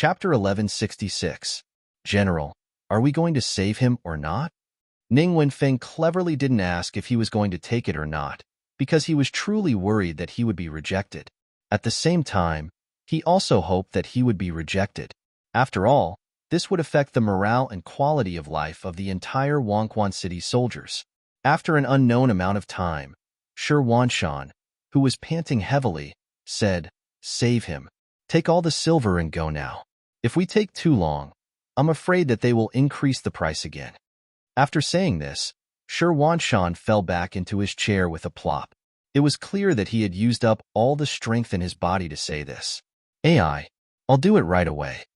Chapter 1166. General, are we going to save him or not? Ning Wenfeng cleverly didn't ask if he was going to take it or not, because he was truly worried that he would be rejected. At the same time, he also hoped that he would be rejected. After all, this would affect the morale and quality of life of the entire Wangquan City soldiers. After an unknown amount of time, Shi Wanshan, who was panting heavily, said, "Save him. Take all the silver and go now. If we take too long, I'm afraid that they will increase the price again." After saying this, Shi Wanshan fell back into his chair with a plop. It was clear that he had used up all the strength in his body to say this. I'll do it right away."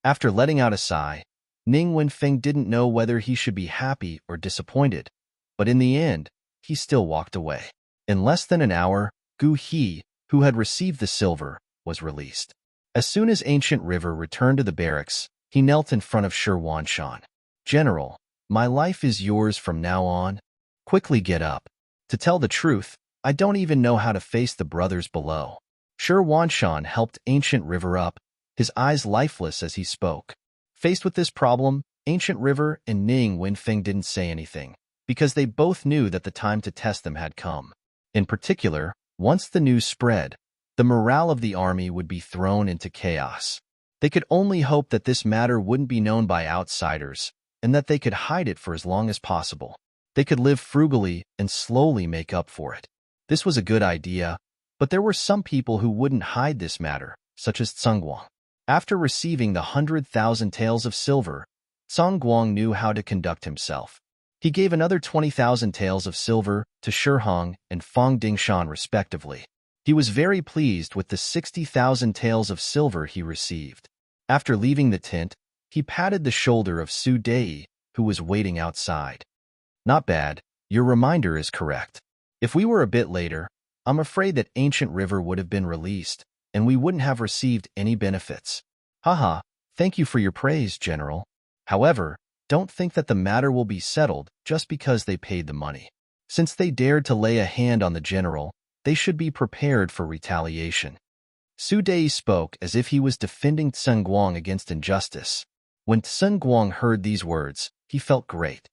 After letting out a sigh, Ning Wenfeng didn't know whether he should be happy or disappointed, but in the end, he still walked away. In less than an hour, Gu He, who had received the silver, was released. As soon as Ancient River returned to the barracks, he knelt in front of Shi Wanshan. "General, my life is yours from now on. Quickly get up. To tell the truth, I don't even know how to face the brothers below." Shi Wanshan helped Ancient River up, his eyes lifeless as he spoke. Faced with this problem, Ancient River and Ning Wenfeng didn't say anything, because they both knew that the time to test them had come. In particular, once the news spread, the morale of the army would be thrown into chaos. They could only hope that this matter wouldn't be known by outsiders, and that they could hide it for as long as possible. They could live frugally and slowly make up for it. This was a good idea, but there were some people who wouldn't hide this matter, such as Tsengguang. After receiving the 100,000 taels of silver, Tsengguang knew how to conduct himself. He gave another 20,000 taels of silver to Shihong and Fang Dingshan respectively. He was very pleased with the 60,000 taels of silver he received. After leaving the tent, he patted the shoulder of Su Dei, who was waiting outside. "Not bad, your reminder is correct. If we were a bit later, I'm afraid that Ancient River would have been released, and we wouldn't have received any benefits." "Haha, thank you for your praise, General. However, don't think that the matter will be settled just because they paid the money. Since they dared to lay a hand on the general, they should be prepared for retaliation." Su Dei spoke as if he was defending Tsengguang against injustice. When Tsengguang heard these words, he felt great.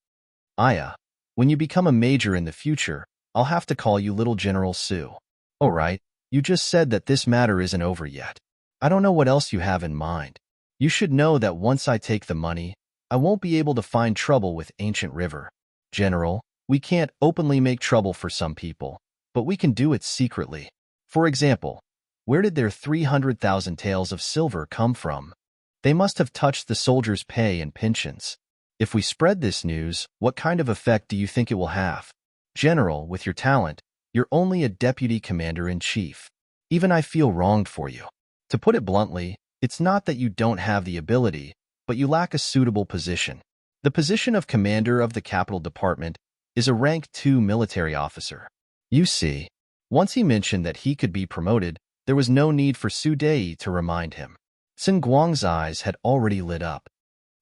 "Aya, when you become a major in the future, I'll have to call you Little General Su." "All right, you just said that this matter isn't over yet. I don't know what else you have in mind. You should know that once I take the money, I won't be able to find trouble with Ancient River. General, we can't openly make trouble for some people, but we can do it secretly. For example, where did their 300,000 taels of silver come from? They must have touched the soldiers' pay and pensions. If we spread this news, what kind of effect do you think it will have? General, with your talent, you're only a deputy commander-in-chief. Even I feel wronged for you. To put it bluntly, it's not that you don't have the ability, but you lack a suitable position. The position of commander of the capital department is a rank 2 military officer. You see, once he mentioned that he could be promoted, there was no need for Su Dei to remind him. Tsengguang's eyes had already lit up.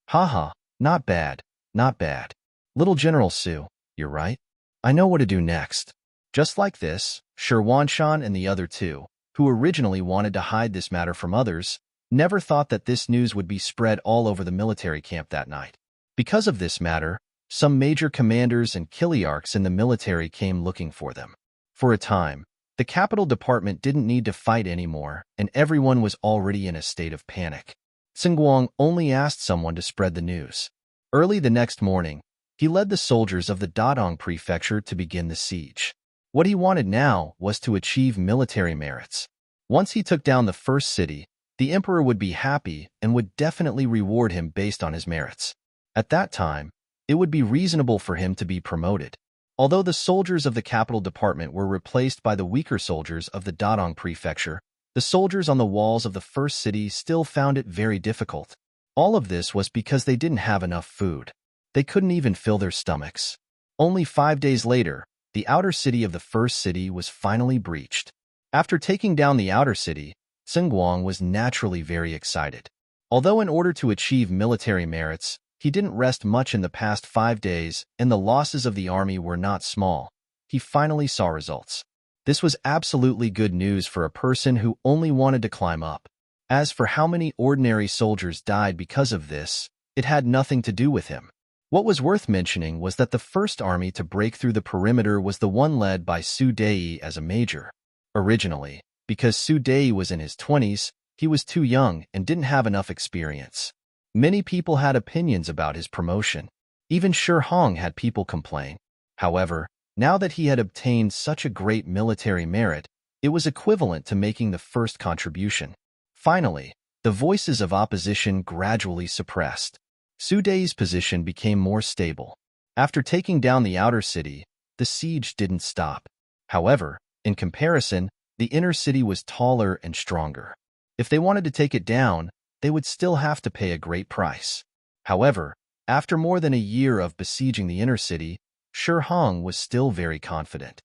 "Haha, not bad, not bad. Little General Su, you're right. I know what to do next." Just like this, Shi Wanshan and the other two, who originally wanted to hide this matter from others, never thought that this news would be spread all over the military camp that night. Because of this matter, some major commanders and kiliarchs in the military came looking for them. For a time, the capital department didn't need to fight anymore, and everyone was already in a state of panic. Tsengguang only asked someone to spread the news. Early the next morning, he led the soldiers of the Dadong prefecture to begin the siege. What he wanted now was to achieve military merits. Once he took down the first city, the emperor would be happy and would definitely reward him based on his merits. At that time, it would be reasonable for him to be promoted. Although the soldiers of the capital department were replaced by the weaker soldiers of the Dadong prefecture, the soldiers on the walls of the first city still found it very difficult. All of this was because they didn't have enough food. They couldn't even fill their stomachs. Only 5 days later, the outer city of the first city was finally breached. After taking down the outer city, Tsengguang was naturally very excited. Although in order to achieve military merits, he didn't rest much in the past 5 days and the losses of the army were not small, he finally saw results. This was absolutely good news for a person who only wanted to climb up. As for how many ordinary soldiers died because of this, it had nothing to do with him. What was worth mentioning was that the first army to break through the perimeter was the one led by Su Dei as a major. Originally, because Su Dei was in his 20s, he was too young and didn't have enough experience. Many people had opinions about his promotion. Even Shi Hong had people complain. However, now that he had obtained such a great military merit, it was equivalent to making the first contribution. Finally, the voices of opposition gradually suppressed. Su Dei's position became more stable. After taking down the outer city, the siege didn't stop. However, in comparison, the inner city was taller and stronger. If they wanted to take it down, they would still have to pay a great price. However, after more than a year of besieging the inner city, Shi Hong was still very confident.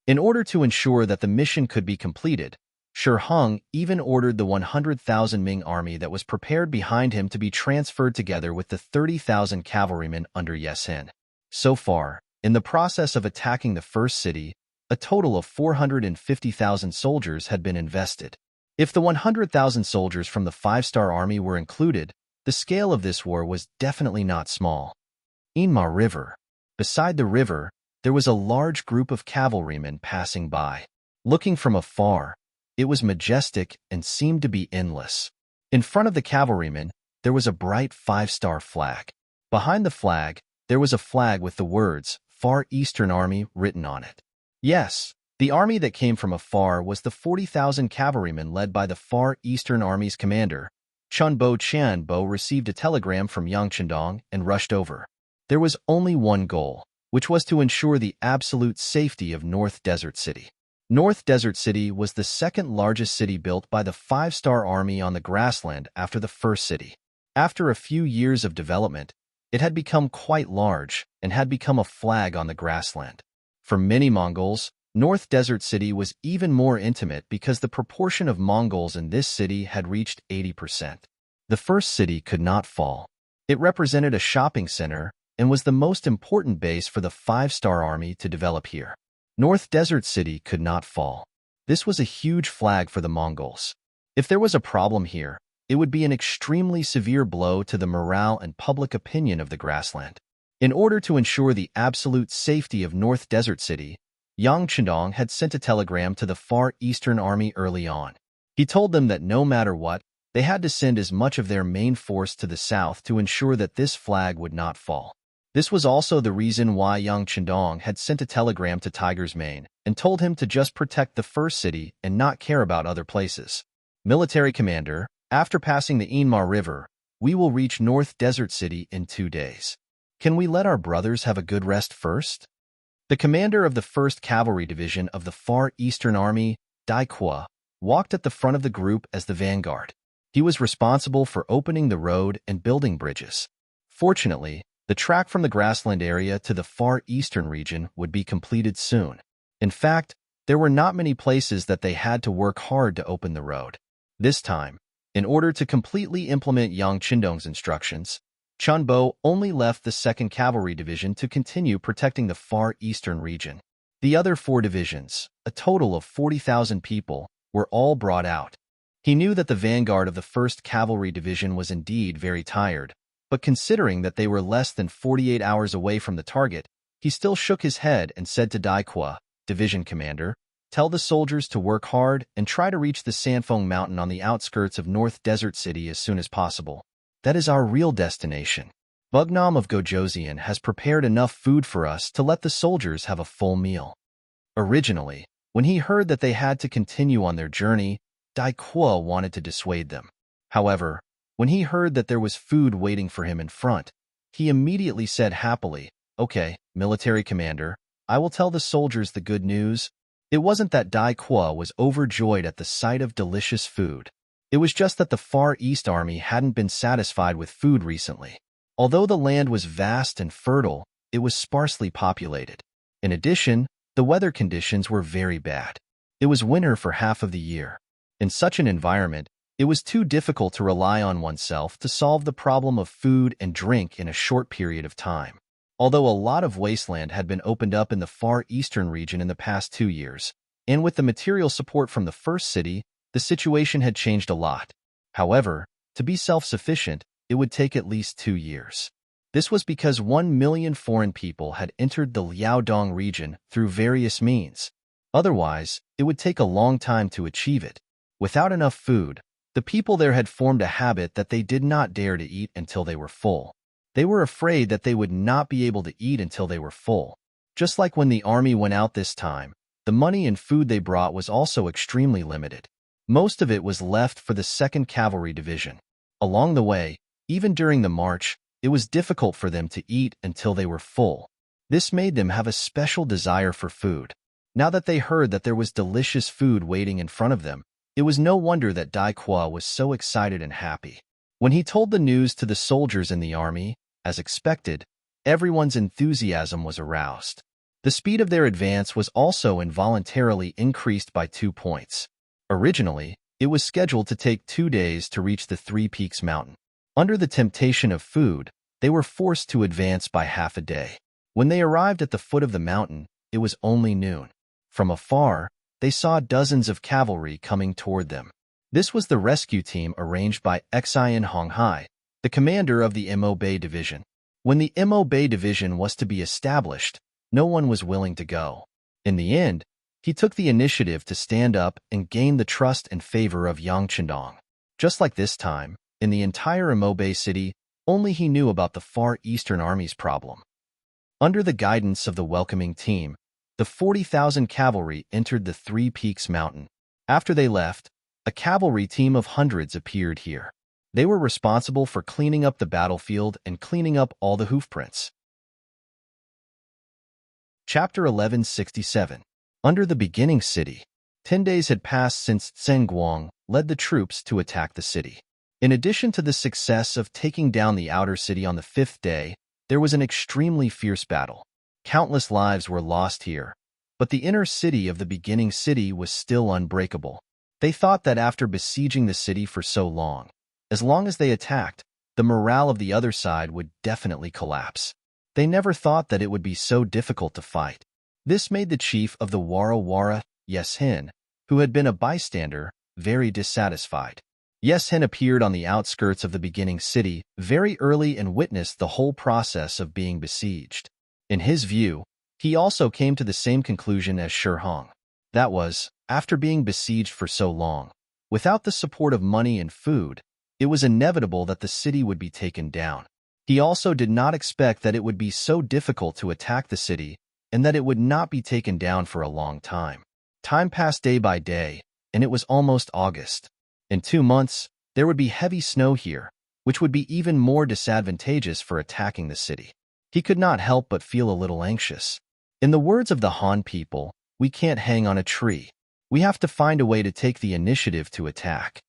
In order to ensure that the mission could be completed, Shi Hong even ordered the 100,000 Ming army that was prepared behind him to be transferred together with the 30,000 cavalrymen under Yesin. So far, in the process of attacking the first city, a total of 450,000 soldiers had been invested. If the 100,000 soldiers from the 5-star army were included, the scale of this war was definitely not small. Enma River. Beside the river, there was a large group of cavalrymen passing by. Looking from afar, it was majestic and seemed to be endless. In front of the cavalrymen, there was a bright 5-star flag. Behind the flag, there was a flag with the words, Far Eastern Army, written on it. Yes, the army that came from afar was the 40,000 cavalrymen led by the Far Eastern Army's commander. Chunbo received a telegram from Yang Chendong and rushed over. There was only one goal, which was to ensure the absolute safety of North Desert City. North Desert City was the second largest city built by the 5-star army on the grassland after the first city. After a few years of development, it had become quite large and had become a flag on the grassland. For many Mongols, North Desert City was even more intimate because the proportion of Mongols in this city had reached 80%. The first city could not fall. It represented a shopping center and was the most important base for the 5-star army to develop here. North Desert City could not fall. This was a huge flag for the Mongols. If there was a problem here, it would be an extremely severe blow to the morale and public opinion of the grassland. In order to ensure the absolute safety of North Desert City, Yang Chendong had sent a telegram to the Far Eastern Army early on. He told them that no matter what, they had to send as much of their main force to the south to ensure that this flag would not fall. This was also the reason why Yang Chendong had sent a telegram to Tiger's Mane and told him to just protect the first city and not care about other places. Military Commander, after passing the Enma River, we will reach North Desert City in 2 days. Can we let our brothers have a good rest first? The commander of the 1st Cavalry Division of the Far Eastern Army, Dai Qua, walked at the front of the group as the vanguard. He was responsible for opening the road and building bridges. Fortunately, the track from the grassland area to the Far Eastern region would be completed soon. In fact, there were not many places that they had to work hard to open the road. This time, in order to completely implement Yang Chendong's instructions, Chunbo only left the 2nd Cavalry Division to continue protecting the Far Eastern region. The other 4 divisions, a total of 40,000 people, were all brought out. He knew that the vanguard of the 1st Cavalry Division was indeed very tired, but considering that they were less than 48 hours away from the target, he still shook his head and said to Dai Qua, Division Commander, tell the soldiers to work hard and try to reach the Sanfeng Mountain on the outskirts of North Desert City as soon as possible. That is our real destination. Bugnam of Gojoseon has prepared enough food for us to let the soldiers have a full meal. Originally, when he heard that they had to continue on their journey, Dai Qua wanted to dissuade them. However, when he heard that there was food waiting for him in front, he immediately said happily, Okay, military commander, I will tell the soldiers the good news. It wasn't that Dai Qua was overjoyed at the sight of delicious food. It was just that the Far East Army hadn't been satisfied with food recently. Although the land was vast and fertile, it was sparsely populated. In addition, the weather conditions were very bad. It was winter for half of the year. In such an environment, it was too difficult to rely on oneself to solve the problem of food and drink in a short period of time. Although a lot of wasteland had been opened up in the Far Eastern region in the past 2 years, and with the material support from the first city, the situation had changed a lot. However, to be self-sufficient, it would take at least 2 years. This was because 1 million foreign people had entered the Liaodong region through various means. Otherwise, it would take a long time to achieve it. Without enough food, the people there had formed a habit that they did not dare to eat until they were full. They were afraid that they would not be able to eat until they were full. Just like when the army went out this time, the money and food they brought was also extremely limited. Most of it was left for the 2nd Cavalry Division. Along the way, even during the march, it was difficult for them to eat until they were full. This made them have a special desire for food. Now that they heard that there was delicious food waiting in front of them, it was no wonder that Dai Qua was so excited and happy. When he told the news to the soldiers in the army, as expected, everyone's enthusiasm was aroused. The speed of their advance was also involuntarily increased by 2 points. Originally, it was scheduled to take 2 days to reach the Three Peaks Mountain. Under the temptation of food, they were forced to advance by half a day. When they arrived at the foot of the mountain, it was only noon. From afar, they saw dozens of cavalry coming toward them. This was the rescue team arranged by Xian Honghai, the commander of the Mo Bay Division. When the Mo Bay Division was to be established, no one was willing to go. In the end, he took the initiative to stand up and gain the trust and favor of Yang Chendong. Just like this time, in the entire Mo Bay city, only he knew about the Far Eastern Army's problem. Under the guidance of the welcoming team, the 40,000 cavalry entered the Three Peaks Mountain. After they left, a cavalry team of hundreds appeared here. They were responsible for cleaning up the battlefield and cleaning up all the hoofprints. Chapter 1167. Under the beginning city. 10 days had passed since Zheng Guang led the troops to attack the city. In addition to the success of taking down the outer city on the 5th day, there was an extremely fierce battle. Countless lives were lost here, but the inner city of the beginning city was still unbreakable. They thought that after besieging the city for so long as they attacked, the morale of the other side would definitely collapse. They never thought that it would be so difficult to fight. This made the chief of the Wara Wara, Yes Hin, who had been a bystander, very dissatisfied. Yes Hin appeared on the outskirts of the beginning city very early and witnessed the whole process of being besieged. In his view, he also came to the same conclusion as Shi Hong. That was, after being besieged for so long, without the support of money and food, it was inevitable that the city would be taken down. He also did not expect that it would be so difficult to attack the city and that it would not be taken down for a long time. Time passed day by day, and it was almost August. In 2 months, there would be heavy snow here, which would be even more disadvantageous for attacking the city. He could not help but feel a little anxious. In the words of the Han people, we can't hang on a tree. We have to find a way to take the initiative to attack.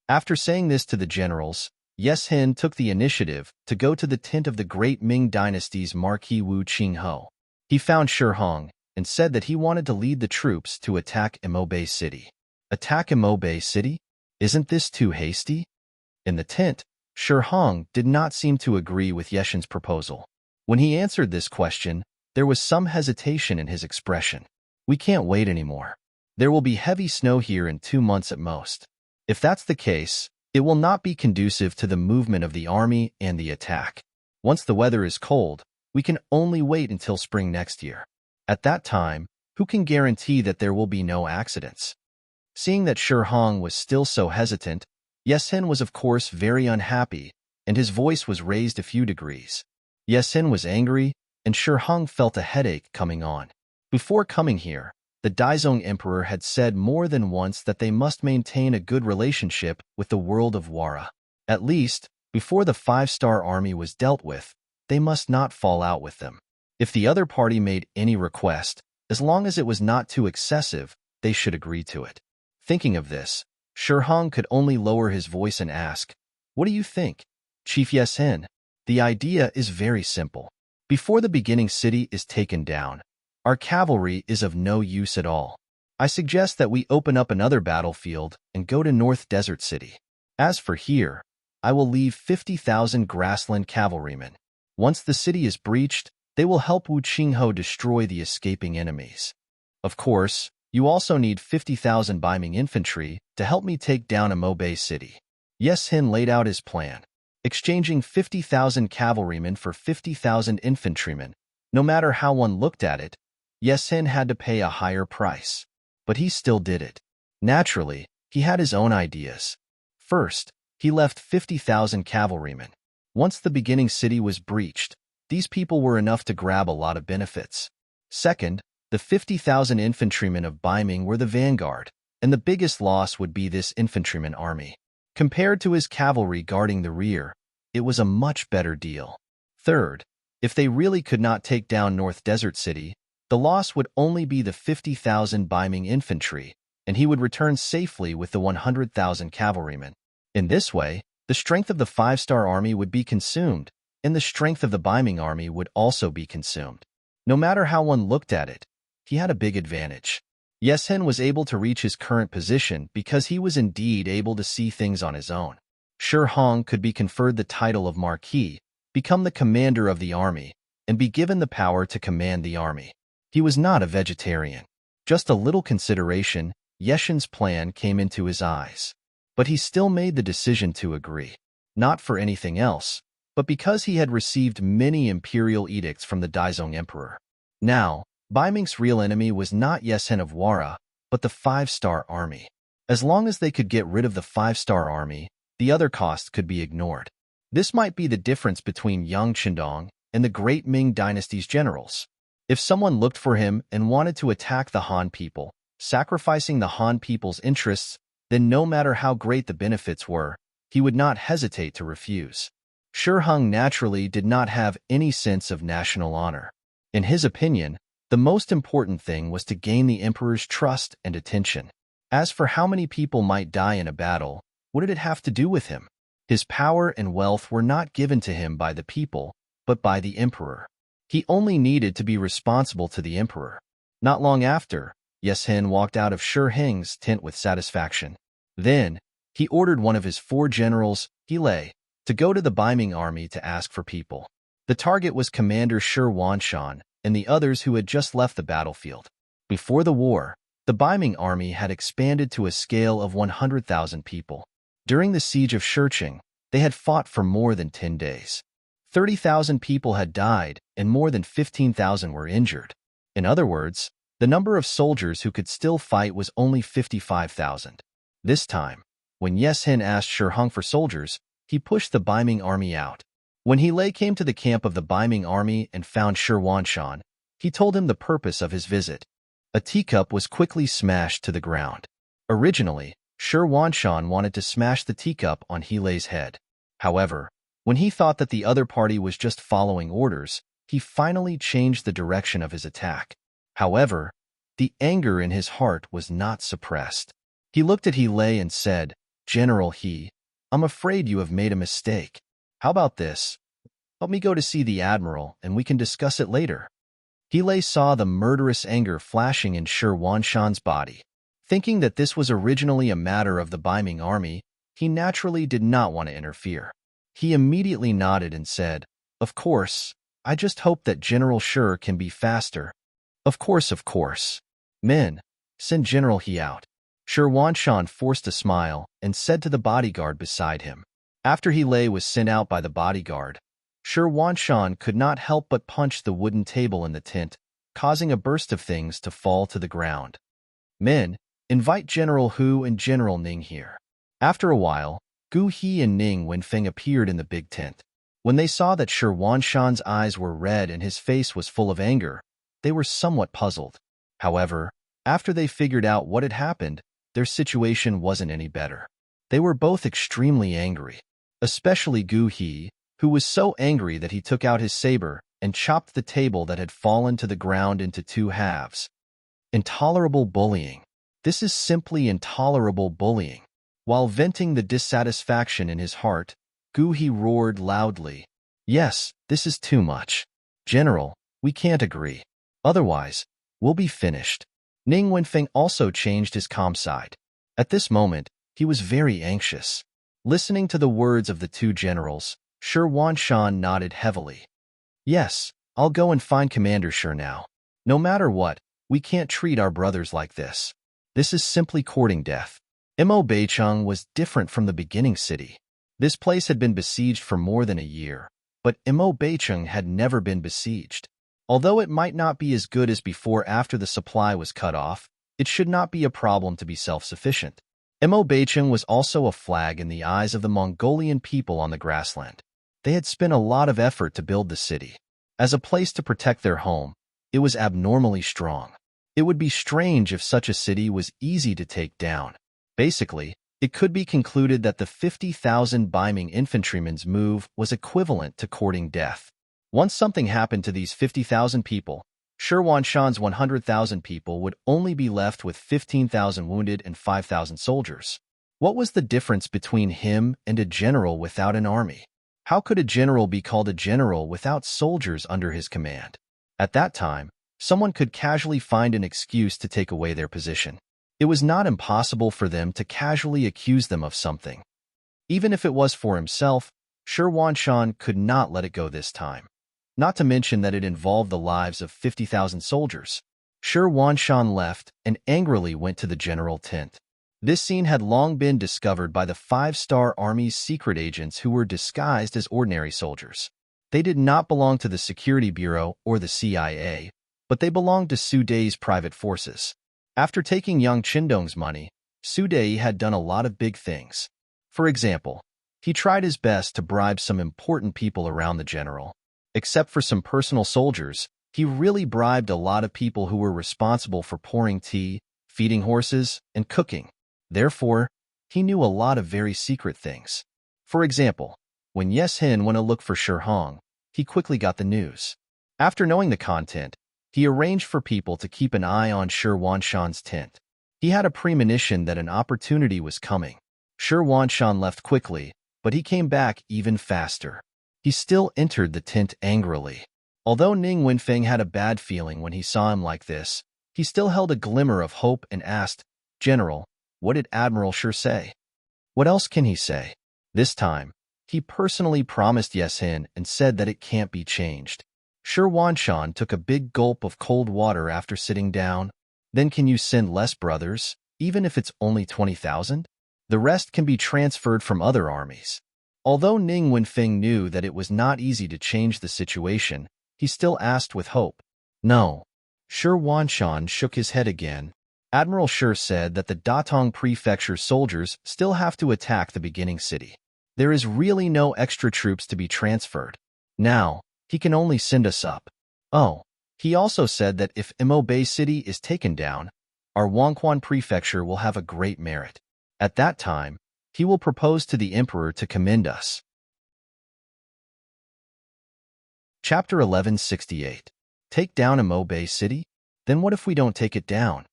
After saying this to the generals, Yes Hin took the initiative to go to the tent of the great Ming dynasty's Marquis Wu Qingho. He found Shi Hong and said that he wanted to lead the troops to attack Mo Bay City. Attack Mo Bay City? Isn't this too hasty? In the tent, Shi Hong did not seem to agree with Yeshin's proposal. When he answered this question, there was some hesitation in his expression. We can't wait anymore. There will be heavy snow here in 2 months at most. If that's the case, it will not be conducive to the movement of the army and the attack. Once the weather is cold, we can only wait until spring next year. At that time, who can guarantee that there will be no accidents? Seeing that Shi Hong was still so hesitant, Yes Hin was of course very unhappy, and his voice was raised a few degrees. Yes Hin was angry, and Shi Hong felt a headache coming on. Before coming here, the Daizong Emperor had said more than once that they must maintain a good relationship with the world of Wara. At least, before the 5-star army was dealt with, they must not fall out with them. If the other party made any request, as long as it was not too excessive, they should agree to it. Thinking of this, Shi Hong could only lower his voice and ask, "What do you think, Chief Yes Hin?" The idea is very simple. Before the beginning city is taken down, our cavalry is of no use at all. I suggest that we open up another battlefield and go to North Desert City. As for here, I will leave 50,000 grassland cavalrymen. Once the city is breached, they will help Wu Qingho destroy the escaping enemies. Of course, you also need 50,000 Ming infantry to help me take down Mo Bay City. Yes Hin laid out his plan, exchanging 50,000 cavalrymen for 50,000 infantrymen. No matter how one looked at it, Yes Hin had to pay a higher price. But he still did it. Naturally, he had his own ideas. First, he left 50,000 cavalrymen. Once the beginning city was breached, these people were enough to grab a lot of benefits. Second, the 50,000 infantrymen of Ming were the vanguard, and the biggest loss would be this infantryman army. Compared to his cavalry guarding the rear, it was a much better deal. Third, if they really could not take down North Desert City, the loss would only be the 50,000 Ming infantry, and he would return safely with the 100,000 cavalrymen. In this way, the strength of the 5-star army would be consumed, and the strength of the Ming army would also be consumed. No matter how one looked at it, he had a big advantage. Yes Hin was able to reach his current position because he was indeed able to see things on his own. Shi Hong could be conferred the title of Marquis, become the commander of the army, and be given the power to command the army. He was not a vegetarian. Just a little consideration, Yeshin's plan came into his eyes. But he still made the decision to agree. Not for anything else, but because he had received many imperial edicts from the Daizong Emperor. Now, Ming's real enemy was not Yes Hin of Wara, but the 5-star army. As long as they could get rid of the 5-star army, the other costs could be ignored. This might be the difference between Yang Qindong and the great Ming dynasty's generals. If someone looked for him and wanted to attack the Han people, sacrificing the Han people's interests, then no matter how great the benefits were, he would not hesitate to refuse. Shi Hong naturally did not have any sense of national honor. In his opinion, the most important thing was to gain the emperor's trust and attention. As for how many people might die in a battle, what did it have to do with him? His power and wealth were not given to him by the people, but by the emperor. He only needed to be responsible to the emperor. Not long after, Yes Hin walked out of Shi Hong's tent with satisfaction. Then, he ordered one of his 4 generals, Lei, to go to the Ming army to ask for people. The target was Commander Shi Wanshan and the others who had just left the battlefield. Before the war, the Ming army had expanded to a scale of 100,000 people. During the siege of Shiqing, they had fought for more than 10 days. 30,000 people had died and more than 15,000 were injured. In other words, the number of soldiers who could still fight was only 55,000. This time, when Yes Hin asked Shi Hong for soldiers, he pushed the Ming army out. When Lei came to the camp of the Ming army and found Shi Wanshan, he told him the purpose of his visit. A teacup was quickly smashed to the ground. Originally, Shi Wanshan wanted to smash the teacup on Lei's head. However, when he thought that the other party was just following orders, he finally changed the direction of his attack. However, the anger in his heart was not suppressed. He looked at Lei and said, "General I'm afraid you have made a mistake. How about this? Help me go to see the admiral and we can discuss it later." Lei saw the murderous anger flashing in Shi Wanshan's body. Thinking that this was originally a matter of the Ming army, he naturally did not want to interfere. He immediately nodded and said, "Of course, I just hope that General Shi can be faster." Of course. Men, send General He out." Shi Wanshan forced a smile and said to the bodyguard beside him. After Lei was sent out by the bodyguard, Shi Wanshan could not help but punch the wooden table in the tent, causing a burst of things to fall to the ground. "Men, invite General Hu and General Ning here." After a while, Gu He and Ning Wenfeng appeared in the big tent. When they saw that Shi Wanshan's eyes were red and his face was full of anger, they were somewhat puzzled. However, after they figured out what had happened, their situation wasn't any better. They were both extremely angry, especially Gu He, who was so angry that he took out his saber and chopped the table that had fallen to the ground into 2 halves. Intolerable bullying. This is simply intolerable bullying. While venting the dissatisfaction in his heart, Gu He roared loudly, "Yes, this is too much. General, we can't agree. Otherwise, we'll be finished." Ning Wenfeng also changed his calm side. At this moment, he was very anxious. Listening to the words of the 2 generals, Shi Wanshan nodded heavily. "Yes, I'll go and find Commander Shi now. No matter what, we can't treat our brothers like this. This is simply courting death." Imo Beicheng was different from the beginning city. This place had been besieged for more than a year, but Imo Beicheng had never been besieged. Although it might not be as good as before after the supply was cut off, it should not be a problem to be self-sufficient. Imo Beicheng was also a flag in the eyes of the Mongolian people on the grassland. They had spent a lot of effort to build the city. As a place to protect their home, it was abnormally strong. It would be strange if such a city was easy to take down. Basically, it could be concluded that the 50,000 Ming infantrymen's move was equivalent to courting death. Once something happened to these 50,000 people, Shi Huanshan's 100,000 people would only be left with 15,000 wounded and 5,000 soldiers. What was the difference between him and a general without an army? How could a general be called a general without soldiers under his command? At that time, someone could casually find an excuse to take away their position. It was not impossible for them to casually accuse them of something. Even if it was for himself, Shi Huanshan could not let it go this time. Not to mention that it involved the lives of 50,000 soldiers. Shi Huanshan left and angrily went to the general tent. This scene had long been discovered by the 5-star Army's secret agents who were disguised as ordinary soldiers. They did not belong to the Security Bureau or the CIA, but they belonged to Su Dei's private forces. After taking Yang Qindong's money, Su Dei had done a lot of big things. For example, he tried his best to bribe some important people around the general. Except for some personal soldiers, he really bribed a lot of people who were responsible for pouring tea, feeding horses, and cooking. Therefore, he knew a lot of very secret things. For example, when Yes Hin went to look for Shi Hong, he quickly got the news. After knowing the content, he arranged for people to keep an eye on Shi Huanshan's tent. He had a premonition that an opportunity was coming. Shi Huanshan left quickly, but he came back even faster. He still entered the tent angrily. Although Ning Wenfeng had a bad feeling when he saw him like this, he still held a glimmer of hope and asked, "General, what did Admiral Shi say?" "What else can he say?" This time, he personally promised Yes Hin and said that it can't be changed. Shi Huanshan took a big gulp of cold water after sitting down. "Then can you send less brothers, even if it's only 20,000? The rest can be transferred from other armies." Although Ning Wenfeng knew that it was not easy to change the situation, he still asked with hope. "No." Shi Huanshan shook his head again. Admiral Shi said that the Datong Prefecture soldiers still have to attack the beginning city. There is really no extra troops to be transferred. Now, he can only send us up. Oh, he also said that if Imo Bay City is taken down, our Wangquan Prefecture will have a great merit. At that time, he will propose to the Emperor to commend us. Chapter 1168. Take down Imo Bay City? Then what if we don't take it down?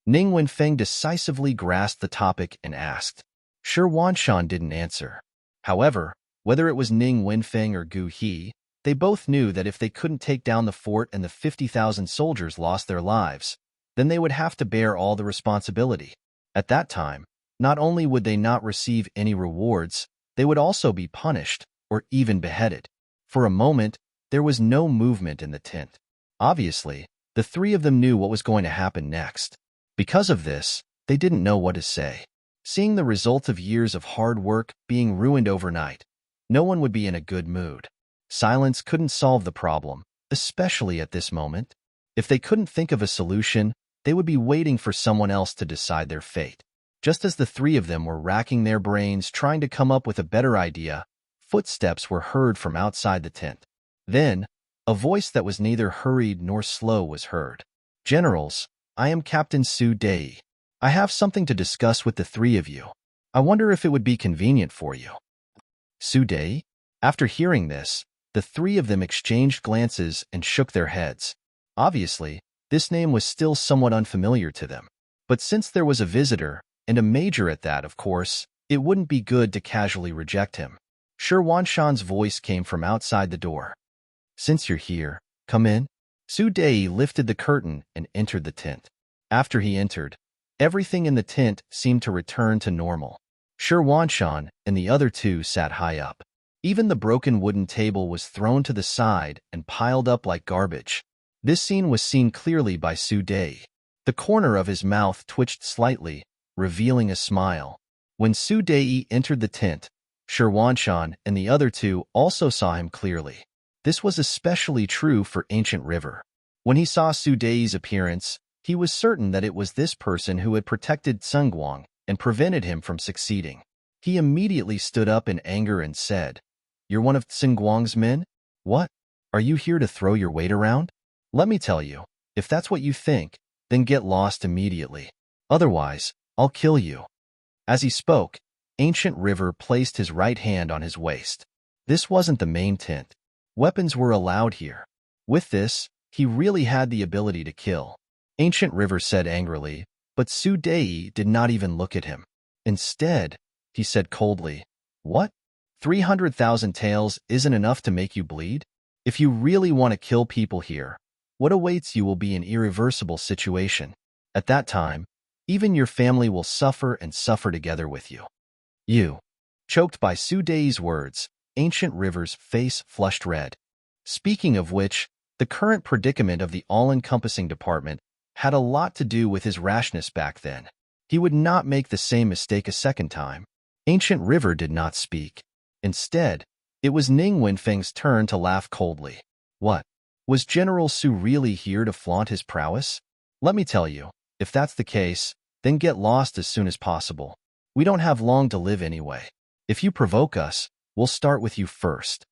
Ning Wenfeng decisively grasped the topic and asked. Shi Huanshan didn't answer. However, whether it was Ning Wenfeng or Gu He, they both knew that if they couldn't take down the fort and the 50,000 soldiers lost their lives, then they would have to bear all the responsibility. At that time, not only would they not receive any rewards, they would also be punished or even beheaded. For a moment, there was no movement in the tent. Obviously, the three of them knew what was going to happen next. Because of this, they didn't know what to say. Seeing the result of years of hard work being ruined overnight, no one would be in a good mood. Silence couldn't solve the problem, especially at this moment. If they couldn't think of a solution, they would be waiting for someone else to decide their fate. Just as the three of them were racking their brains trying to come up with a better idea, footsteps were heard from outside the tent. Then, a voice that was neither hurried nor slow was heard. "Generals, I am Captain Su Dei. I have something to discuss with the three of you. I wonder if it would be convenient for you." Su Dei? After hearing this, the three of them exchanged glances and shook their heads. Obviously, this name was still somewhat unfamiliar to them. But since there was a visitor, and a major at that, of course, it wouldn't be good to casually reject him. Shi Huanshan's voice came from outside the door. "Since you're here, come in." Su Dei lifted the curtain and entered the tent. After he entered, everything in the tent seemed to return to normal. Shi Huanshan and the other two sat high up. Even the broken wooden table was thrown to the side and piled up like garbage. This scene was seen clearly by Su Dei. The corner of his mouth twitched slightly, revealing a smile. When Su Dei entered the tent, Shirwanshan and the other two also saw him clearly. This was especially true for Ancient River. When he saw Su Dei's appearance, he was certain that it was this person who had protected Tsungguang and prevented him from succeeding. He immediately stood up in anger and said, "You're one of Tsungguang's men? What? Are you here to throw your weight around? Let me tell you, if that's what you think, then get lost immediately. Otherwise, I'll kill you." As he spoke, Ancient River placed his right hand on his waist. This wasn't the main tent. Weapons were allowed here. With this, he really had the ability to kill. Ancient River said angrily, but Su Dei did not even look at him. Instead, he said coldly, "What? 300,000 taels isn't enough to make you bleed? If you really want to kill people here, what awaits you will be an irreversible situation. At that time, even your family will suffer and suffer together with you." You. Choked by Su Dei's words, Ancient River's face flushed red. Speaking of which, the current predicament of the all-encompassing department had a lot to do with his rashness back then. He would not make the same mistake a second time. Ancient River did not speak. Instead, it was Ning Wenfeng's turn to laugh coldly. What? Was General Su really here to flaunt his prowess? Let me tell you, if that's the case, then get lost as soon as possible. We don't have long to live anyway. If you provoke us, we'll start with you first.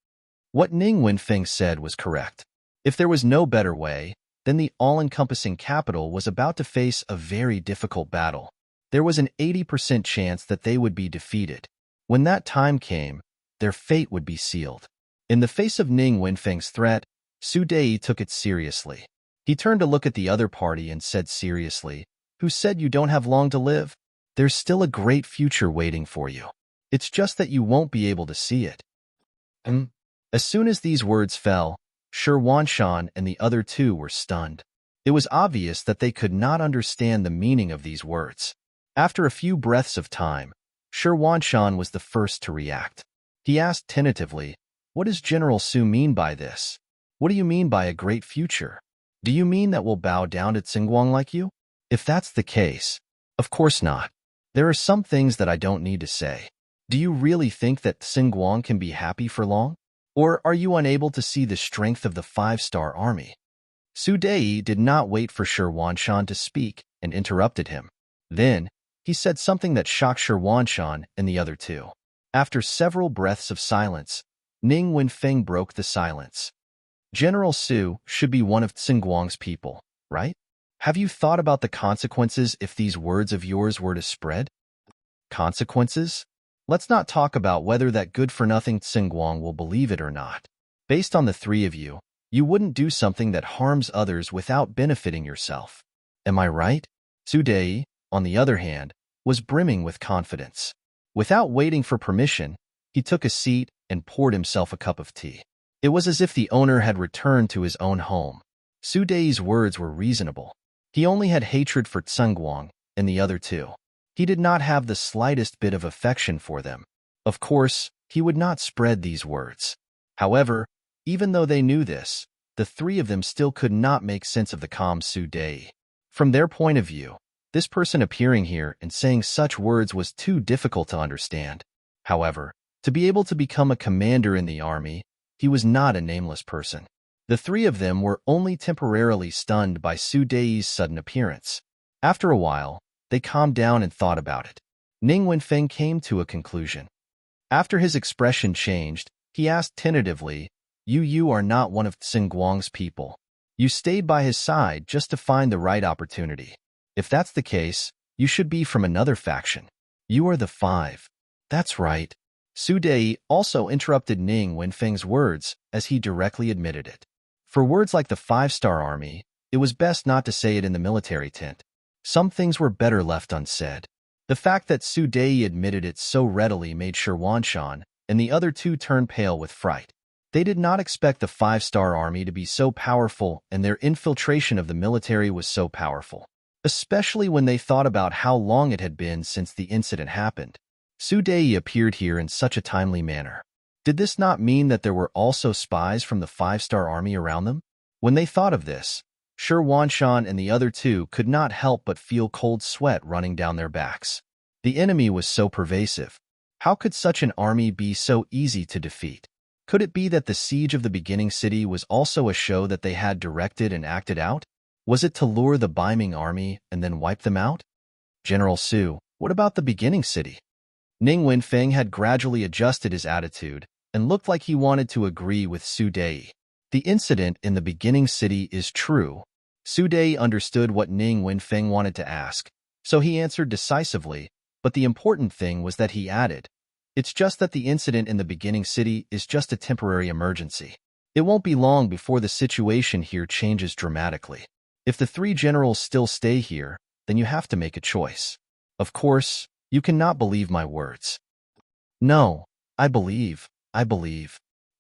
What Ning Wenfeng said was correct. If there was no better way, then the all-encompassing capital was about to face a very difficult battle. There was an 80% chance that they would be defeated. When that time came, their fate would be sealed. In the face of Ning Wenfeng's threat, Su Dei took it seriously. He turned to look at the other party and said seriously, "Who said you don't have long to live? There's still a great future waiting for you. It's just that you won't be able to see it." As soon as these words fell, Shirwanshan and the other two were stunned. It was obvious that they could not understand the meaning of these words. After a few breaths of time, Shirwanshan was the first to react. He asked tentatively, "What does General Su mean by this? What do you mean by a great future? Do you mean that we'll bow down to Tsungguang like you?" "If that's the case, of course not. There are some things that I don't need to say. Do you really think that Tsungguang can be happy for long? Or are you unable to see the strength of the 5-star army?" Su Dei did not wait for Shirwanshan to speak and interrupted him. Then, he said something that shocked Shirwanshan and the other two. After several breaths of silence, Ning Wenfeng broke the silence. "General Su should be one of Tsungguang's people, right? Have you thought about the consequences if these words of yours were to spread?" "Consequences? Let's not talk about whether that good-for-nothing Tsungguang will believe it or not. Based on the three of you, you wouldn't do something that harms others without benefiting yourself. Am I right?" Su Dei, on the other hand, was brimming with confidence. Without waiting for permission, he took a seat and poured himself a cup of tea. It was as if the owner had returned to his own home. Su Dei's words were reasonable. He only had hatred for Tsungguang and the other two. He did not have the slightest bit of affection for them. Of course, he would not spread these words. However, even though they knew this, the three of them still could not make sense of the calm Su Dei. From their point of view, this person appearing here and saying such words was too difficult to understand. However, to be able to become a commander in the army, he was not a nameless person. The three of them were only temporarily stunned by Su Dei's sudden appearance. After a while, they calmed down and thought about it. Ning Wenfeng came to a conclusion. After his expression changed, he asked tentatively, You are not one of Tsungguang's people. You stayed by his side just to find the right opportunity. If that's the case, you should be from another faction. You are the 5. That's right." Su Dei also interrupted Ning Wenfeng's words as he directly admitted it. For words like the 5-star army, it was best not to say it in the military tent. Some things were better left unsaid. The fact that Su Dei admitted it so readily made Shirwanshan and the other two turn pale with fright. They did not expect the 5-star army to be so powerful, and their infiltration of the military was so powerful, especially when they thought about how long it had been since the incident happened. Su Dei appeared here in such a timely manner. Did this not mean that there were also spies from the 5-star army around them? When they thought of this, Shi Wanshan and the other two could not help but feel cold sweat running down their backs. The enemy was so pervasive. How could such an army be so easy to defeat? Could it be that the siege of the beginning city was also a show that they had directed and acted out? Was it to lure the Ming army and then wipe them out? General Su, what about the beginning city? Ning Wenfeng had gradually adjusted his attitude and looked like he wanted to agree with Su Dei. The incident in the beginning city is true. Su Dei understood what Ning Wenfeng wanted to ask, so he answered decisively, but the important thing was that he added, "It's just that the incident in the beginning city is just a temporary emergency. It won't be long before the situation here changes dramatically. If the three generals still stay here, then you have to make a choice. Of course, you cannot believe my words." "No, I believe.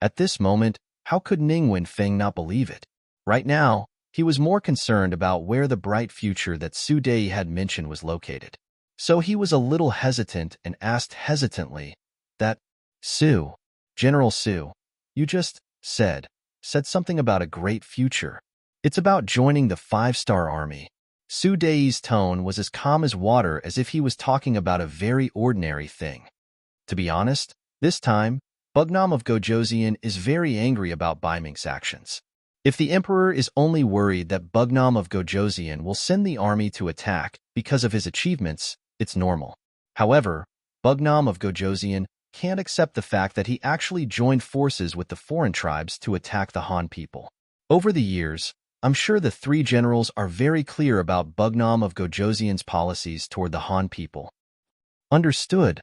At this moment, how could Ning Wenfeng not believe it? Right now, he was more concerned about where the bright future that Su Dei had mentioned was located. So he was a little hesitant and asked hesitantly that, General Su, you just said something about a great future. It's about joining the five-star army." Su Dei's tone was as calm as water, as if he was talking about a very ordinary thing. To be honest, this time, Bugnam of Gojoseon is very angry about Ming's actions. If the emperor is only worried that Bugnam of Gojoseon will send the army to attack because of his achievements, it's normal. However, Bugnam of Gojoseon can't accept the fact that he actually joined forces with the foreign tribes to attack the Han people. Over the years, I'm sure the three generals are very clear about Bugnam of Gojoseon's policies toward the Han people. Understood.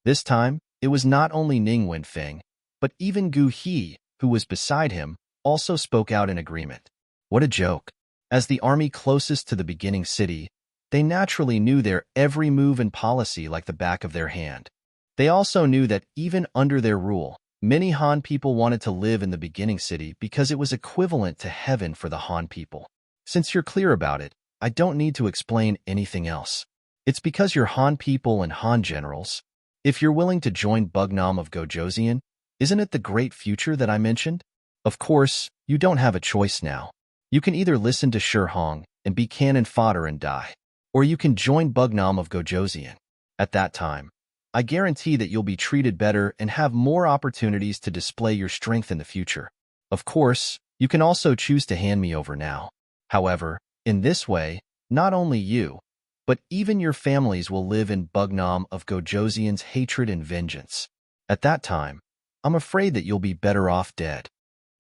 This time, it was not only Ning Wenfeng, but even Gu He, who was beside him, also spoke out in agreement. What a joke. As the army closest to the beginning city, they naturally knew their every move and policy like the back of their hand. They also knew that even under their rule, many Han people wanted to live in the beginning city because it was equivalent to heaven for the Han people. Since you're clear about it, I don't need to explain anything else. It's because you're Han people and Han generals. If you're willing to join Bugnam of Gojoseon, isn't it the great future that I mentioned? Of course, you don't have a choice now. You can either listen to Shi Hong and be cannon fodder and die, or you can join Bugnam of Gojoseon. At that time, I guarantee that you'll be treated better and have more opportunities to display your strength in the future. Of course, you can also choose to hand me over now. However, in this way, not only you, but even your families will live in Bugnam of Gojoseon's hatred and vengeance. At that time, I'm afraid that you'll be better off dead.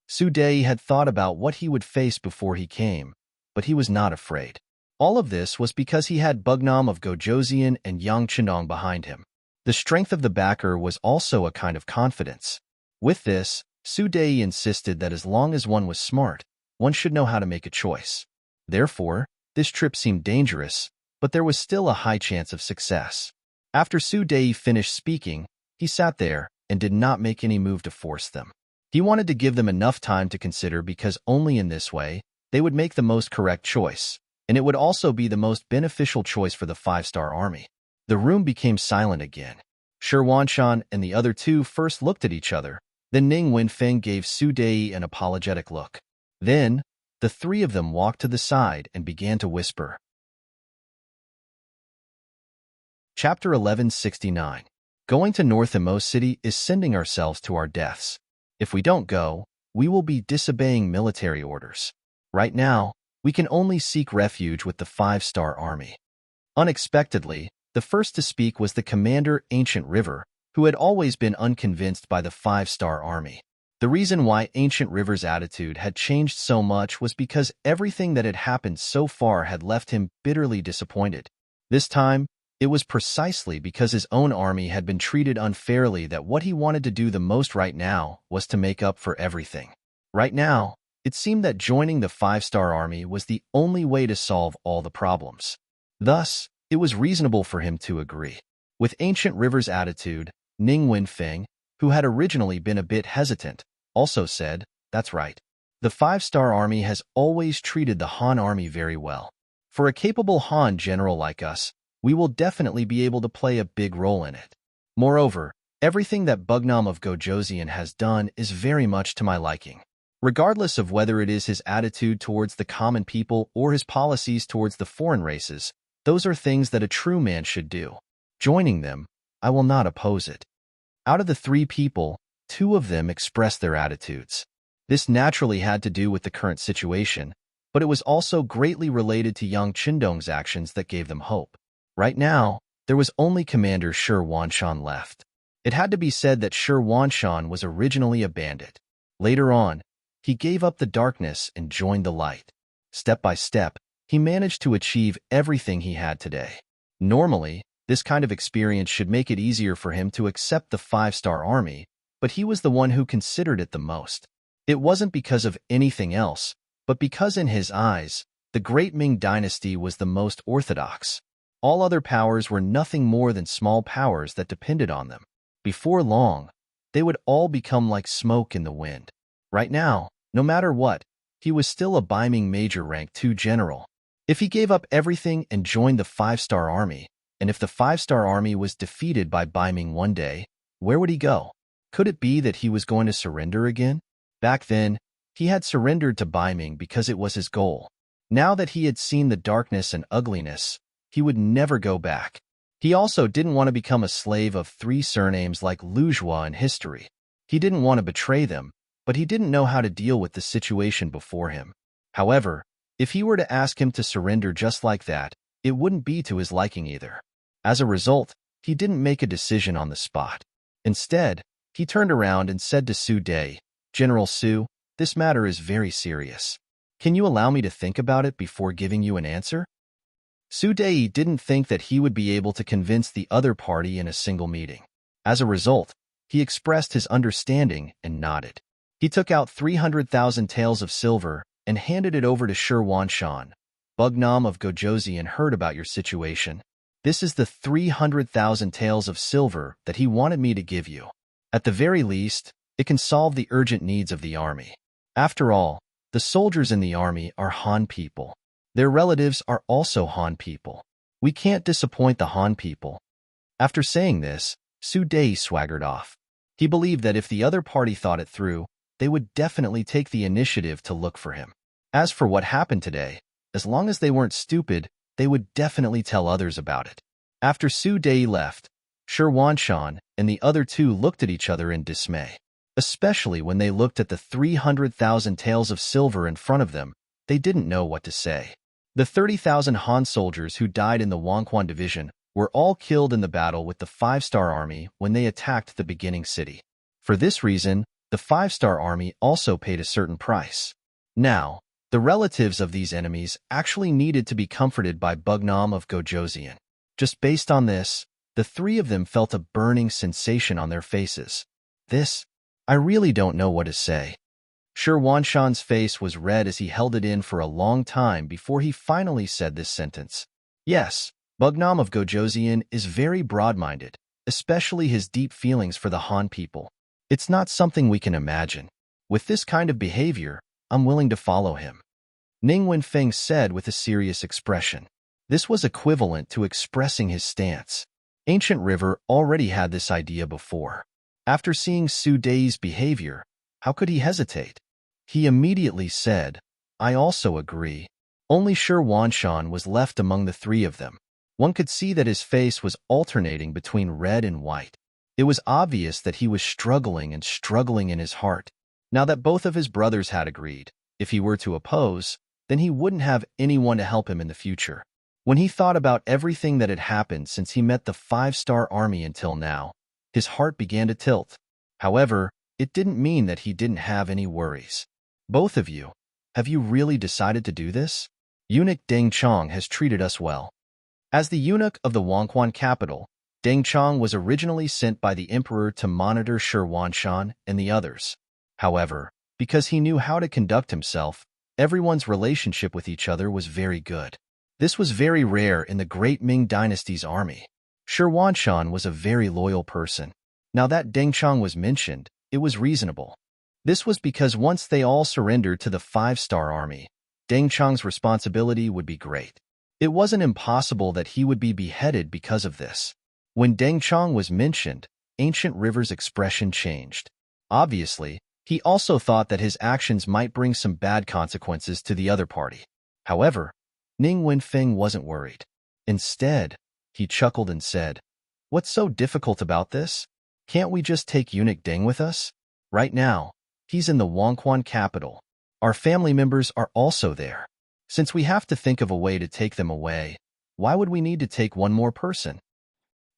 Su Dei had thought about what he would face before he came, but he was not afraid. All of this was because he had Bugnam of Gojoseon and Yang Chendong behind him. The strength of the backer was also a kind of confidence. With this, Su Dei insisted that as long as one was smart, one should know how to make a choice. Therefore, this trip seemed dangerous, but there was still a high chance of success. After Su Dei finished speaking, he sat there and did not make any move to force them. He wanted to give them enough time to consider, because only in this way, they would make the most correct choice, and it would also be the most beneficial choice for the five-star army. The room became silent again. Shi Wanshan and the other two first looked at each other, then Ning Wenfeng gave Su Dei an apologetic look. Then, the three of them walked to the side and began to whisper. Chapter 1169. Going to North Imo City is sending ourselves to our deaths. If we don't go, we will be disobeying military orders. Right now, we can only seek refuge with the five-star army. Unexpectedly, the first to speak was the commander, Ancient River, who had always been unconvinced by the five-star army. The reason why Ancient River's attitude had changed so much was because everything that had happened so far had left him bitterly disappointed. This time, it was precisely because his own army had been treated unfairly that what he wanted to do the most right now was to make up for everything. Right now, it seemed that joining the five-star army was the only way to solve all the problems. Thus, it was reasonable for him to agree. With Ancient River's attitude, Ning Wenfeng, who had originally been a bit hesitant, also said, "That's right. The five-star army has always treated the Han army very well. For a capable Han general like us, we will definitely be able to play a big role in it. Moreover, everything that Bugnam of Gojoseon has done is very much to my liking. Regardless of whether it is his attitude towards the common people or his policies towards the foreign races, those are things that a true man should do. Joining them, I will not oppose it. Out of the three people, two of them expressed their attitudes. This naturally had to do with the current situation, but it was also greatly related to young Qindong's actions that gave them hope. Right now, there was only Commander Shi Wanshan left. It had to be said that Shi Wanshan was originally a bandit. Later on, he gave up the darkness and joined the light. Step by step, he managed to achieve everything he had today. Normally, this kind of experience should make it easier for him to accept the 5-star army, but he was the one who considered it the most. It wasn't because of anything else, but because in his eyes, the great Ming dynasty was the most orthodox. All other powers were nothing more than small powers that depended on them. Before long, they would all become like smoke in the wind. Right now, no matter what, he was still a Ming Major Rank 2 general. If he gave up everything and joined the 5-star army, and if the 5-star army was defeated by Ming one day, where would he go? Could it be that he was going to surrender again? Back then, he had surrendered to Ming because it was his goal. Now that he had seen the darkness and ugliness, he would never go back. He also didn't want to become a slave of 3 surnames like Lujua in history. He didn't want to betray them, but he didn't know how to deal with the situation before him. However, if he were to ask him to surrender just like that, it wouldn't be to his liking either. As a result, he didn't make a decision on the spot. Instead, he turned around and said to Su Dai, "General Su, this matter is very serious. Can you allow me to think about it before giving you an answer?" Su Dai didn't think that he would be able to convince the other party in a single meeting. As a result, he expressed his understanding and nodded. He took out 300,000 taels of silver and handed it over to Shi Wanshan. "Bugnam of Gojoseon heard about your situation. This is the 300,000 taels of silver that he wanted me to give you. At the very least, it can solve the urgent needs of the army. After all, the soldiers in the army are Han people. Their relatives are also Han people. We can't disappoint the Han people." After saying this, Su Dai swaggered off. He believed that if the other party thought it through, they would definitely take the initiative to look for him. As for what happened today, as long as they weren't stupid, they would definitely tell others about it. After Su Dai left, Shi Wanshan and the other two looked at each other in dismay. Especially when they looked at the 300,000 taels of silver in front of them, they didn't know what to say. The 30,000 Han soldiers who died in the Wangquan division were all killed in the battle with the 5-star army when they attacked the beginning city. For this reason, the 5-star army also paid a certain price. Now, the relatives of these enemies actually needed to be comforted by Bugnam of Gojoseon. Just based on this, the three of them felt a burning sensation on their faces. I really don't know what to say. Shi Wanshan's face was red as he held it in for a long time before he finally said this sentence. Yes, Bugnam of Gojoseon is very broad-minded, especially his deep feelings for the Han people. It's not something we can imagine. With this kind of behavior, I'm willing to follow him. Ning Wenfeng said with a serious expression. This was equivalent to expressing his stance. Ancient River already had this idea before. After seeing Su Dai's behavior, how could he hesitate? He immediately said, "I also agree." Only Shi Wanshan was left among the three of them. One could see that his face was alternating between red and white. It was obvious that he was struggling in his heart. Now that both of his brothers had agreed, if he were to oppose, then he wouldn't have anyone to help him in the future. When he thought about everything that had happened since he met the 5-star army until now, his heart began to tilt. However, it didn't mean that he didn't have any worries. Both of you, have you really decided to do this? Eunuch Deng Chong has treated us well. As the eunuch of the Wangquan capital, Deng Chong was originally sent by the emperor to monitor Shi Wanshan and the others. However, because he knew how to conduct himself, everyone's relationship with each other was very good. This was very rare in the great Ming dynasty's army. Shi Wanshan was a very loyal person. Now that Deng Chong was mentioned, it was reasonable. This was because once they all surrendered to the 5-star army, Deng Chong's responsibility would be great. It wasn't impossible that he would be beheaded because of this. When Deng Chong was mentioned, Ancient River's expression changed. Obviously, He also thought that his actions might bring some bad consequences to the other party. However, Ning Wenfeng wasn't worried. Instead, he chuckled and said, "What's so difficult about this? Can't we just take eunuch Deng with us? Right now, he's in the Wangquan capital. Our family members are also there. Since we have to think of a way to take them away, why would we need to take one more person?"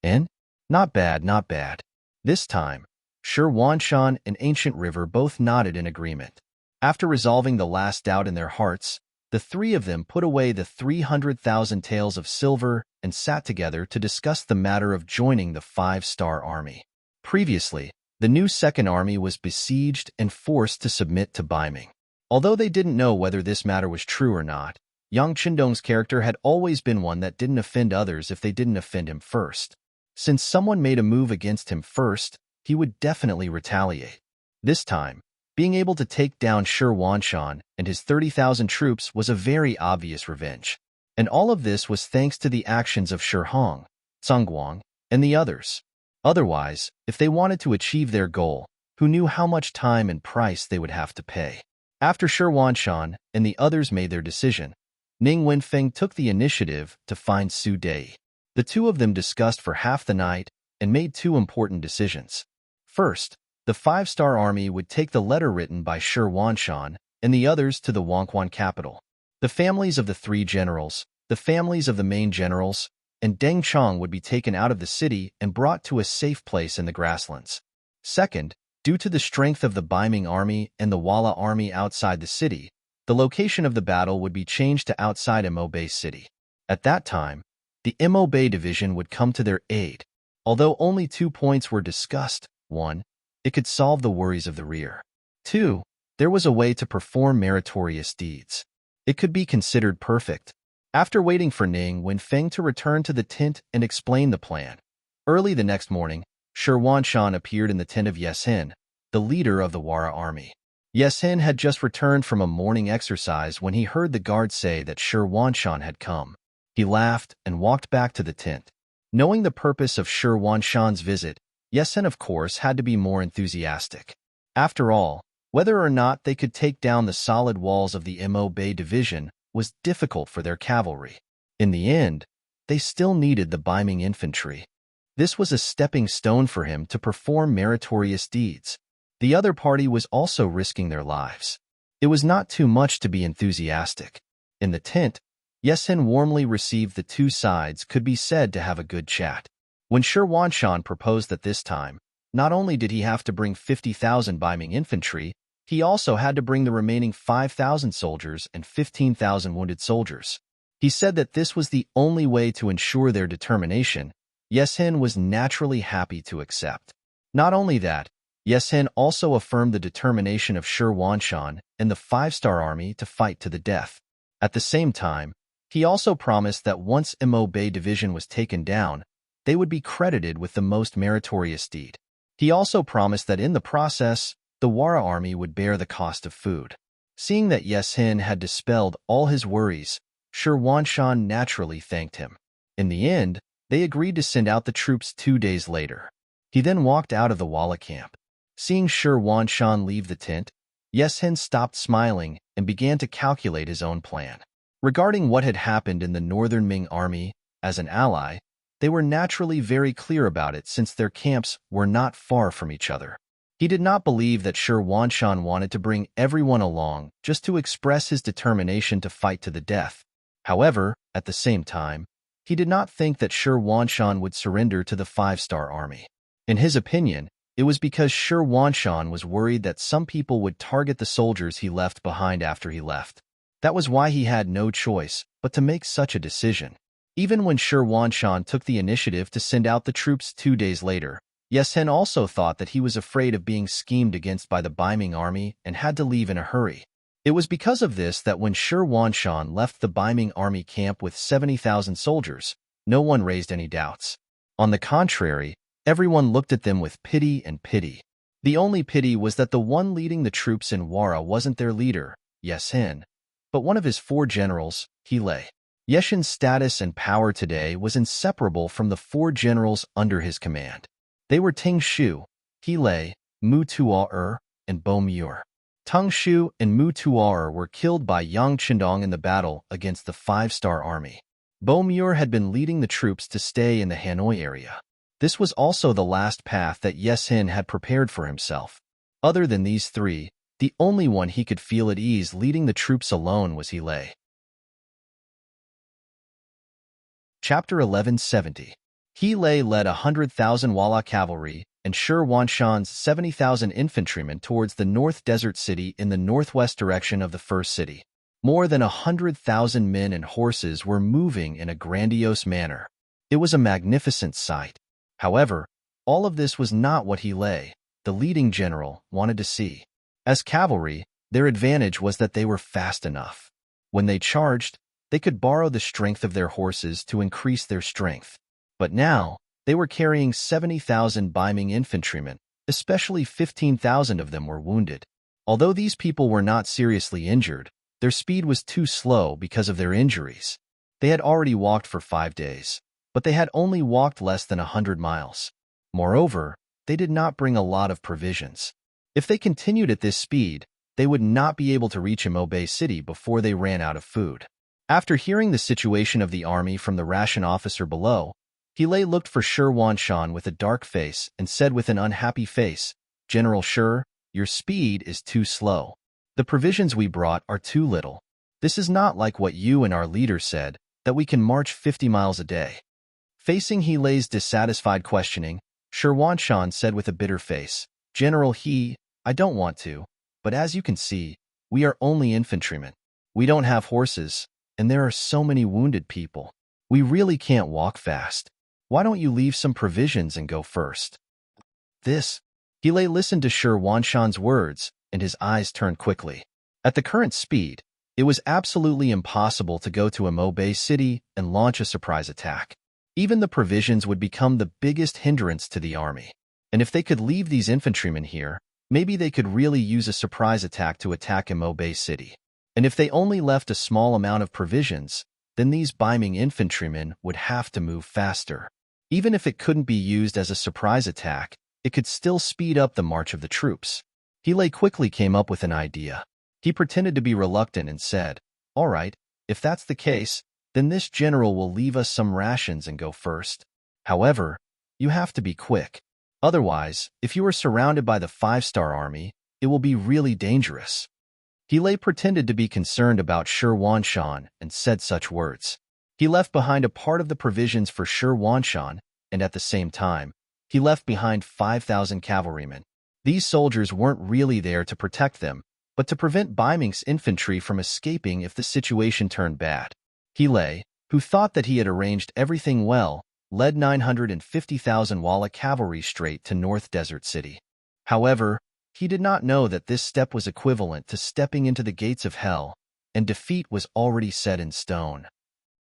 And? Not bad, not bad. This time, Shi Wanshan and Ancient River both nodded in agreement. After resolving the last doubt in their hearts, the three of them put away the 300,000 taels of silver and sat together to discuss the matter of joining the 5-star army. Previously, the new second army was besieged and forced to submit to Ming. Although they didn't know whether this matter was true or not, Yang Qindong's character had always been one that didn't offend others if they didn't offend him first. Since someone made a move against him first, he would definitely retaliate. This time, being able to take down Shi Wanshan and his 30,000 troops was a very obvious revenge. And all of this was thanks to the actions of Shi Hong, Zhongguang, and the others. Otherwise, if they wanted to achieve their goal, who knew how much time and price they would have to pay? After Shi Wanshan and the others made their decision, Ning Wenfeng took the initiative to find Su Dei. The two of them discussed for half the night and made two important decisions. First, the 5-star army would take the letter written by Shi Wanshan and the others to the Wangquan capital. The families of the 3 generals, the families of the main generals, and Deng Chong would be taken out of the city and brought to a safe place in the grasslands. Second, due to the strength of the Ming army and the Walla army outside the city, the location of the battle would be changed to outside Mo city. At that time, the Mo division would come to their aid. Although only 2 points were discussed: 1, it could solve the worries of the rear. 2, there was a way to perform meritorious deeds. It could be considered perfect. After waiting for Ning Wenfeng to return to the tent and explain the plan, early the next morning, Shi Wanshan appeared in the tent of Yeshen, the leader of the Wara army. Yeshen had just returned from a morning exercise when he heard the guard say that Shi Wanshan had come. He laughed and walked back to the tent. Knowing the purpose of Shi Wanshan's visit, Yeshen of course had to be more enthusiastic. After all, whether or not they could take down the solid walls of the Mo division was difficult for their cavalry. In the end, they still needed the Ming infantry. This was a stepping stone for him to perform meritorious deeds. The other party was also risking their lives. It was not too much to be enthusiastic. In the tent, Yeshen warmly received the two sides could be said to have a good chat. When Shi Wanshan proposed that this time, not only did he have to bring 50,000 Ming infantry, he also had to bring the remaining 5,000 soldiers and 15,000 wounded soldiers. He said that this was the only way to ensure their determination. Yeshen was naturally happy to accept. Not only that, Yeshen also affirmed the determination of Shi Wanshan and the 5-star army to fight to the death. At the same time, he also promised that once Mo division was taken down, they would be credited with the most meritorious deed. He also promised that in the process, the Wara army would bear the cost of food. Seeing that Yeshen had dispelled all his worries, Shi Wanshan naturally thanked him. In the end, they agreed to send out the troops 2 days later. He then walked out of the Walla camp. Seeing Shi Wanshan leave the tent, Yeshen stopped smiling and began to calculate his own plan. Regarding what had happened in the northern Ming army, as an ally, they were naturally very clear about it since their camps were not far from each other. He did not believe that Shi Wanshan wanted to bring everyone along just to express his determination to fight to the death. However, at the same time, he did not think that Shi Wanshan would surrender to the 5-star army. In his opinion, it was because Shi Wanshan was worried that some people would target the soldiers he left behind after he left. That was why he had no choice but to make such a decision. Even when Shi Wanshan took the initiative to send out the troops 2 days later, Yeshen also thought that he was afraid of being schemed against by the Ming army and had to leave in a hurry. It was because of this that when Shi Wanshan left the Ming army camp with 70,000 soldiers, no one raised any doubts. On the contrary, everyone looked at them with pity and pity. The only pity was that the one leading the troops in Wara wasn't their leader, Yeshen, but one of his 4 generals, Hele. Yeshen's status and power today was inseparable from the 4 generals under his command. They were Ting Shu, Hele, Mu Tua and Bo Muir. Tung Shu and Mu Tuar were killed by Yang Qindong in the battle against the Five-Star Army. Bo Muir had been leading the troops to stay in the Hanoi area. This was also the last path that Yes Hin had prepared for himself. Other than these three, the only one he could feel at ease leading the troops alone was He Lei. Chapter 1170. He Lei led 100,000 Walla cavalry and Shi Wanshan's 70,000 infantrymen towards the North Desert City in the northwest direction of the first city. More than 100,000 men and horses were moving in a grandiose manner. It was a magnificent sight. However, all of this was not what He Lei, the leading general, wanted to see. As cavalry, their advantage was that they were fast enough. When they charged, they could borrow the strength of their horses to increase their strength. But now, they were carrying 70,000 Ming infantrymen, especially 15,000 of them were wounded. Although these people were not seriously injured, their speed was too slow because of their injuries. They had already walked for 5 days, but they had only walked less than 100 miles. Moreover, they did not bring a lot of provisions. If they continued at this speed, they would not be able to reach Imo City before they ran out of food. After hearing the situation of the army from the ration officer below, He Lei looked for Shi Wanshan with a dark face and said with an unhappy face, "General Shi, your speed is too slow. The provisions we brought are too little. This is not like what you and our leader said, that we can march 50 miles a day." Facing He Lei's dissatisfied questioning, Shi Wanshan said with a bitter face, "General He, I don't want to, but as you can see, we are only infantrymen. We don't have horses, and there are so many wounded people. We really can't walk fast. Why don't you leave some provisions and go first?" He Lei listened to Shi Wanshan's words, and his eyes turned quickly. At the current speed, it was absolutely impossible to go to Imo City and launch a surprise attack. Even the provisions would become the biggest hindrance to the army. And if they could leave these infantrymen here, maybe they could really use a surprise attack to attack Imo City. And if they only left a small amount of provisions, then these Ming infantrymen would have to move faster. Even if it couldn't be used as a surprise attack, it could still speed up the march of the troops. He Lei quickly came up with an idea. He pretended to be reluctant and said, "All right, if that's the case, then this general will leave us some rations and go first. However, you have to be quick. Otherwise, if you are surrounded by the Five-Star Army, it will be really dangerous." He Lei pretended to be concerned about Shi Wanshan and said such words. He left behind a part of the provisions for Shi Wanshan, and at the same time, he left behind 5,000 cavalrymen. These soldiers weren't really there to protect them, but to prevent Ming's infantry from escaping if the situation turned bad. He Lei, who thought that he had arranged everything well, led 950,000 Walla cavalry straight to North Desert City. However, he did not know that this step was equivalent to stepping into the gates of hell, and defeat was already set in stone.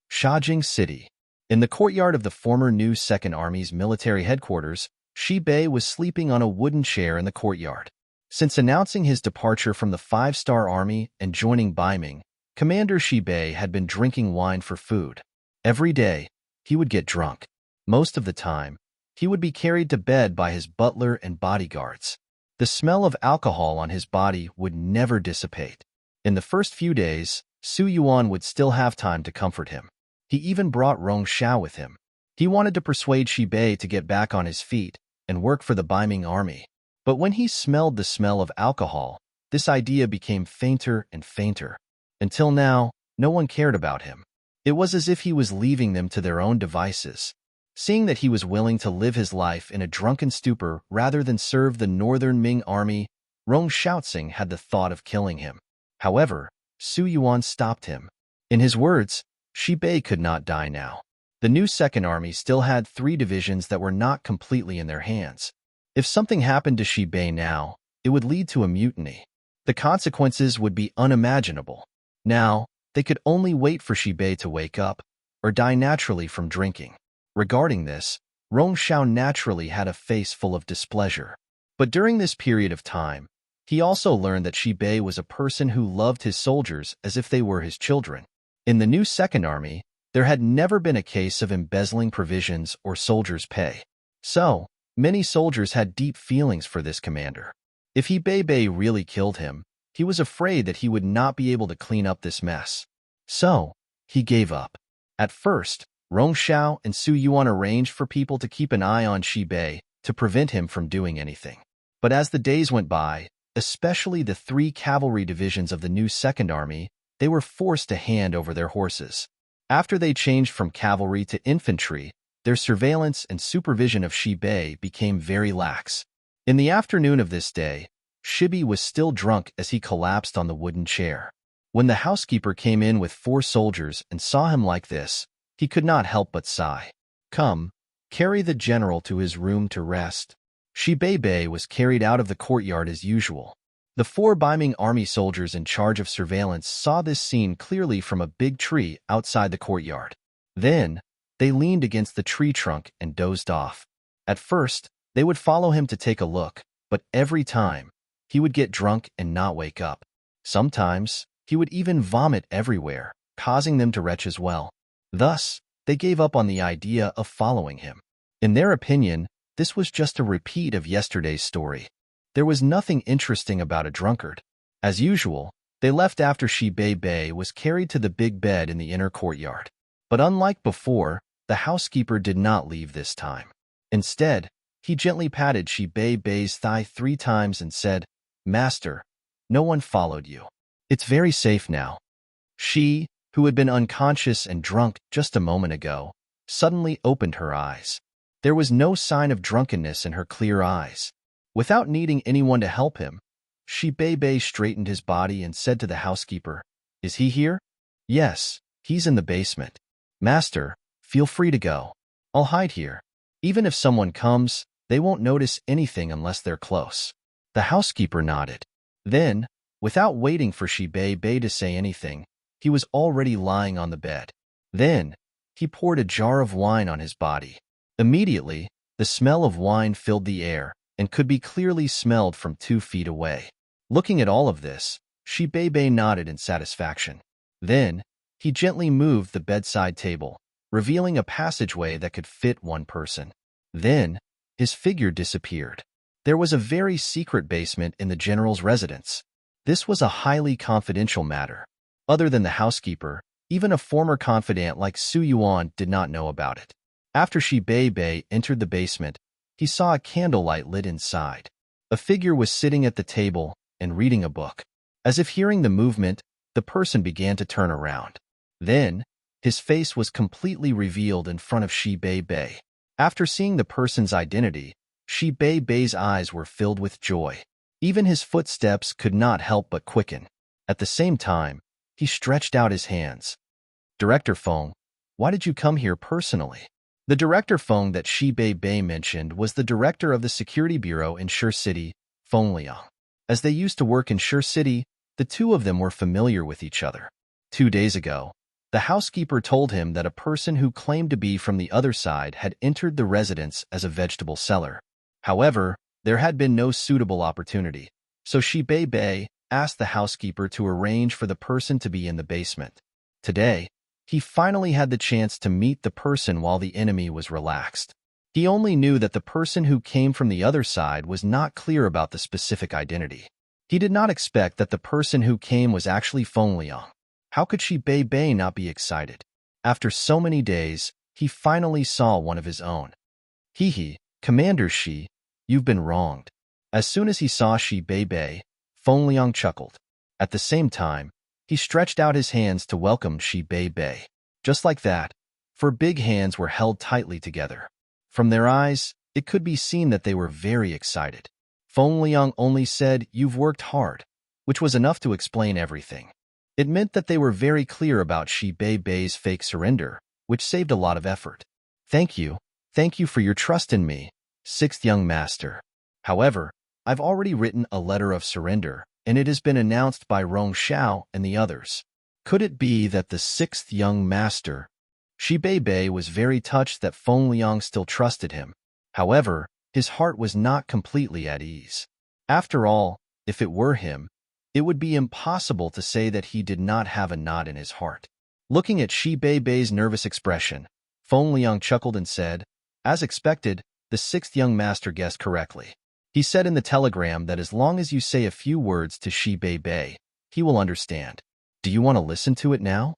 Shajing City. In the courtyard of the former New Second Army's military headquarters, Shi Bei was sleeping on a wooden chair in the courtyard. Since announcing his departure from the Five-Star Army and joining Ming, Commander Shi Bei had been drinking wine for food. Every day, he would get drunk. Most of the time, he would be carried to bed by his butler and bodyguards. The smell of alcohol on his body would never dissipate. In the first few days, Su Yuan would still have time to comfort him. He even brought Rong Xiao with him. He wanted to persuade Shi Bei to get back on his feet and work for the Ming army. But when he smelled the smell of alcohol, this idea became fainter and fainter. Until now, no one cared about him. It was as if he was leaving them to their own devices. Seeing that he was willing to live his life in a drunken stupor rather than serve the Northern Ming army, Rong Xiaoxing had the thought of killing him. However, Su Yuan stopped him. In his words, Shi Bei could not die now. The new Second Army still had 3 divisions that were not completely in their hands. If something happened to Shi Bei now, it would lead to a mutiny. The consequences would be unimaginable. Now, they could only wait for Shi Bei to wake up, or die naturally from drinking. Regarding this, Rong Xiao naturally had a face full of displeasure. But during this period of time, he also learned that Shi Bei was a person who loved his soldiers as if they were his children. In the new Second Army, there had never been a case of embezzling provisions or soldiers' pay. So, many soldiers had deep feelings for this commander. If he Bei really killed him, he was afraid that he would not be able to clean up this mess. So, he gave up. At first, Rong Xiao and Su Yuan arranged for people to keep an eye on Shi Bei to prevent him from doing anything. But as the days went by, especially the 3 cavalry divisions of the new Second Army, they were forced to hand over their horses. After they changed from cavalry to infantry, their surveillance and supervision of Shi Bei became very lax. In the afternoon of this day, Shibi was still drunk as he collapsed on the wooden chair. When the housekeeper came in with 4 soldiers and saw him like this, he could not help but sigh. Come, carry the general to his room to rest. Shi Bei was carried out of the courtyard as usual. The 4 Ming army soldiers in charge of surveillance saw this scene clearly from a big tree outside the courtyard. Then, they leaned against the tree trunk and dozed off. At first, they would follow him to take a look, but every time, he would get drunk and not wake up. Sometimes, he would even vomit everywhere, causing them to retch as well. Thus, they gave up on the idea of following him. In their opinion, this was just a repeat of yesterday's story. There was nothing interesting about a drunkard. As usual, they left after Shi Bei was carried to the big bed in the inner courtyard. But unlike before, the housekeeper did not leave this time. Instead, he gently patted Shi Bei's thigh 3 times and said, "Master, no one followed you. It's very safe now." She, who had been unconscious and drunk just a moment ago, suddenly opened her eyes. There was no sign of drunkenness in her clear eyes. Without needing anyone to help him, Shi Bei straightened his body and said to the housekeeper, "Is he here?" "Yes, he's in the basement." "Master, feel free to go. I'll hide here. Even if someone comes, they won't notice anything unless they're close." The housekeeper nodded. Then, without waiting for Shi Bei to say anything, he was already lying on the bed. Then, he poured a jar of wine on his body. Immediately, the smell of wine filled the air and could be clearly smelled from 2 feet away. Looking at all of this, Shi Bei nodded in satisfaction. Then, he gently moved the bedside table, revealing a passageway that could fit 1 person. Then, his figure disappeared. There was a very secret basement in the general's residence. This was a highly confidential matter. Other than the housekeeper, even a former confidant like Su Yuan did not know about it. After Shi Bei entered the basement, he saw a candlelight lit inside. A figure was sitting at the table and reading a book. As if hearing the movement, the person began to turn around. Then, his face was completely revealed in front of Shi Bei. After seeing the person's identity, Shi Bei's eyes were filled with joy. Even his footsteps could not help but quicken. At the same time, he stretched out his hands. "Director Feng, why did you come here personally?" The Director Feng that Shi Bei mentioned was the director of the security bureau in Shi City, Feng Liang. As they used to work in Shi City, the 2 of them were familiar with each other. 2 days ago, the housekeeper told him that a person who claimed to be from the other side had entered the residence as a vegetable seller. However, there had been no suitable opportunity, so Shi Bei asked the housekeeper to arrange for the person to be in the basement. Today, he finally had the chance to meet the person while the enemy was relaxed. He only knew that the person who came from the other side was not clear about the specific identity. He did not expect that the person who came was actually Feng Liang. How could Shi Bei not be excited? After so many days, he finally saw one of his own. "Hee, Commander Shi, you've been wronged." As soon as he saw Shi Bei, Feng Liang chuckled. At the same time, he stretched out his hands to welcome Shi Bei. Just like that, 4 big hands were held tightly together. From their eyes, it could be seen that they were very excited. Feng Liang only said, "You've worked hard," which was enough to explain everything. It meant that they were very clear about Shi Bei's fake surrender, which saved a lot of effort. Thank you for your trust in me, 6th young master. However, I've already written a letter of surrender, and it has been announced by Rong Xiao and the others. Could it be that the 6th young master?" Shi Bei was very touched that Feng Liang still trusted him. However, his heart was not completely at ease. After all, if it were him, it would be impossible to say that he did not have a knot in his heart. Looking at Shi Bei's nervous expression, Feng Liang chuckled and said, "As expected, the 6th young master guessed correctly. He said in the telegram that as long as you say a few words to Shi Bei Bei, he will understand. Do you want to listen to it now?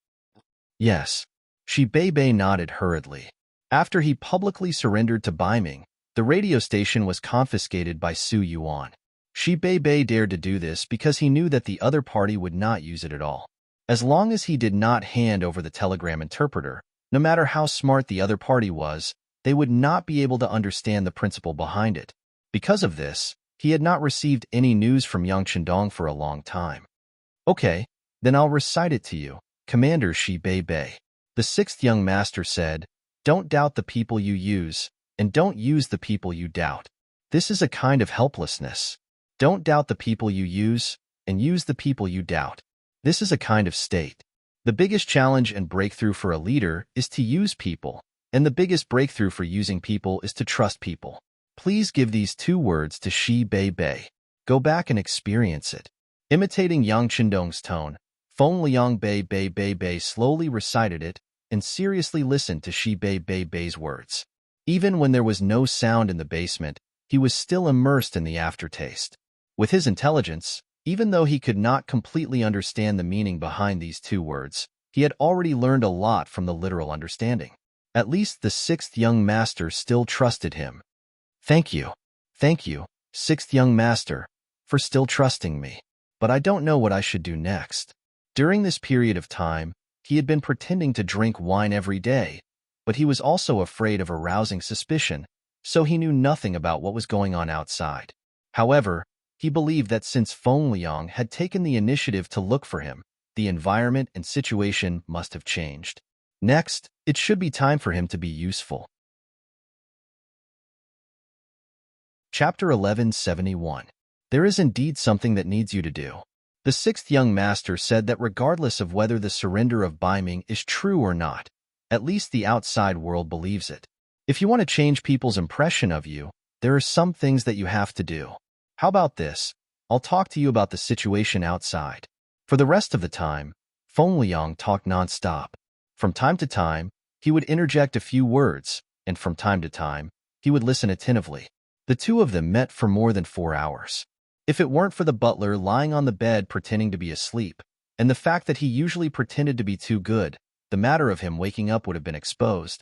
Yes. Shi Bei Bei nodded hurriedly. After he publicly surrendered to Ming, the radio station was confiscated by Su Yuan. Shi Bei Bei dared to do this because he knew that the other party would not use it at all. As long as he did not hand over the telegram interpreter, no matter how smart the other party was, they would not be able to understand the principle behind it. Because of this, he had not received any news from Yang Chendong for a long time. Okay, then I'll recite it to you, Commander Shi Bei Bei. The sixth young master said, "Don't doubt the people you use, and don't use the people you doubt. This is a kind of helplessness. Don't doubt the people you use, and use the people you doubt. This is a kind of state. The biggest challenge and breakthrough for a leader is to use people, and the biggest breakthrough for using people is to trust people. Please give these 2 words to Shi Bei Bei. Go back and experience it." Imitating Yang Chendong's tone, Feng Liang Bei Bei Bei Bei slowly recited it and seriously listened to Shi Bei Bei Bei's words. Even when there was no sound in the basement, he was still immersed in the aftertaste. With his intelligence, even though he could not completely understand the meaning behind these 2 words, he had already learned a lot from the literal understanding. At least the 6th young master still trusted him. Thank you, 6th young master, for still trusting me. But I don't know what I should do next. During this period of time, he had been pretending to drink wine every day, but he was also afraid of arousing suspicion, so he knew nothing about what was going on outside. However, he believed that since Feng Liang had taken the initiative to look for him, the environment and situation must have changed. Next, it should be time for him to be useful. Chapter 1171. There is indeed something that needs you to do. The 6th young master said that regardless of whether the surrender of Ming is true or not, at least the outside world believes it. If you want to change people's impression of you, there are some things that you have to do. How about this? I'll talk to you about the situation outside. For the rest of the time, Feng Liang talked non-stop. From time to time, he would interject a few words, and from time to time, he would listen attentively. The 2 of them met for more than 4 hours. If it weren't for the butler lying on the bed pretending to be asleep, and the fact that he usually pretended to be too good, the matter of him waking up would have been exposed.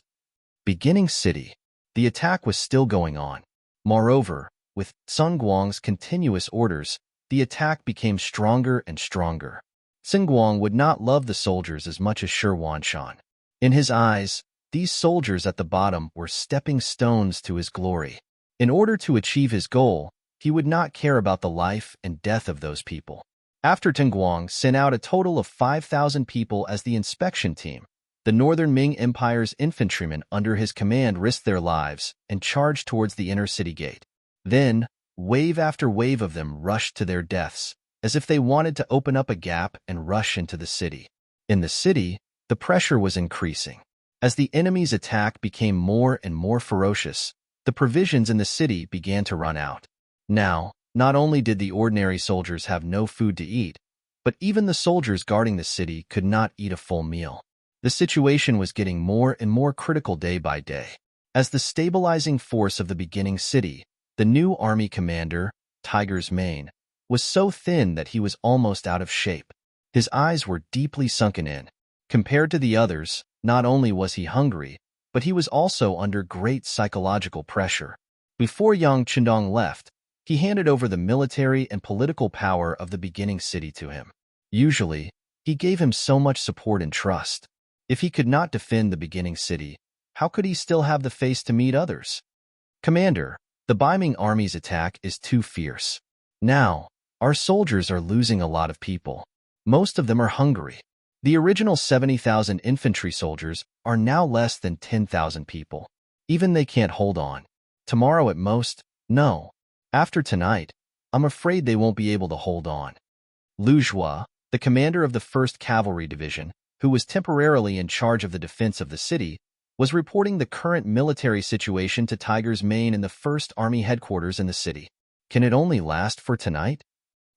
Beginning City. The attack was still going on. Moreover, with Sun Guang's continuous orders, the attack became stronger and stronger. Sun Guang would not love the soldiers as much as Shi Wanshan. In his eyes, these soldiers at the bottom were stepping stones to his glory. In order to achieve his goal, he would not care about the life and death of those people. After Guang sent out a total of 5,000 people as the inspection team, the Northern Ming Empire's infantrymen under his command risked their lives and charged towards the inner city gate. Then, wave after wave of them rushed to their deaths, as if they wanted to open up a gap and rush into the city. In the city, the pressure was increasing. As the enemy's attack became more and more ferocious, the provisions in the city began to run out. Now, not only did the ordinary soldiers have no food to eat, but even the soldiers guarding the city could not eat a full meal. The situation was getting more and more critical day by day. As the stabilizing force of the beginning city, the new army commander, Tiger's Mane, was so thin that he was almost out of shape. His eyes were deeply sunken in. Compared to the others, not only was he hungry, but he was also under great psychological pressure. Before Yang Chendong left, he handed over the military and political power of the beginning city to him. Usually, he gave him so much support and trust. If he could not defend the beginning city, how could he still have the face to meet others? Commander, the Ming army's attack is too fierce. Now, our soldiers are losing a lot of people. Most of them are hungry. The original 70,000 infantry soldiers are now less than 10,000 people. Even they can't hold on. Tomorrow at most, no. After tonight, I'm afraid they won't be able to hold on. Lu Zhua, the commander of the 1st Cavalry Division, who was temporarily in charge of the defense of the city, was reporting the current military situation to Tiger's Mane in the 1st Army headquarters in the city. Can it only last for tonight?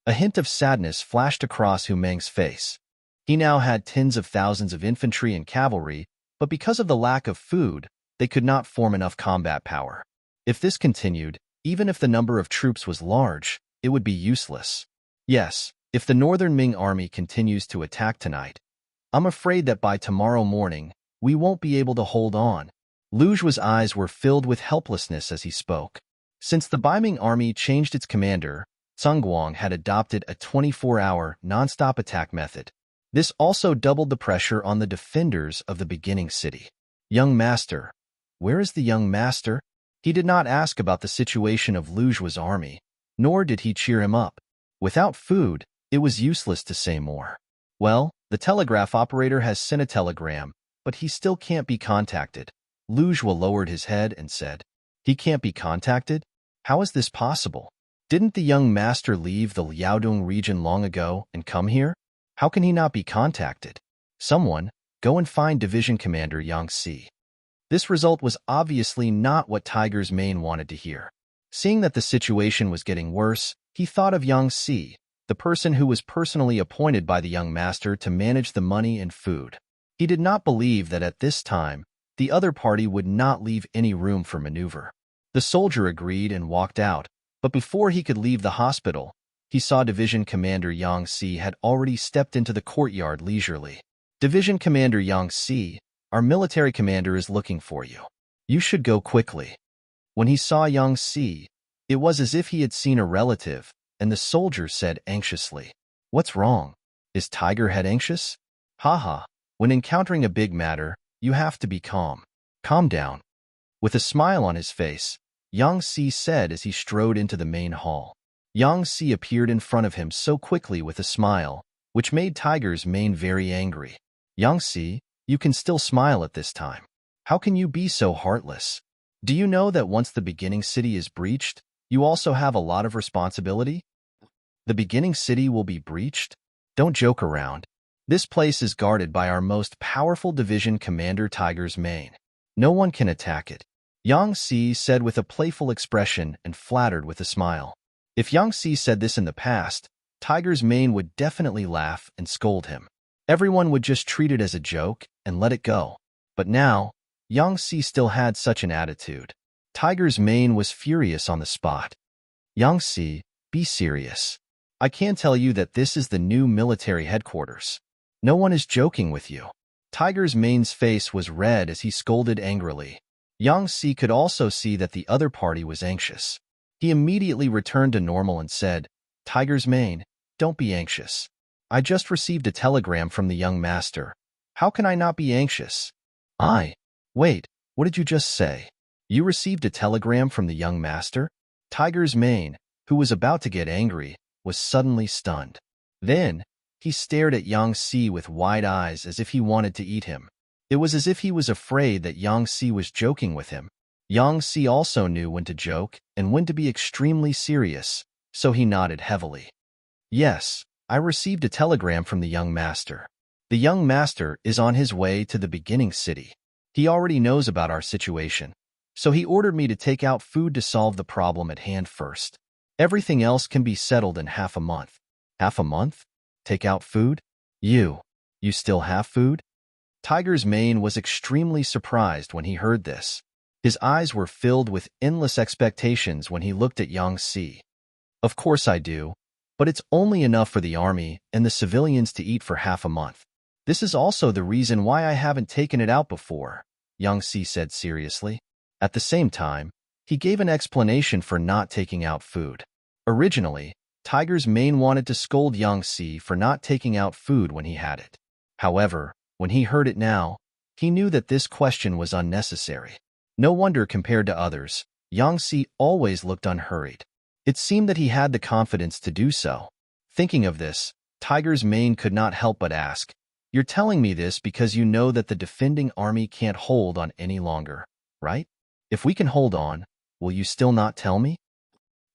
A hint of sadness flashed across Hu Meng's face. He now had tens of thousands of infantry and cavalry, but because of the lack of food, they could not form enough combat power. If this continued, Even if the number of troops was large, it would be useless. Yes, if the northern Ming army continues to attack tonight, I'm afraid that by tomorrow morning, we won't be able to hold on. Lu Zhu's eyes were filled with helplessness as he spoke. Since the Beiming army changed its commander, Sun Guang had adopted a 24-hour, non-stop attack method. This also doubled the pressure on the defenders of the beginning city. Young master. Where is the young master? He did not ask about the situation of Lu Zhu's army, nor did he cheer him up. Without food, it was useless to say more. Well, the telegraph operator has sent a telegram, but he still can't be contacted. Lu Zhu lowered his head and said, "He can't be contacted? How is this possible? Didn't the young master leave the Liaodong region long ago and come here? How can he not be contacted? Someone, go and find Division Commander Yang Si." This result was obviously not what Tiger's Mane wanted to hear. Seeing that the situation was getting worse, he thought of Yang Si, the person who was personally appointed by the young master to manage the money and food. He did not believe that at this time, the other party would not leave any room for maneuver. The soldier agreed and walked out, but before he could leave the hospital, he saw Division Commander Yang Si had already stepped into the courtyard leisurely. "Division Commander Yang Si, our military commander is looking for you. You should go quickly." When he saw Yang Si, it was as if he had seen a relative, and the soldier said anxiously, "What's wrong? Is Tiger Head anxious?" "Haha, when encountering a big matter, you have to be calm. Calm down." With a smile on his face, Yang Si said as he strode into the main hall. Yang Si appeared in front of him so quickly with a smile, which made Tiger's Mane very angry. "Yang Si, you can still smile at this time. How can you be so heartless? Do you know that once the beginning city is breached, you also have a lot of responsibility? The beginning city will be breached? Don't joke around. This place is guarded by our most powerful division commander Tiger's Mane. No one can attack it." Yang Si said with a playful expression and flattered with a smile. If Yang Si said this in the past, Tiger's Mane would definitely laugh and scold him. Everyone would just treat it as a joke and let it go. But now, Yang Si still had such an attitude. Tiger's Mane was furious on the spot. "Yang Si, be serious. I can tell you that this is the new military headquarters. No one is joking with you." Tiger's Mane's face was red as he scolded angrily. Yang Si could also see that the other party was anxious. He immediately returned to normal and said, "Tiger's Mane, don't be anxious. I just received a telegram from the young master. How can I not be anxious?" Wait, what did you just say? You received a telegram from the young master?" Tiger's Mane, who was about to get angry, was suddenly stunned. Then, he stared at Yang Si with wide eyes as if he wanted to eat him. It was as if he was afraid that Yang Si was joking with him. Yang Si also knew when to joke and when to be extremely serious, so he nodded heavily. "Yes, I received a telegram from the young master. The young master is on his way to the beginning city. He already knows about our situation, so he ordered me to take out food to solve the problem at hand first. Everything else can be settled in half a month." "Half a month? Take out food? You still have food?" Tiger's Mane was extremely surprised when he heard this. His eyes were filled with endless expectations when he looked at Yang Si. "Of course I do, but it's only enough for the army and the civilians to eat for half a month. This is also the reason why I haven't taken it out before," Yang Si said seriously. At the same time, he gave an explanation for not taking out food. Originally, Tiger's Mane wanted to scold Yang Si for not taking out food when he had it. However, when he heard it now, he knew that this question was unnecessary. No wonder compared to others, Yang Si always looked unhurried. It seemed that he had the confidence to do so. Thinking of this, Tiger's Mane could not help but ask, "You're telling me this because you know that the defending army can't hold on any longer, right? If we can hold on, will you still not tell me?"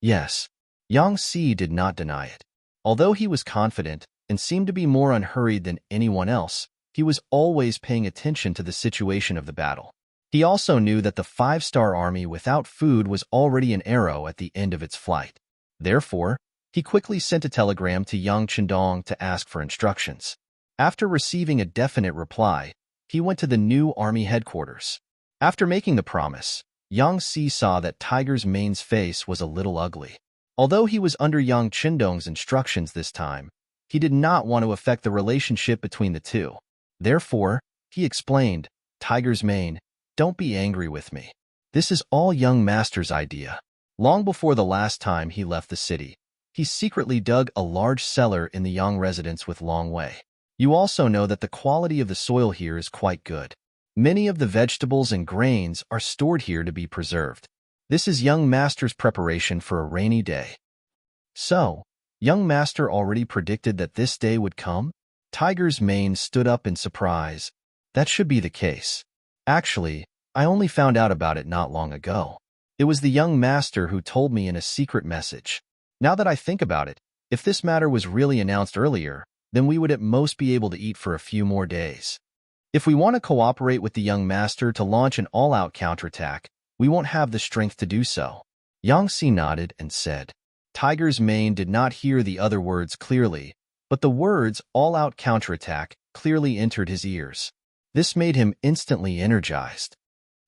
"Yes." Yang Si did not deny it. Although he was confident and seemed to be more unhurried than anyone else, he was always paying attention to the situation of the battle. He also knew that the 5-star army without food was already an arrow at the end of its flight. Therefore, he quickly sent a telegram to Yang Chendong to ask for instructions. After receiving a definite reply, he went to the new army headquarters. After making the promise, Yang Si saw that Tiger's Mane's face was a little ugly. Although he was under Yang Qindong's instructions this time, he did not want to affect the relationship between the two. Therefore, he explained, Tiger's Mane, don't be angry with me. This is all young master's idea. Long before the last time he left the city, he secretly dug a large cellar in the Yang residence with Long Wei. You also know that the quality of the soil here is quite good. Many of the vegetables and grains are stored here to be preserved. This is young master's preparation for a rainy day. So, young master already predicted that this day would come? Tiger's Mane stood up in surprise. That should be the case. Actually, I only found out about it not long ago. It was the young master who told me in a secret message. Now that I think about it, if this matter was really announced earlier, then we would at most be able to eat for a few more days. If we want to cooperate with the young master to launch an all-out counterattack, we won't have the strength to do so. Yang Si nodded and said. Tiger's Mane did not hear the other words clearly, but the words all-out counterattack clearly entered his ears. This made him instantly energized.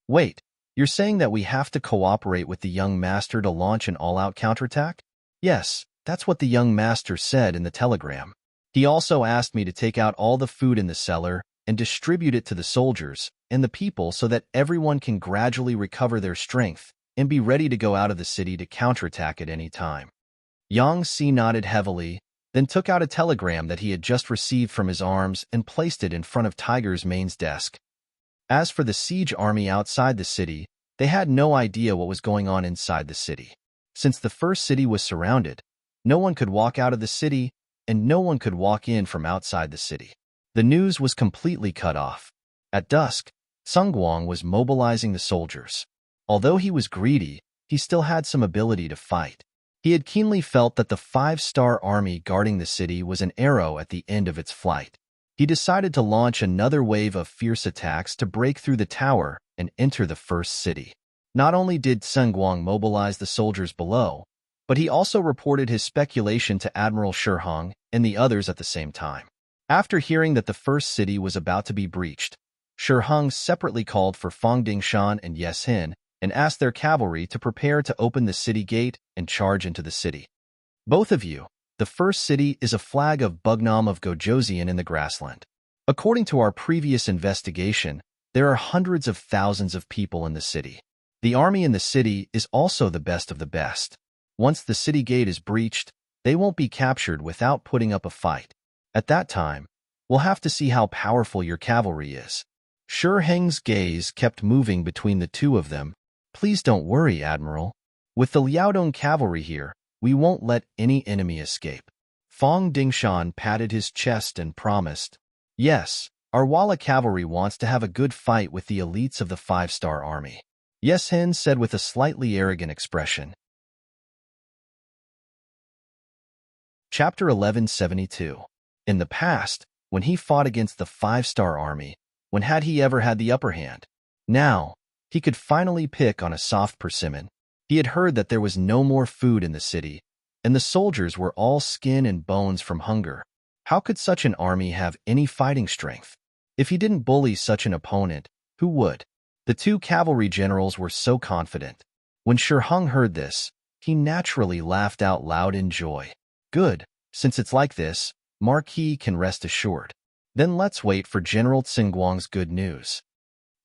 Wait, you're saying that we have to cooperate with the young master to launch an all-out counterattack? Yes, that's what the young master said in the telegram. He also asked me to take out all the food in the cellar and distribute it to the soldiers and the people so that everyone can gradually recover their strength and be ready to go out of the city to counterattack at any time. Yang Si nodded heavily, then took out a telegram that he had just received from his arms and placed it in front of Tiger's Mane's desk. As for the siege army outside the city, they had no idea what was going on inside the city. Since the first city was surrounded, no one could walk out of the city and no one could walk in from outside the city. The news was completely cut off. At dusk, Sun Guang was mobilizing the soldiers. Although he was greedy, he still had some ability to fight. He had keenly felt that the 5-star army guarding the city was an arrow at the end of its flight. He decided to launch another wave of fierce attacks to break through the tower and enter the first city. Not only did Sun Guang mobilize the soldiers below, but he also reported his speculation to Admiral Shiheng and the others at the same time. After hearing that the first city was about to be breached, Shiheng separately called for Fang Dingshan and Yes Hin and asked their cavalry to prepare to open the city gate and charge into the city. Both of you, the first city is a flag of Bugnam of Gojoseon in the grassland. According to our previous investigation, there are hundreds of thousands of people in the city. The army in the city is also the best of the best. Once the city gate is breached, they won't be captured without putting up a fight. At that time, we'll have to see how powerful your cavalry is. Shiheng's gaze kept moving between the two of them. Please don't worry, Admiral. With the Liaodong cavalry here, we won't let any enemy escape. Fang Dingshan patted his chest and promised, Yes, our Walla cavalry wants to have a good fight with the elites of the 5-star army. Yes Hin said with a slightly arrogant expression. Chapter 1172. In the past, when he fought against the 5-star army, when had he ever had the upper hand? Now, he could finally pick on a soft persimmon. He had heard that there was no more food in the city, and the soldiers were all skin and bones from hunger. How could such an army have any fighting strength? If he didn't bully such an opponent, who would? The two cavalry generals were so confident. When Shiheng heard this, he naturally laughed out loud in joy. Good, since it's like this, Marquis can rest assured. Then let's wait for General Tsingguang's good news.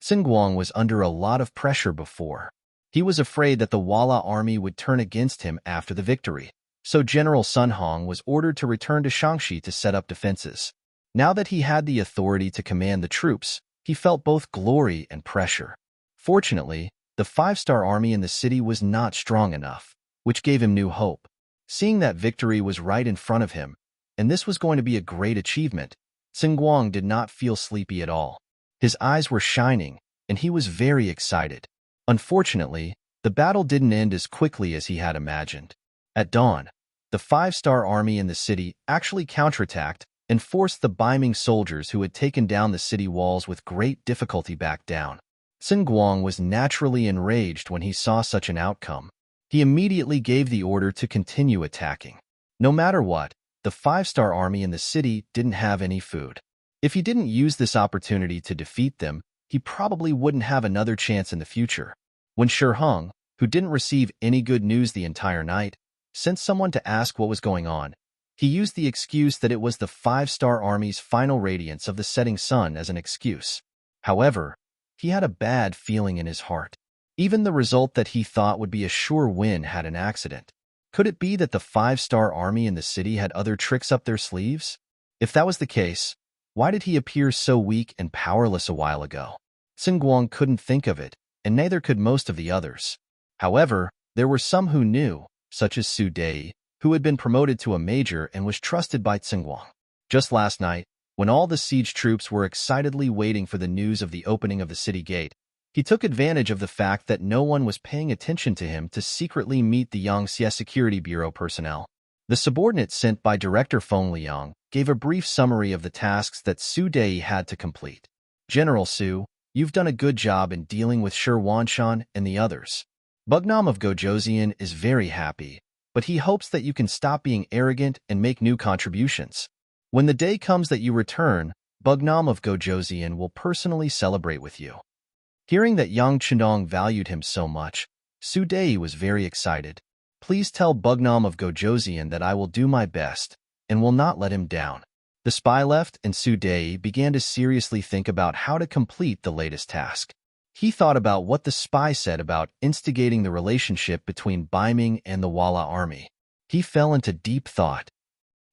Tsingguang was under a lot of pressure before. He was afraid that the Walla army would turn against him after the victory, so General Sun Hong was ordered to return to Shaanxi to set up defenses. Now that he had the authority to command the troops, he felt both glory and pressure. Fortunately, the 5-star army in the city was not strong enough, which gave him new hope. Seeing that victory was right in front of him, and this was going to be a great achievement, Tsingguang did not feel sleepy at all. His eyes were shining, and he was very excited. Unfortunately, the battle didn't end as quickly as he had imagined. At dawn, the 5-star army in the city actually counterattacked and forced the Ming soldiers who had taken down the city walls with great difficulty back down. Tsingguang was naturally enraged when he saw such an outcome. He immediately gave the order to continue attacking. No matter what, the 5-star army in the city didn't have any food. If he didn't use this opportunity to defeat them, he probably wouldn't have another chance in the future. When Hong, who didn't receive any good news the entire night, sent someone to ask what was going on, he used the excuse that it was the five-star army's final radiance of the setting sun as an excuse. However, he had a bad feeling in his heart. Even the result that he thought would be a sure win had an accident. Could it be that the five-star army in the city had other tricks up their sleeves? If that was the case, why did he appear so weak and powerless a while ago? Guang couldn't think of it, and neither could most of the others. However, there were some who knew, such as Su Dei, who had been promoted to a major and was trusted by Guang. Just last night, when all the siege troops were excitedly waiting for the news of the opening of the city gate, he took advantage of the fact that no one was paying attention to him to secretly meet the Yangxie Security Bureau personnel. The subordinate sent by Director Feng Liang gave a brief summary of the tasks that Su Dei had to complete. General Su, you've done a good job in dealing with Shi Wanshan and the others. Bugnam of Gojoseon is very happy, but he hopes that you can stop being arrogant and make new contributions. When the day comes that you return, Bugnam of Gojoseon will personally celebrate with you. Hearing that Yang Chendong valued him so much, Su Dei was very excited. Please tell Bugnam of Gojoseon that I will do my best and will not let him down. The spy left and Su Dei began to seriously think about how to complete the latest task. He thought about what the spy said about instigating the relationship between Bai Ming and the Walla army. He fell into deep thought.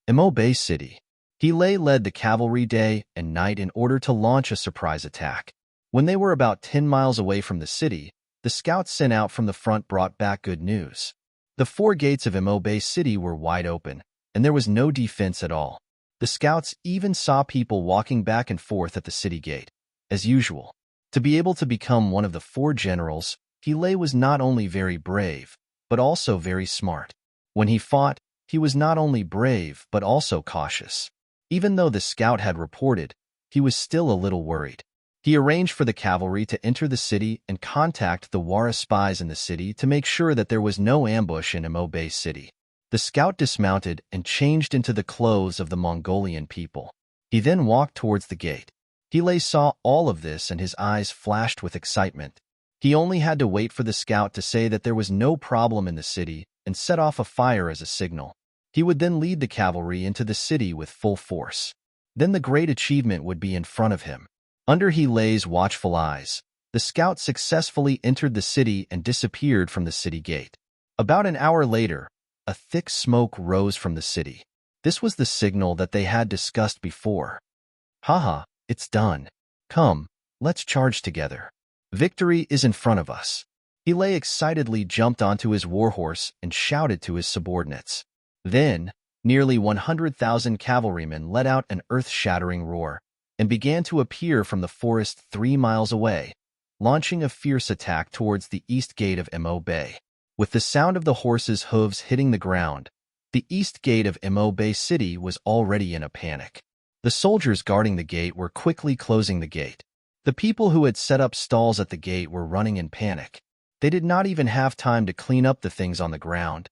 Imo Bay City. He led the cavalry day and night in order to launch a surprise attack. When they were about 10 miles away from the city, the scouts sent out from the front brought back good news. The 4 gates of Imo Bay City were wide open, and there was no defense at all. The scouts even saw people walking back and forth at the city gate. As usual, to be able to become one of the 4 generals, He was not only very brave, but also very smart. When he fought, he was not only brave but also cautious. Even though the scout had reported, he was still a little worried. He arranged for the cavalry to enter the city and contact the Wara spies in the city to make sure that there was no ambush in Imo Bay City. The scout dismounted and changed into the clothes of the Mongolian people. He then walked towards the gate. He saw all of this and his eyes flashed with excitement. He only had to wait for the scout to say that there was no problem in the city and set off a fire as a signal. He would then lead the cavalry into the city with full force. Then the great achievement would be in front of him. Under He's watchful eyes, the scout successfully entered the city and disappeared from the city gate. About an hour later, a thick smoke rose from the city. This was the signal that they had discussed before. Haha, it's done. Come, let's charge together. Victory is in front of us. He excitedly jumped onto his warhorse and shouted to his subordinates. Then, nearly 100,000 cavalrymen let out an earth-shattering roar and began to appear from the forest 3 miles away, launching a fierce attack towards the east gate of Imo Bay. With the sound of the horses' hooves hitting the ground, the east gate of Imo Bay City was already in a panic. The soldiers guarding the gate were quickly closing the gate. The people who had set up stalls at the gate were running in panic. They did not even have time to clean up the things on the ground.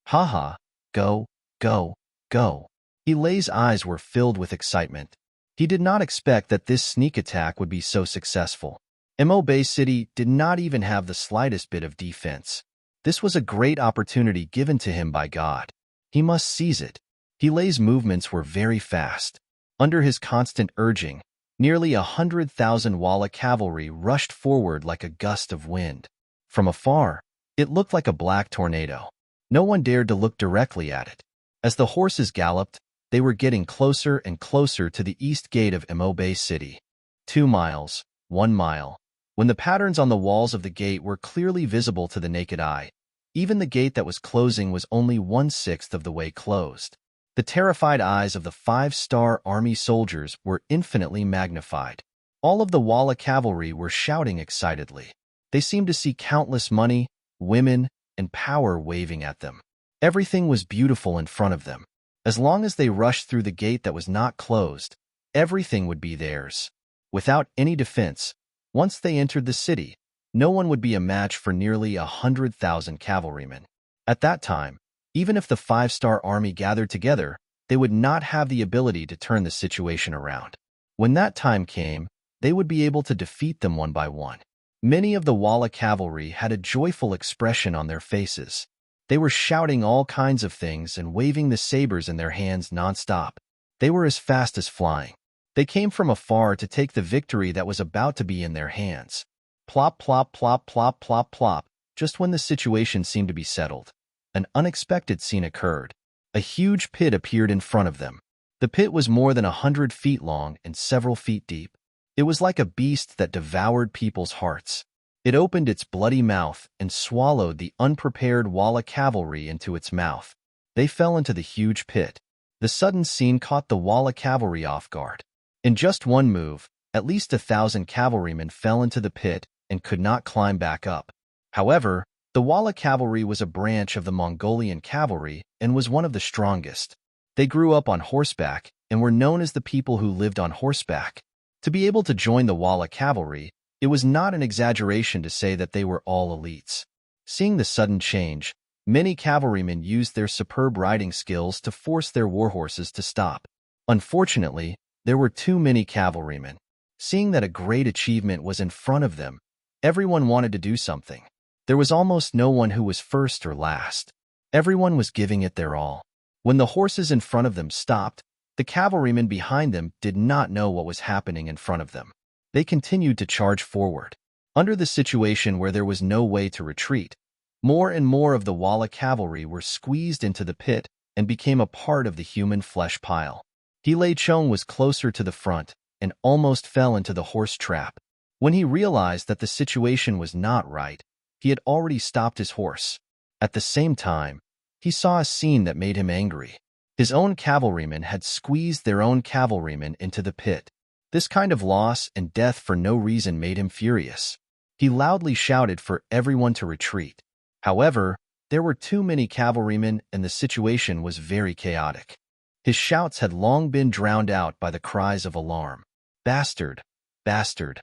Haha, go, go, go. He's eyes were filled with excitement. He did not expect that this sneak attack would be so successful. Imo Bay City did not even have the slightest bit of defense. This was a great opportunity given to him by God. He must seize it. He's movements were very fast. Under his constant urging, nearly 100,000 Walla cavalry rushed forward like a gust of wind. From afar, it looked like a black tornado. No one dared to look directly at it. As the horses galloped, they were getting closer and closer to the east gate of Imo Bay City. 2 miles, 1 mile. When the patterns on the walls of the gate were clearly visible to the naked eye, even the gate that was closing was only 1/6 of the way closed. The terrified eyes of the 5-star army soldiers were infinitely magnified. All of the Walla cavalry were shouting excitedly. They seemed to see countless money, women, and power waving at them. Everything was beautiful in front of them. As long as they rushed through the gate that was not closed, everything would be theirs. Without any defense, once they entered the city, no one would be a match for nearly 100,000 cavalrymen. At that time, even if the 5-star army gathered together, they would not have the ability to turn the situation around. When that time came, they would be able to defeat them one by one. Many of the Walla cavalry had a joyful expression on their faces. They were shouting all kinds of things and waving the sabers in their hands nonstop. They were as fast as flying. They came from afar to take the victory that was about to be in their hands. Plop, plop, plop, plop, plop, plop. Just when the situation seemed to be settled, an unexpected scene occurred. A huge pit appeared in front of them. The pit was more than 100 feet long and several feet deep. It was like a beast that devoured people's hearts. It opened its bloody mouth and swallowed the unprepared Walla cavalry into its mouth. They fell into the huge pit. The sudden scene caught the Walla cavalry off guard. In just one move, at least 1,000 cavalrymen fell into the pit and could not climb back up. However, the Walla cavalry was a branch of the Mongolian cavalry and was one of the strongest. They grew up on horseback and were known as the people who lived on horseback. To be able to join the Walla cavalry, it was not an exaggeration to say that they were all elites. Seeing the sudden change, many cavalrymen used their superb riding skills to force their warhorses to stop. Unfortunately, there were too many cavalrymen. Seeing that a great achievement was in front of them, everyone wanted to do something. There was almost no one who was first or last. Everyone was giving it their all. When the horses in front of them stopped, the cavalrymen behind them did not know what was happening in front of them. They continued to charge forward. Under the situation where there was no way to retreat, more and more of the Walla cavalry were squeezed into the pit and became a part of the human flesh pile. He Chung was closer to the front and almost fell into the horse trap. When he realized that the situation was not right, he had already stopped his horse. At the same time, he saw a scene that made him angry. His own cavalrymen had squeezed their own cavalrymen into the pit. This kind of loss and death for no reason made him furious. He loudly shouted for everyone to retreat. However, there were too many cavalrymen and the situation was very chaotic. His shouts had long been drowned out by the cries of alarm. Bastard! Bastard!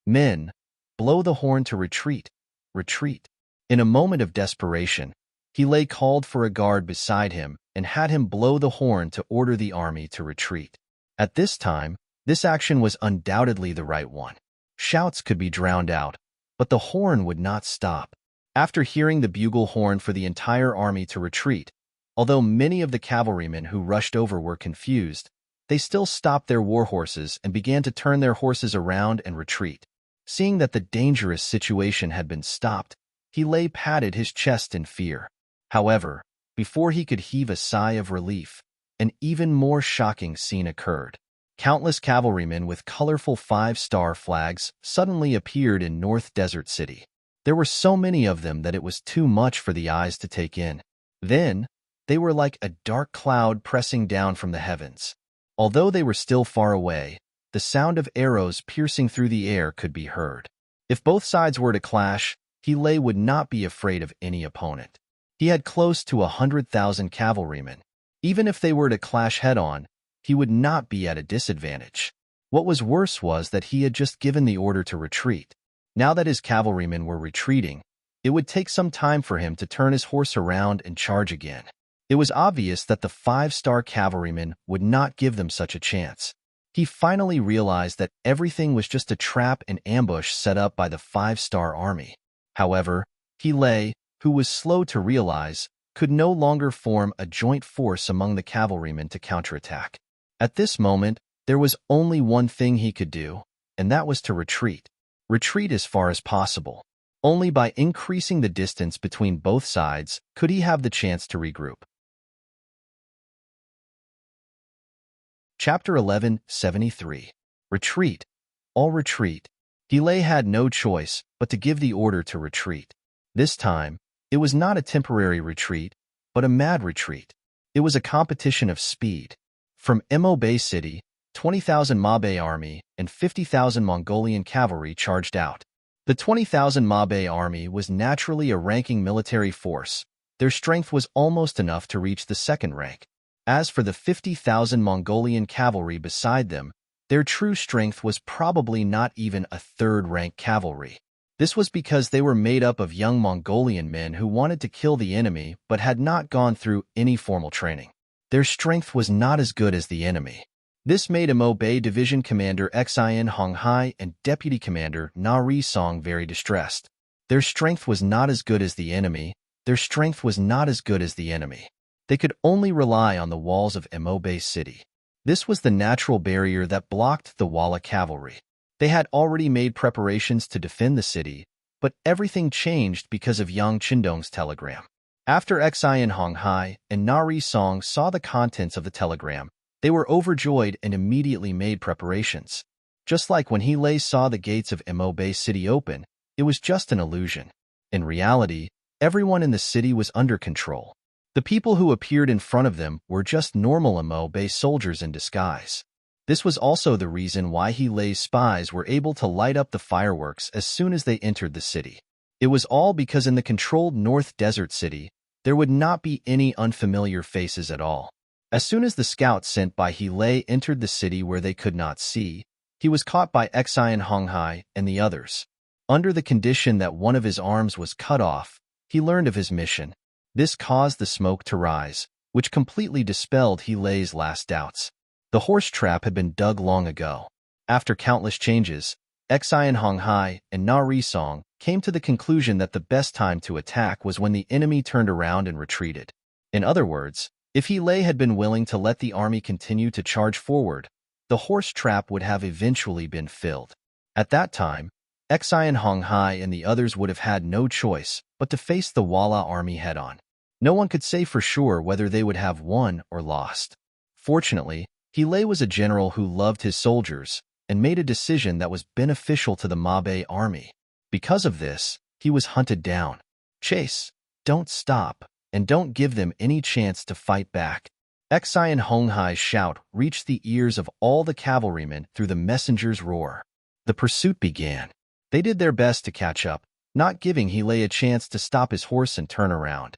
Men! Blow the horn to retreat! Retreat! In a moment of desperation, he called for a guard beside him and had him blow the horn to order the army to retreat. At this time, this action was undoubtedly the right one. Shouts could be drowned out, but the horn would not stop. After hearing the bugle horn for the entire army to retreat, although many of the cavalrymen who rushed over were confused, they still stopped their war horses and began to turn their horses around and retreat. Seeing that the dangerous situation had been stopped, he patted his chest in fear. However, before he could heave a sigh of relief, an even more shocking scene occurred. Countless cavalrymen with colorful 5-star flags suddenly appeared in North Desert City. There were so many of them that it was too much for the eyes to take in. Then, they were like a dark cloud pressing down from the heavens. Although they were still far away, the sound of arrows piercing through the air could be heard. If both sides were to clash, he would not be afraid of any opponent. He had close to 100,000 cavalrymen. Even if they were to clash head-on, he would not be at a disadvantage. What was worse was that he had just given the order to retreat. Now that his cavalrymen were retreating, it would take some time for him to turn his horse around and charge again. It was obvious that the 5-star cavalrymen would not give them such a chance. He finally realized that everything was just a trap and ambush set up by the 5-star army. However, he who was slow to realize, could no longer form a joint force among the cavalrymen to counterattack. At this moment, there was only one thing he could do, and that was to retreat. Retreat as far as possible. Only by increasing the distance between both sides could he have the chance to regroup. Chapter 11:73. Retreat. All retreat. He had no choice but to give the order to retreat. This time, it was not a temporary retreat, but a mad retreat. It was a competition of speed. From Bay City, 20,000 Mabe army and 50,000 Mongolian cavalry charged out. The 20,000 Mabe army was naturally a ranking military force. Their strength was almost enough to reach the second rank. As for the 50,000 Mongolian cavalry beside them, their true strength was probably not even a third-rank cavalry. This was because they were made up of young Mongolian men who wanted to kill the enemy but had not gone through any formal training. Their strength was not as good as the enemy. This made Bay Division Commander Xin Honghai and Deputy Commander Na Ri-song very distressed. Their strength was not as good as the enemy. They could only rely on the walls of Bay City. This was the natural barrier that blocked the Walla cavalry. They had already made preparations to defend the city, but everything changed because of Yang Qindong's telegram. After Xin Honghai and Na Ri-song saw the contents of the telegram, they were overjoyed and immediately made preparations. Just like when He Lei saw the gates of Bay City open, it was just an illusion. In reality, everyone in the city was under control. The people who appeared in front of them were just normal Bay soldiers in disguise. This was also the reason why He Lei's spies were able to light up the fireworks as soon as they entered the city. It was all because in the controlled North Desert City, there would not be any unfamiliar faces at all. As soon as the scouts sent by He Lei entered the city where they could not see, he was caught by Xin Honghai and the others. Under the condition that one of his arms was cut off, he learned of his mission. This caused the smoke to rise, which completely dispelled He Lei's last doubts. The horse trap had been dug long ago. After countless changes, Xin Honghai and Na Ri-song came to the conclusion that the best time to attack was when the enemy turned around and retreated. In other words, if He Lei had been willing to let the army continue to charge forward, the horse trap would have eventually been filled. At that time, Xin Honghai and the others would have had no choice but to face the Walla army head-on. No one could say for sure whether they would have won or lost. Fortunately, He Lei was a general who loved his soldiers and made a decision that was beneficial to the Bay army. Because of this, he was hunted down. Chase, don't stop, and don't give them any chance to fight back. Xin Honghai's shout reached the ears of all the cavalrymen through the messenger's roar. The pursuit began. They did their best to catch up, not giving He Lei a chance to stop his horse and turn around.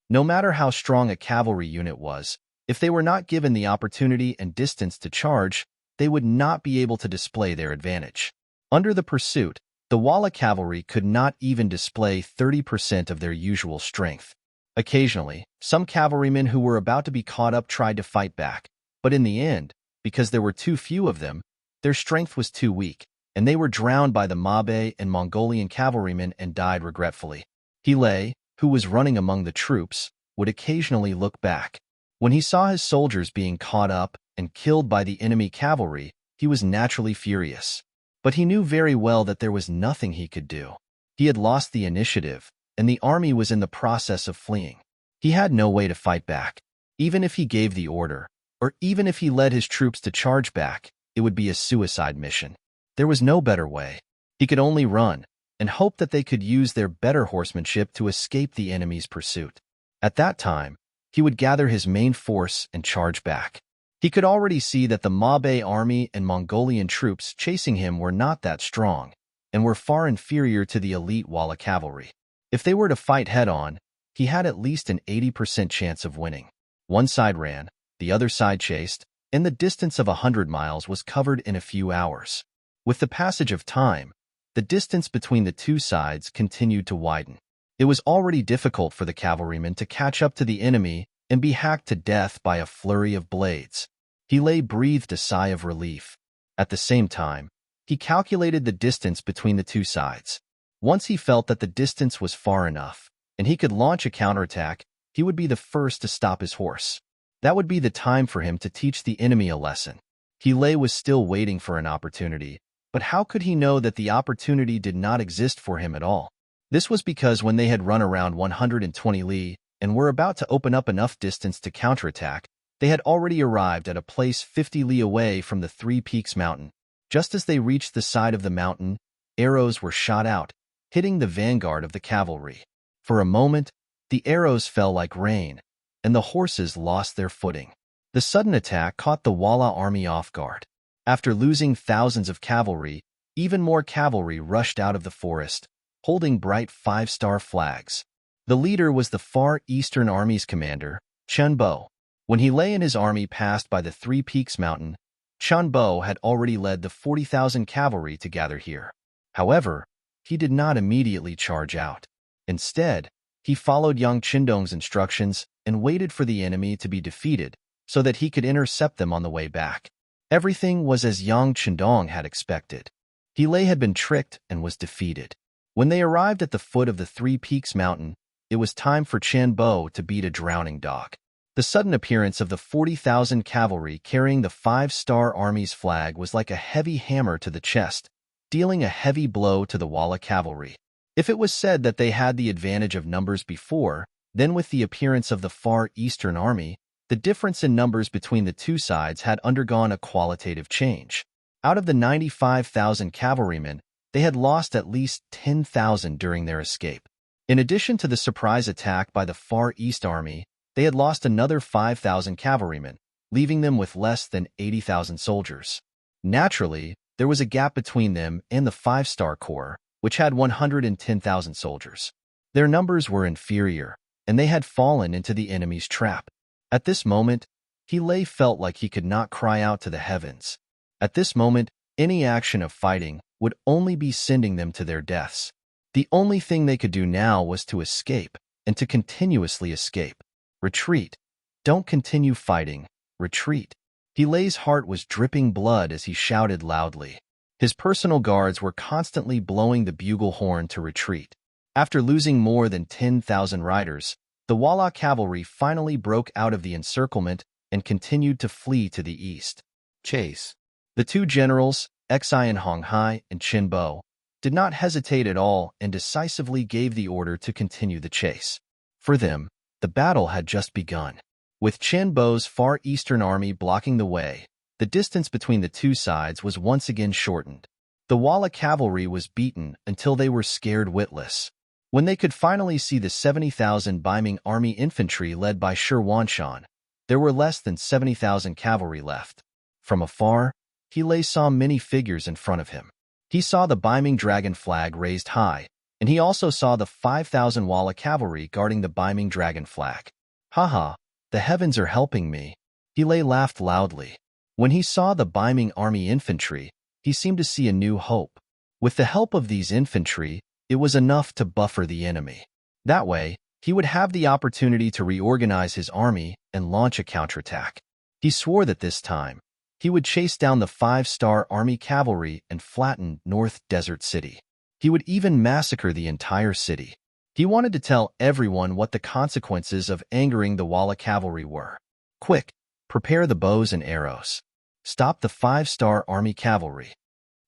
No matter how strong a cavalry unit was, if they were not given the opportunity and distance to charge, they would not be able to display their advantage. Under the pursuit, the Walla cavalry could not even display 30% of their usual strength. Occasionally, some cavalrymen who were about to be caught up tried to fight back, but in the end, because there were too few of them, their strength was too weak, and they were drowned by the Mabe and Mongolian cavalrymen and died regretfully. He Lei, who was running among the troops, would occasionally look back. When he saw his soldiers being caught up and killed by the enemy cavalry, he was naturally furious. But he knew very well that there was nothing he could do. He had lost the initiative, and the army was in the process of fleeing. He had no way to fight back. Even if he gave the order, or even if he led his troops to charge back, it would be a suicide mission. There was no better way. He could only run, and hope that they could use their better horsemanship to escape the enemy's pursuit. At that time, he would gather his main force and charge back. He could already see that the Mabe army and Mongolian troops chasing him were not that strong, and were far inferior to the elite Walla cavalry. If they were to fight head-on, he had at least an 80% chance of winning. One side ran, the other side chased, and the distance of 100 miles was covered in a few hours. With the passage of time, the distance between the two sides continued to widen. It was already difficult for the cavalrymen to catch up to the enemy and be hacked to death by a flurry of blades. He Lei breathed a sigh of relief. At the same time, he calculated the distance between the two sides. Once he felt that the distance was far enough, and he could launch a counterattack, he would be the first to stop his horse. That would be the time for him to teach the enemy a lesson. He Lei was still waiting for an opportunity, but how could he know that the opportunity did not exist for him at all? This was because when they had run around 120 li and were about to open up enough distance to counterattack, they had already arrived at a place 50 li away from the Three Peaks mountain. Just as they reached the side of the mountain, arrows were shot out, hitting the vanguard of the cavalry. For a moment, the arrows fell like rain, and the horses lost their footing. The sudden attack caught the Walla army off guard. After losing thousands of cavalry, even more cavalry rushed out of the forest, holding bright 5-star flags. The leader was the Far Eastern Army's commander, Chen Bo. When He Lei and his army passed by the Three Peaks mountain, Chen Bo had already led the 40,000 cavalry to gather here. However, he did not immediately charge out. Instead, he followed Yang Qindong's instructions and waited for the enemy to be defeated so that he could intercept them on the way back. Everything was as Yang Chendong had expected. He had been tricked and was defeated. When they arrived at the foot of the Three Peaks Mountain, it was time for Chen Bo to beat a drowning dog. The sudden appearance of the 40,000 cavalry carrying the Five-Star Army's flag was like a heavy hammer to the chest, dealing a heavy blow to the Walla cavalry. If it was said that they had the advantage of numbers before, then with the appearance of the Far Eastern Army, the difference in numbers between the two sides had undergone a qualitative change. Out of the 95,000 cavalrymen, they had lost at least 10,000 during their escape. In addition to the surprise attack by the Far East Army, they had lost another 5,000 cavalrymen, leaving them with less than 80,000 soldiers. Naturally, there was a gap between them and the Five-Star Corps, which had 110,000 soldiers. Their numbers were inferior, and they had fallen into the enemy's trap. At this moment, He felt like he could not cry out to the heavens. At this moment, any action of fighting would only be sending them to their deaths. The only thing they could do now was to escape, and to continuously escape. Retreat. Don't continue fighting. Retreat. He's heart was dripping blood as he shouted loudly. His personal guards were constantly blowing the bugle horn to retreat. After losing more than 10,000 riders, the Walla cavalry finally broke out of the encirclement and continued to flee to the east. Chase. The two generals, Xian Honghai and Chen Bo, did not hesitate at all and decisively gave the order to continue the chase. For them, the battle had just begun. With Chen Bo's Far Eastern Army blocking the way, the distance between the two sides was once again shortened. The Walla cavalry was beaten until they were scared witless. When they could finally see the 70,000 Ming army infantry led by Shi Wanshan, there were less than 70,000 cavalry left. From afar, He saw many figures in front of him. He saw the Ming dragon flag raised high, and he also saw the 5,000 Walla cavalry guarding the Ming dragon flag. Haha, the heavens are helping me. He laughed loudly. When he saw the Ming army infantry, he seemed to see a new hope. With the help of these infantry, it was enough to buffer the enemy. That way, he would have the opportunity to reorganize his army and launch a counterattack. He swore that this time, he would chase down the Five-Star Army cavalry and flatten North Desert City. He would even massacre the entire city. He wanted to tell everyone what the consequences of angering the Walla cavalry were. Quick, prepare the bows and arrows. Stop the Five-Star Army cavalry.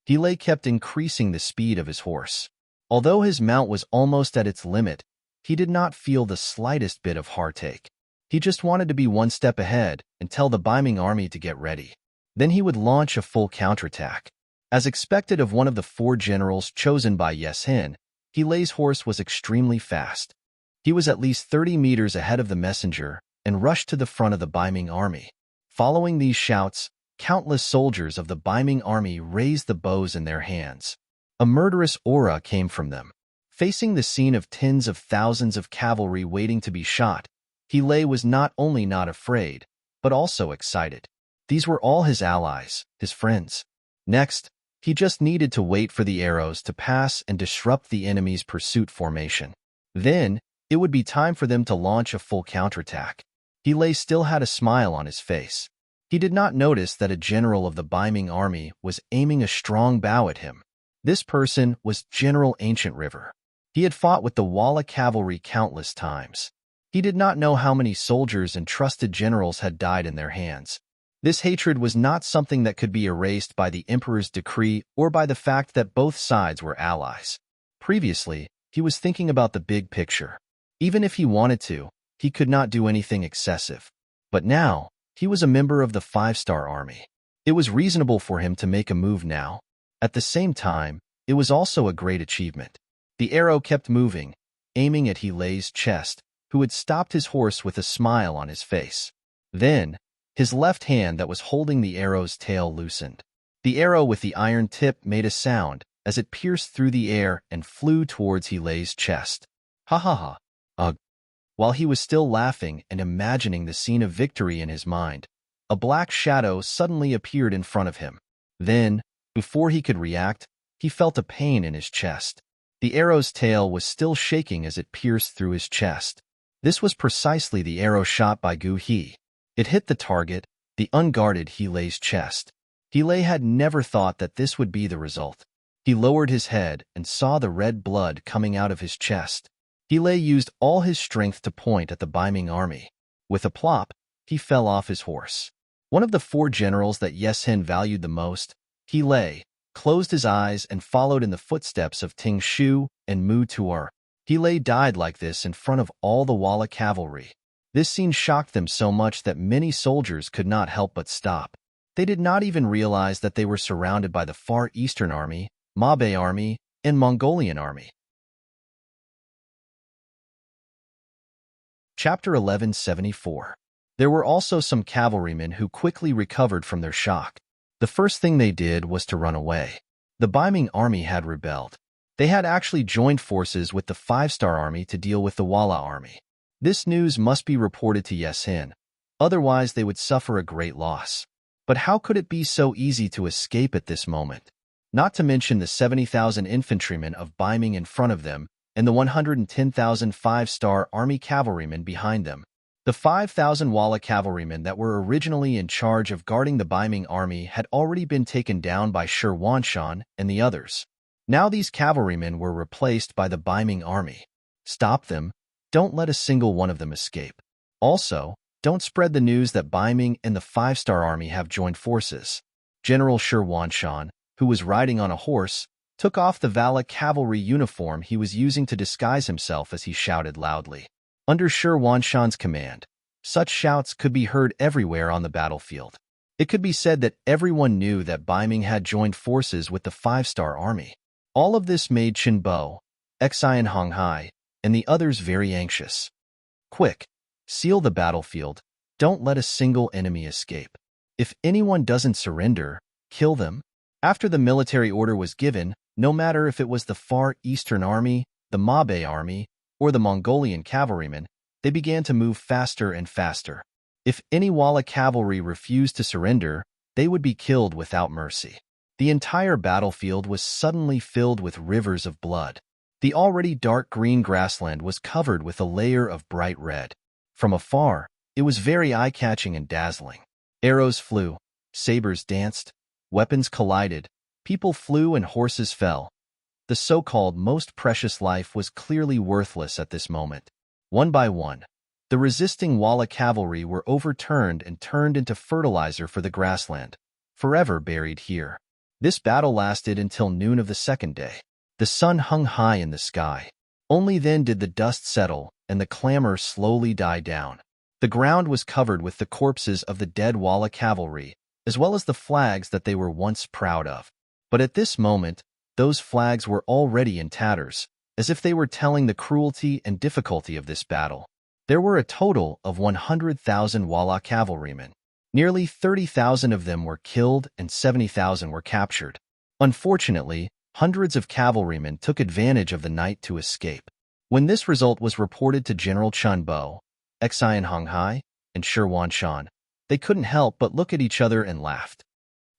He kept increasing the speed of his horse. Although his mount was almost at its limit, he did not feel the slightest bit of heartache. He just wanted to be one step ahead and tell the Ming army to get ready. Then he would launch a full counterattack. As expected of one of the four generals chosen by Yes Hin, He's horse was extremely fast. He was at least 30 meters ahead of the messenger and rushed to the front of the Ming army. Following these shouts, countless soldiers of the Ming army raised the bows in their hands. A murderous aura came from them. Facing the scene of tens of thousands of cavalry waiting to be shot, He was not only not afraid, but also excited. These were all his allies, his friends. Next, he just needed to wait for the arrows to pass and disrupt the enemy's pursuit formation. Then, it would be time for them to launch a full counterattack. He still had a smile on his face. He did not notice that a general of the Ming army was aiming a strong bow at him. This person was General Ancient River. He had fought with the Walla cavalry countless times. He did not know how many soldiers and trusted generals had died in their hands. This hatred was not something that could be erased by the emperor's decree or by the fact that both sides were allies. Previously, he was thinking about the big picture. Even if he wanted to, he could not do anything excessive. But now, he was a member of the Five-Star Army. It was reasonable for him to make a move now. At the same time, it was also a great achievement. The arrow kept moving, aiming at He's chest, who had stopped his horse with a smile on his face. Then, his left hand that was holding the arrow's tail loosened. The arrow with the iron tip made a sound as it pierced through the air and flew towards He's chest. Ha ha ha. Ugh. While he was still laughing and imagining the scene of victory in his mind, a black shadow suddenly appeared in front of him. Then, before he could react, he felt a pain in his chest. The arrow's tail was still shaking as it pierced through his chest. This was precisely the arrow shot by Gu He. It hit the target, the unguarded He's chest. He had never thought that this would be the result. He lowered his head and saw the red blood coming out of his chest. He used all his strength to point at the Ming army. With a plop, he fell off his horse. One of the 4 generals that Yeshen valued the most, he closed his eyes and followed in the footsteps of Ting Shu and Mu Tuer. He died like this in front of all the Walla cavalry. This scene shocked them so much that many soldiers could not help but stop. They did not even realize that they were surrounded by the Far Eastern Army, Mabe Army, and Mongolian Army. Chapter 1174. There were also some cavalrymen who quickly recovered from their shock. The first thing they did was to run away. The Ming army had rebelled. They had actually joined forces with the 5-star army to deal with the Walla army. This news must be reported to Yeshen, otherwise they would suffer a great loss. But how could it be so easy to escape at this moment? Not to mention the 70,000 infantrymen of Ming in front of them and the 110,000 5-star army cavalrymen behind them. The 5,000 Walla cavalrymen that were originally in charge of guarding the Ming army had already been taken down by Shi Wanshan and the others. Now these cavalrymen were replaced by the Ming army. Stop them. Don't let a single one of them escape. Also, don't spread the news that Ming and the 5-star army have joined forces. General Shi Wanshan, who was riding on a horse, took off the Vala cavalry uniform he was using to disguise himself as he shouted loudly. Under Shi Wanshan's command, such shouts could be heard everywhere on the battlefield. It could be said that everyone knew that Ming had joined forces with the 5-star army. All of this made Chenbo, Xian Honghai, and the others very anxious. Quick, seal the battlefield. Don't let a single enemy escape. If anyone doesn't surrender, kill them. After the military order was given, no matter if it was the Far Eastern Army, the Mabe Army, or the Mongolian cavalrymen, they began to move faster and faster. If any Walla cavalry refused to surrender, they would be killed without mercy. The entire battlefield was suddenly filled with rivers of blood. The already dark green grassland was covered with a layer of bright red. From afar, it was very eye-catching and dazzling. Arrows flew, sabers danced, weapons collided, people flew and horses fell. The so-called most precious life was clearly worthless at this moment. One by one, the resisting Walla cavalry were overturned and turned into fertilizer for the grassland, forever buried here. This battle lasted until noon of the second day. The sun hung high in the sky. Only then did the dust settle and the clamor slowly die down. The ground was covered with the corpses of the dead Walla cavalry, as well as the flags that they were once proud of. But at this moment, those flags were already in tatters, as if they were telling the cruelty and difficulty of this battle. There were a total of 100,000 Walla cavalrymen. Nearly 30,000 of them were killed and 70,000 were captured. Unfortunately, hundreds of cavalrymen took advantage of the night to escape. When this result was reported to General Chenbo, Xian Honghai, and Shi Wanshan, they couldn't help but look at each other and laughed.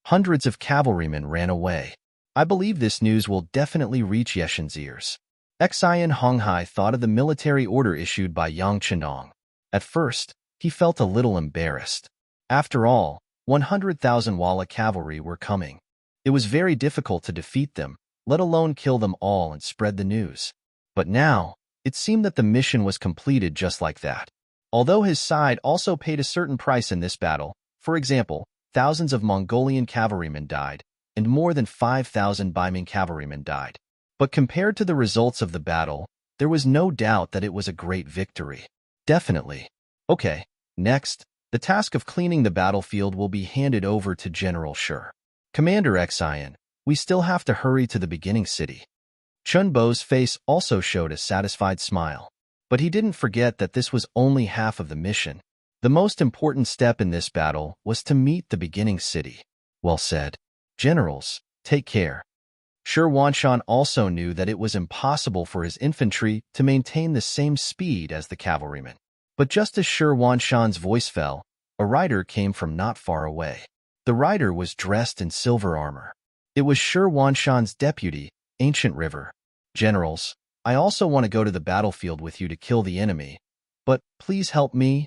Hundreds of cavalrymen ran away. I believe this news will definitely reach Yeshen's ears. Xian Honghai thought of the military order issued by Yang Chenong. At first, he felt a little embarrassed. After all, 100,000 Walla cavalry were coming. It was very difficult to defeat them, let alone kill them all and spread the news. But now, it seemed that the mission was completed just like that. Although his side also paid a certain price in this battle, for example, thousands of Mongolian cavalrymen died, and more than 5,000 Ming cavalrymen died. But compared to the results of the battle, there was no doubt that it was a great victory. Definitely. Okay, next, the task of cleaning the battlefield will be handed over to General Shi. Commander Xian, we still have to hurry to the beginning city. Chenbo's face also showed a satisfied smile. But he didn't forget that this was only half of the mission. The most important step in this battle was to meet the beginning city. Well said. Generals, take care. Shi Wanshan also knew that it was impossible for his infantry to maintain the same speed as the cavalrymen. But just as Shi Wanshan's voice fell, a rider came from not far away. The rider was dressed in silver armor. It was Shi Wanshan's deputy, Ancient River. Generals, I also want to go to the battlefield with you to kill the enemy. But please help me.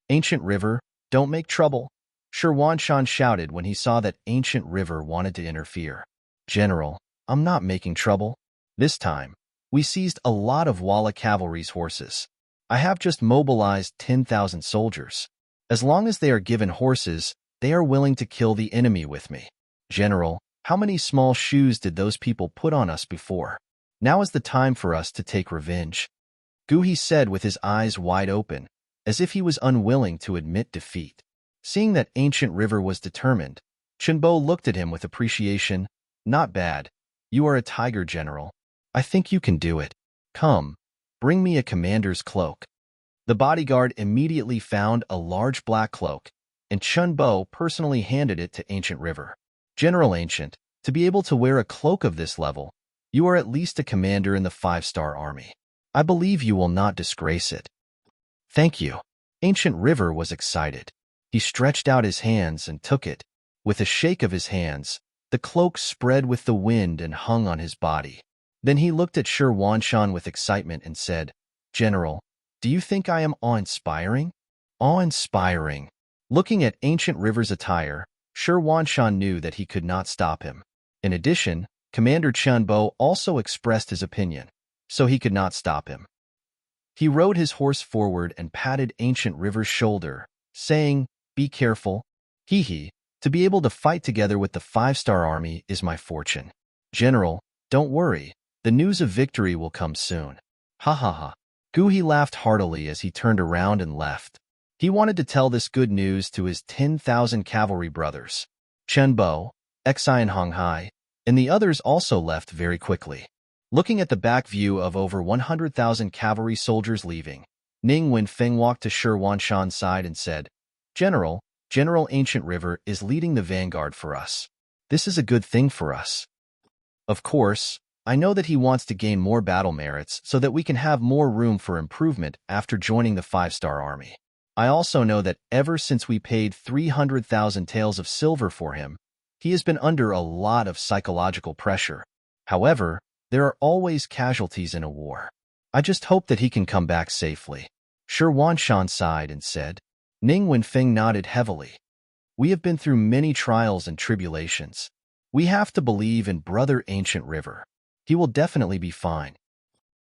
Ancient River, don't make trouble. Shan shouted when he saw that ancient river wanted to interfere. General, I'm not making trouble. This time, we seized a lot of Walla cavalry's horses. I have just mobilized 10,000 soldiers. As long as they are given horses, they are willing to kill the enemy with me. General, how many small shoes did those people put on us before? Now is the time for us to take revenge. Guhi said with his eyes wide open, as if he was unwilling to admit defeat. Seeing that ancient river was determined, Chenbo looked at him with appreciation. Not bad. You are a tiger, General. I think you can do it. Come, bring me a commander's cloak. The bodyguard immediately found a large black cloak, and Chenbo personally handed it to Ancient River. General Ancient, to be able to wear a cloak of this level, you are at least a commander in the 5-star army. I believe you will not disgrace it. Thank you. Ancient River was excited. He stretched out his hands and took it. With a shake of his hands, the cloak spread with the wind and hung on his body. Then he looked at Shan with excitement and said, General, do you think I am awe-inspiring? Awe-inspiring. Looking at Ancient River's attire, Shan knew that he could not stop him. In addition, Commander Chenbo also expressed his opinion, so he could not stop him. He rode his horse forward and patted Ancient River's shoulder, saying, Be careful. Hee. To be able to fight together with the 5-star army is my fortune. General, don't worry. The news of victory will come soon. Ha ha ha. Guhi laughed heartily as he turned around and left. He wanted to tell this good news to his 10,000 cavalry brothers. Chenbo, Xi and Honghai, and the others also left very quickly. Looking at the back view of over 100,000 cavalry soldiers leaving, Ning Wenfeng walked to Shan's side and said, General Ancient River is leading the vanguard for us. This is a good thing for us. Of course, I know that he wants to gain more battle merits so that we can have more room for improvement after joining the 5-star army. I also know that ever since we paid 300,000 taels of silver for him, he has been under a lot of psychological pressure. However, there are always casualties in a war. I just hope that he can come back safely. Shan sighed and said. Ning Wenfeng nodded heavily. We have been through many trials and tribulations. We have to believe in Brother Ancient River. He will definitely be fine.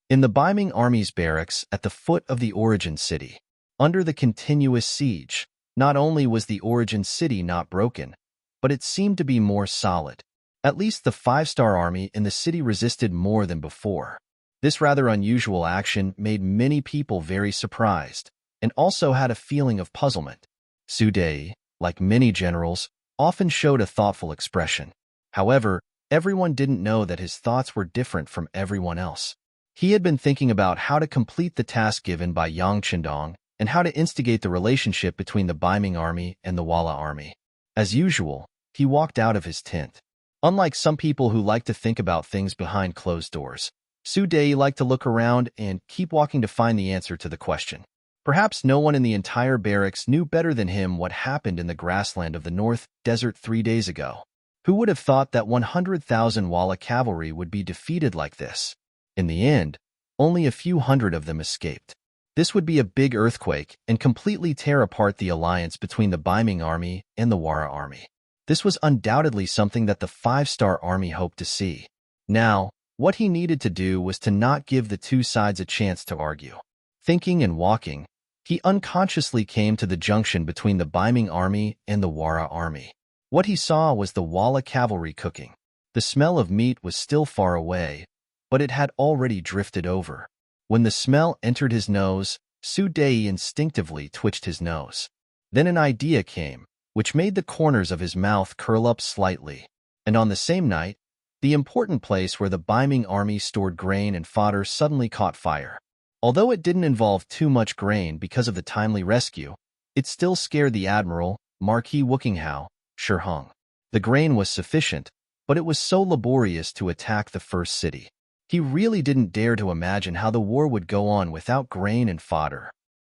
In the Ming army's barracks at the foot of the Origin City, under the continuous siege, not only was the Origin City not broken, but it seemed to be more solid. At least the 5-star army in the city resisted more than before. This rather unusual action made many people very surprised, and also had a feeling of puzzlement. Su Dei, like many generals, often showed a thoughtful expression. However, everyone didn't know that his thoughts were different from everyone else. He had been thinking about how to complete the task given by Yang Qindong and how to instigate the relationship between the Ming army and the Walla army. As usual, he walked out of his tent. Unlike some people who like to think about things behind closed doors, Su Dei liked to look around and keep walking to find the answer to the question. Perhaps no one in the entire barracks knew better than him what happened in the grassland of the North Desert 3 days ago. Who would have thought that 100,000 Walla cavalry would be defeated like this? In the end, only a few hundred of them escaped. This would be a big earthquake and completely tear apart the alliance between the Ming army and the Wara army. This was undoubtedly something that the 5-star army hoped to see. Now, what he needed to do was to not give the two sides a chance to argue. Thinking and walking, he unconsciously came to the junction between the Ming army and the Wara army. What he saw was the Walla cavalry cooking. The smell of meat was still far away, but it had already drifted over. When the smell entered his nose, Su Dei instinctively twitched his nose. Then an idea came, which made the corners of his mouth curl up slightly. And on the same night, the important place where the Ming army stored grain and fodder suddenly caught fire. Although it didn't involve too much grain because of the timely rescue, it still scared the admiral, Marquis Wokinghao, Hung. The grain was sufficient, but it was so laborious to attack the first city. He really didn't dare to imagine how the war would go on without grain and fodder.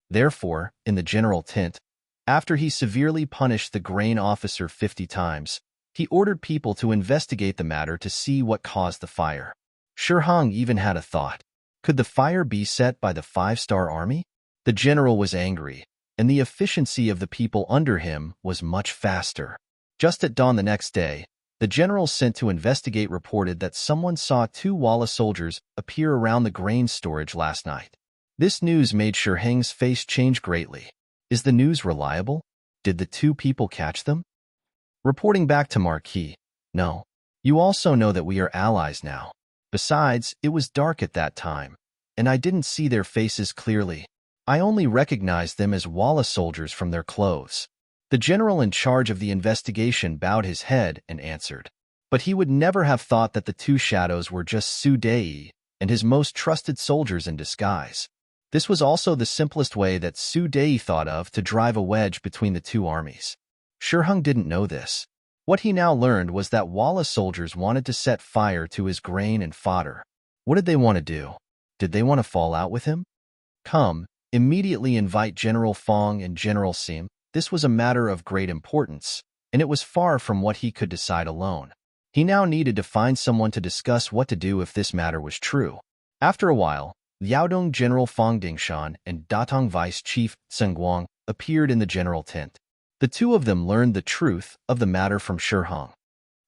Therefore, in the general tent, after he severely punished the grain officer 50 times, he ordered people to investigate the matter to see what caused the fire. Hung even had a thought. Could the fire be set by the 5-star army? The general was angry, and the efficiency of the people under him was much faster. Just at dawn the next day, the general sent to investigate reported that someone saw 2 Walla soldiers appear around the grain storage last night. This news made Shirhang's face change greatly. Is the news reliable? Did the 2 people catch them? Reporting back to Marquis, no. You also know that we are allies now. Besides, it was dark at that time, and I didn't see their faces clearly. I only recognized them as Walla soldiers from their clothes. The general in charge of the investigation bowed his head and answered. But he would never have thought that the 2 shadows were just Su Dei and his most trusted soldiers in disguise. This was also the simplest way that Su Dei thought of to drive a wedge between the 2 armies. Shirhang didn't know this. What he now learned was that Walla soldiers wanted to set fire to his grain and fodder. What did they want to do? Did they want to fall out with him? Come, immediately invite General Fong and General Sim. This was a matter of great importance, and it was far from what he could decide alone. He now needed to find someone to discuss what to do if this matter was true. After a while, Liaodong General Fong Dingshan and Datong Vice Chief Tseng Guang appeared in the general tent. The 2 of them learned the truth of the matter from Shirhang.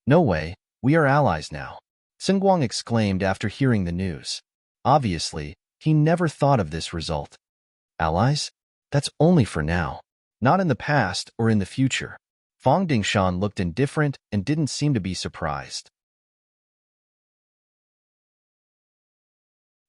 No way, we are allies now, Tseng Guang exclaimed after hearing the news. Obviously, he never thought of this result. Allies? That's only for now. Not in the past or in the future. Fong Dingshan looked indifferent and didn't seem to be surprised.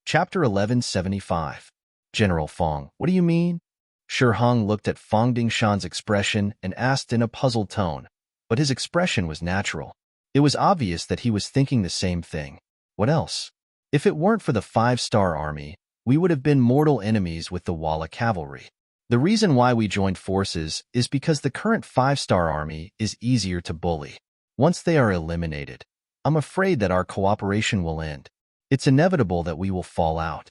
Chapter 1175. General Fong, what do you mean? Shirhang looked at Fong Dingshan's expression and asked in a puzzled tone, but his expression was natural. It was obvious that he was thinking the same thing. What else? If it weren't for the 5-star army, we would have been mortal enemies with the Walla cavalry. The reason why we joined forces is because the current 5-star army is easier to bully. Once they are eliminated, I'm afraid that our cooperation will end. It's inevitable that we will fall out.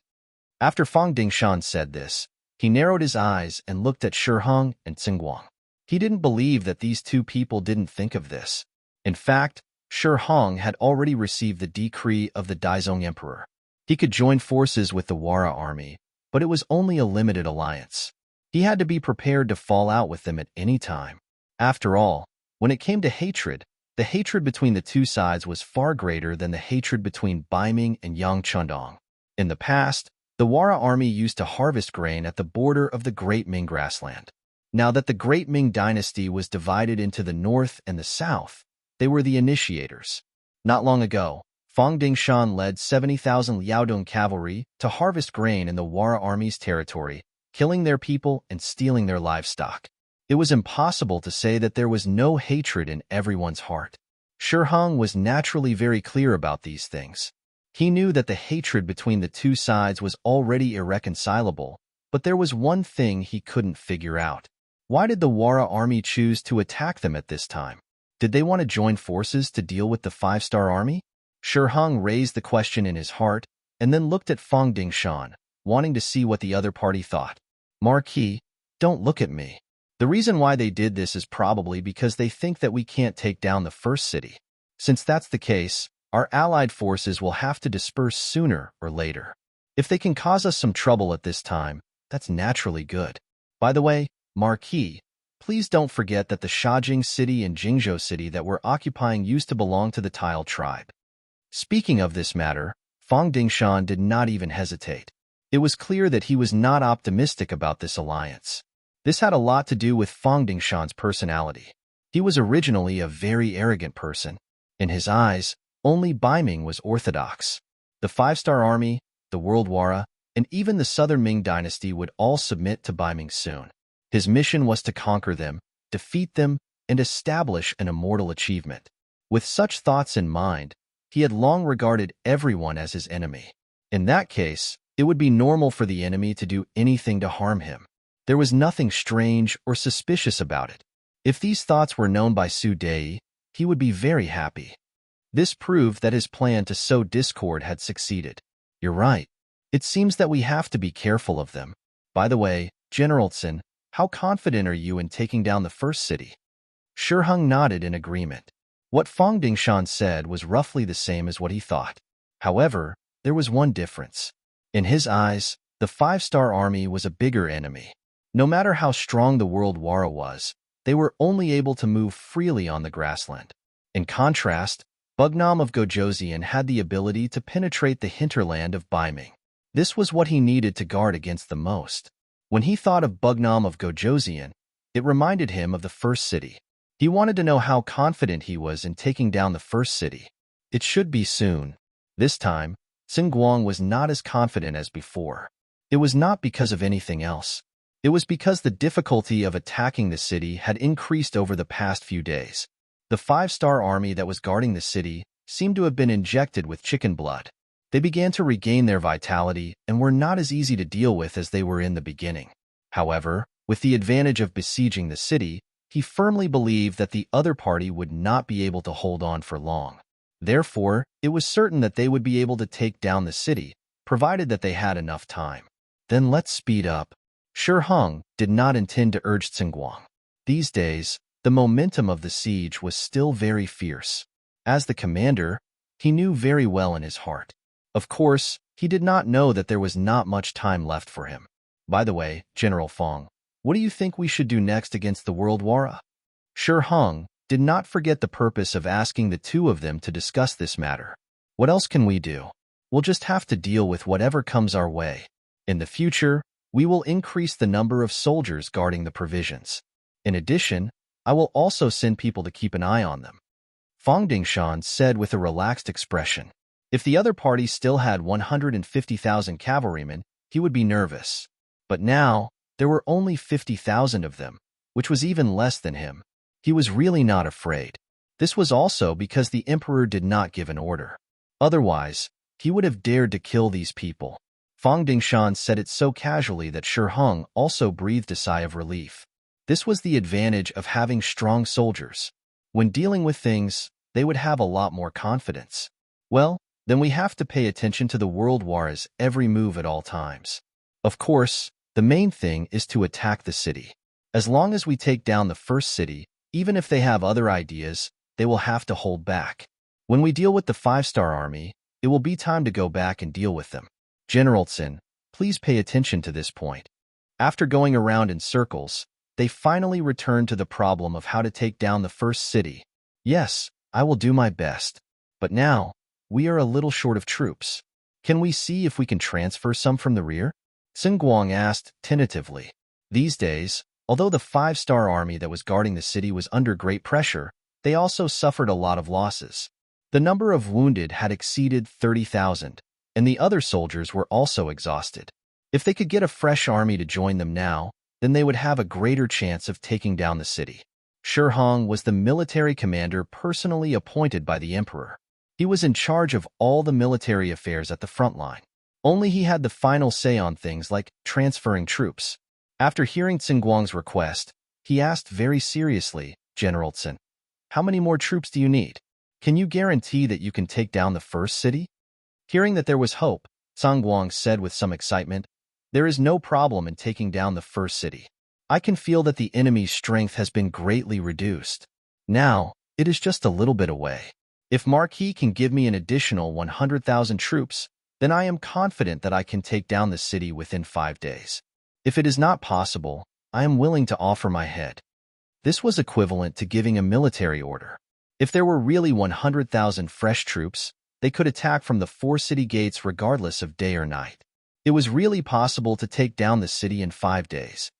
After Fong Dingshan said this, he narrowed his eyes and looked at Shirhang and Tseng Guang. He didn't believe that these 2 people didn't think of this. In fact, Shirhang had already received the decree of the Daizong Emperor. He could join forces with the Wara army, but it was only a limited alliance. He had to be prepared to fall out with them at any time. After all, when it came to hatred, the hatred between the 2 sides was far greater than the hatred between Ming and Yang Chundong. In the past, the Wara army used to harvest grain at the border of the Great Ming grassland. Now that the Great Ming dynasty was divided into the north and the south, they were the initiators. Not long ago, Fong Dingshan led 70,000 Liaodong cavalry to harvest grain in the Wara army's territory, killing their people and stealing their livestock. It was impossible to say that there was no hatred in everyone's heart. Shirhang was naturally very clear about these things. He knew that the hatred between the 2 sides was already irreconcilable, but there was one thing he couldn't figure out. Why did the Wara army choose to attack them at this time? Did they want to join forces to deal with the 5-star army? Shirhang raised the question in his heart and then looked at Fong Dingshan, wanting to see what the other party thought. Marquis, don't look at me. The reason why they did this is probably because they think that we can't take down the first city. Since that's the case, our allied forces will have to disperse sooner or later. If they can cause us some trouble at this time, that's naturally good. By the way, Marquis, please don't forget that the Shajing city and Jingzhou city that we're occupying used to belong to the Tile tribe. Speaking of this matter, Fong Dingshan did not even hesitate. It was clear that he was not optimistic about this alliance. This had a lot to do with Fong Dingshan's personality. He was originally a very arrogant person. In his eyes, only Ming was orthodox. The 5-star army, the World Wara, and even the Southern Ming dynasty would all submit to Ming soon. His mission was to conquer them, defeat them, and establish an immortal achievement. With such thoughts in mind, he had long regarded everyone as his enemy. In that case, it would be normal for the enemy to do anything to harm him. There was nothing strange or suspicious about it. If these thoughts were known by Su Dei, he would be very happy. This proved that his plan to sow discord had succeeded. You're right. It seems that we have to be careful of them. By the way, General Tsin, how confident are you in taking down the first city? Shirhang nodded in agreement. What Fong Dingshan said was roughly the same as what he thought. However, there was one difference. In his eyes, the 5-star army was a bigger enemy. No matter how strong the world Wara was, they were only able to move freely on the grassland. In contrast, Bugnam of Gojoseon had the ability to penetrate the hinterland of Ming. This was what he needed to guard against the most. When he thought of Bugnam of Gojoseon, it reminded him of the first city. He wanted to know how confident he was in taking down the first city. It should be soon. This time, Xinguang was not as confident as before. It was not because of anything else. It was because the difficulty of attacking the city had increased over the past few days. The 5-star army that was guarding the city seemed to have been injected with chicken blood. They began to regain their vitality and were not as easy to deal with as they were in the beginning. However, with the advantage of besieging the city, he firmly believed that the other party would not be able to hold on for long. Therefore, it was certain that they would be able to take down the city, provided that they had enough time. Then let's speed up. Shi Hong did not intend to urge Xinguang. These days, the momentum of the siege was still very fierce. As the commander, he knew very well in his heart. Of course, he did not know that there was not much time left for him. By the way, General Fong, what do you think we should do next against the World Wara? Shi Hong did not forget the purpose of asking the two of them to discuss this matter. What else can we do? We'll just have to deal with whatever comes our way. In the future, we will increase the number of soldiers guarding the provisions. In addition, I will also send people to keep an eye on them. Fong Dingshan said with a relaxed expression. If the other party still had 150,000 cavalrymen, he would be nervous. But now, there were only 50,000 of them, which was even less than him. He was really not afraid. This was also because the emperor did not give an order. Otherwise, he would have dared to kill these people. Fong Dingshan said it so casually that Shi Hong also breathed a sigh of relief. This was the advantage of having strong soldiers. When dealing with things, they would have a lot more confidence. Well, then we have to pay attention to the World Wara's every move at all times. Of course, the main thing is to attack the city. As long as we take down the first city, even if they have other ideas, they will have to hold back. When we deal with the 5-star army, it will be time to go back and deal with them. General Tsin, please pay attention to this point. After going around in circles, they finally returned to the problem of how to take down the first city. Yes, I will do my best. But now, we are a little short of troops. Can we see if we can transfer some from the rear? Xinguang asked tentatively. These days, although the 5-star army that was guarding the city was under great pressure, they also suffered a lot of losses. The number of wounded had exceeded 30,000. And the other soldiers were also exhausted. If they could get a fresh army to join them now, then they would have a greater chance of taking down the city. Shi Hong was the military commander personally appointed by the emperor. He was in charge of all the military affairs at the front line. Only he had the final say on things like transferring troops. After hearing Xinguang's request, he asked very seriously, General Tsin, how many more troops do you need? Can you guarantee that you can take down the first city? Hearing that there was hope, Xinguang said with some excitement, there is no problem in taking down the first city. I can feel that the enemy's strength has been greatly reduced. Now, it is just a little bit away. If Marquis can give me an additional 100,000 troops, then I am confident that I can take down the city within 5 days. If it is not possible, I am willing to offer my head. This was equivalent to giving a military order. If there were really 100,000 fresh troops, they could attack from the 4 city gates regardless of day or night. It was really possible to take down the city in 5 days.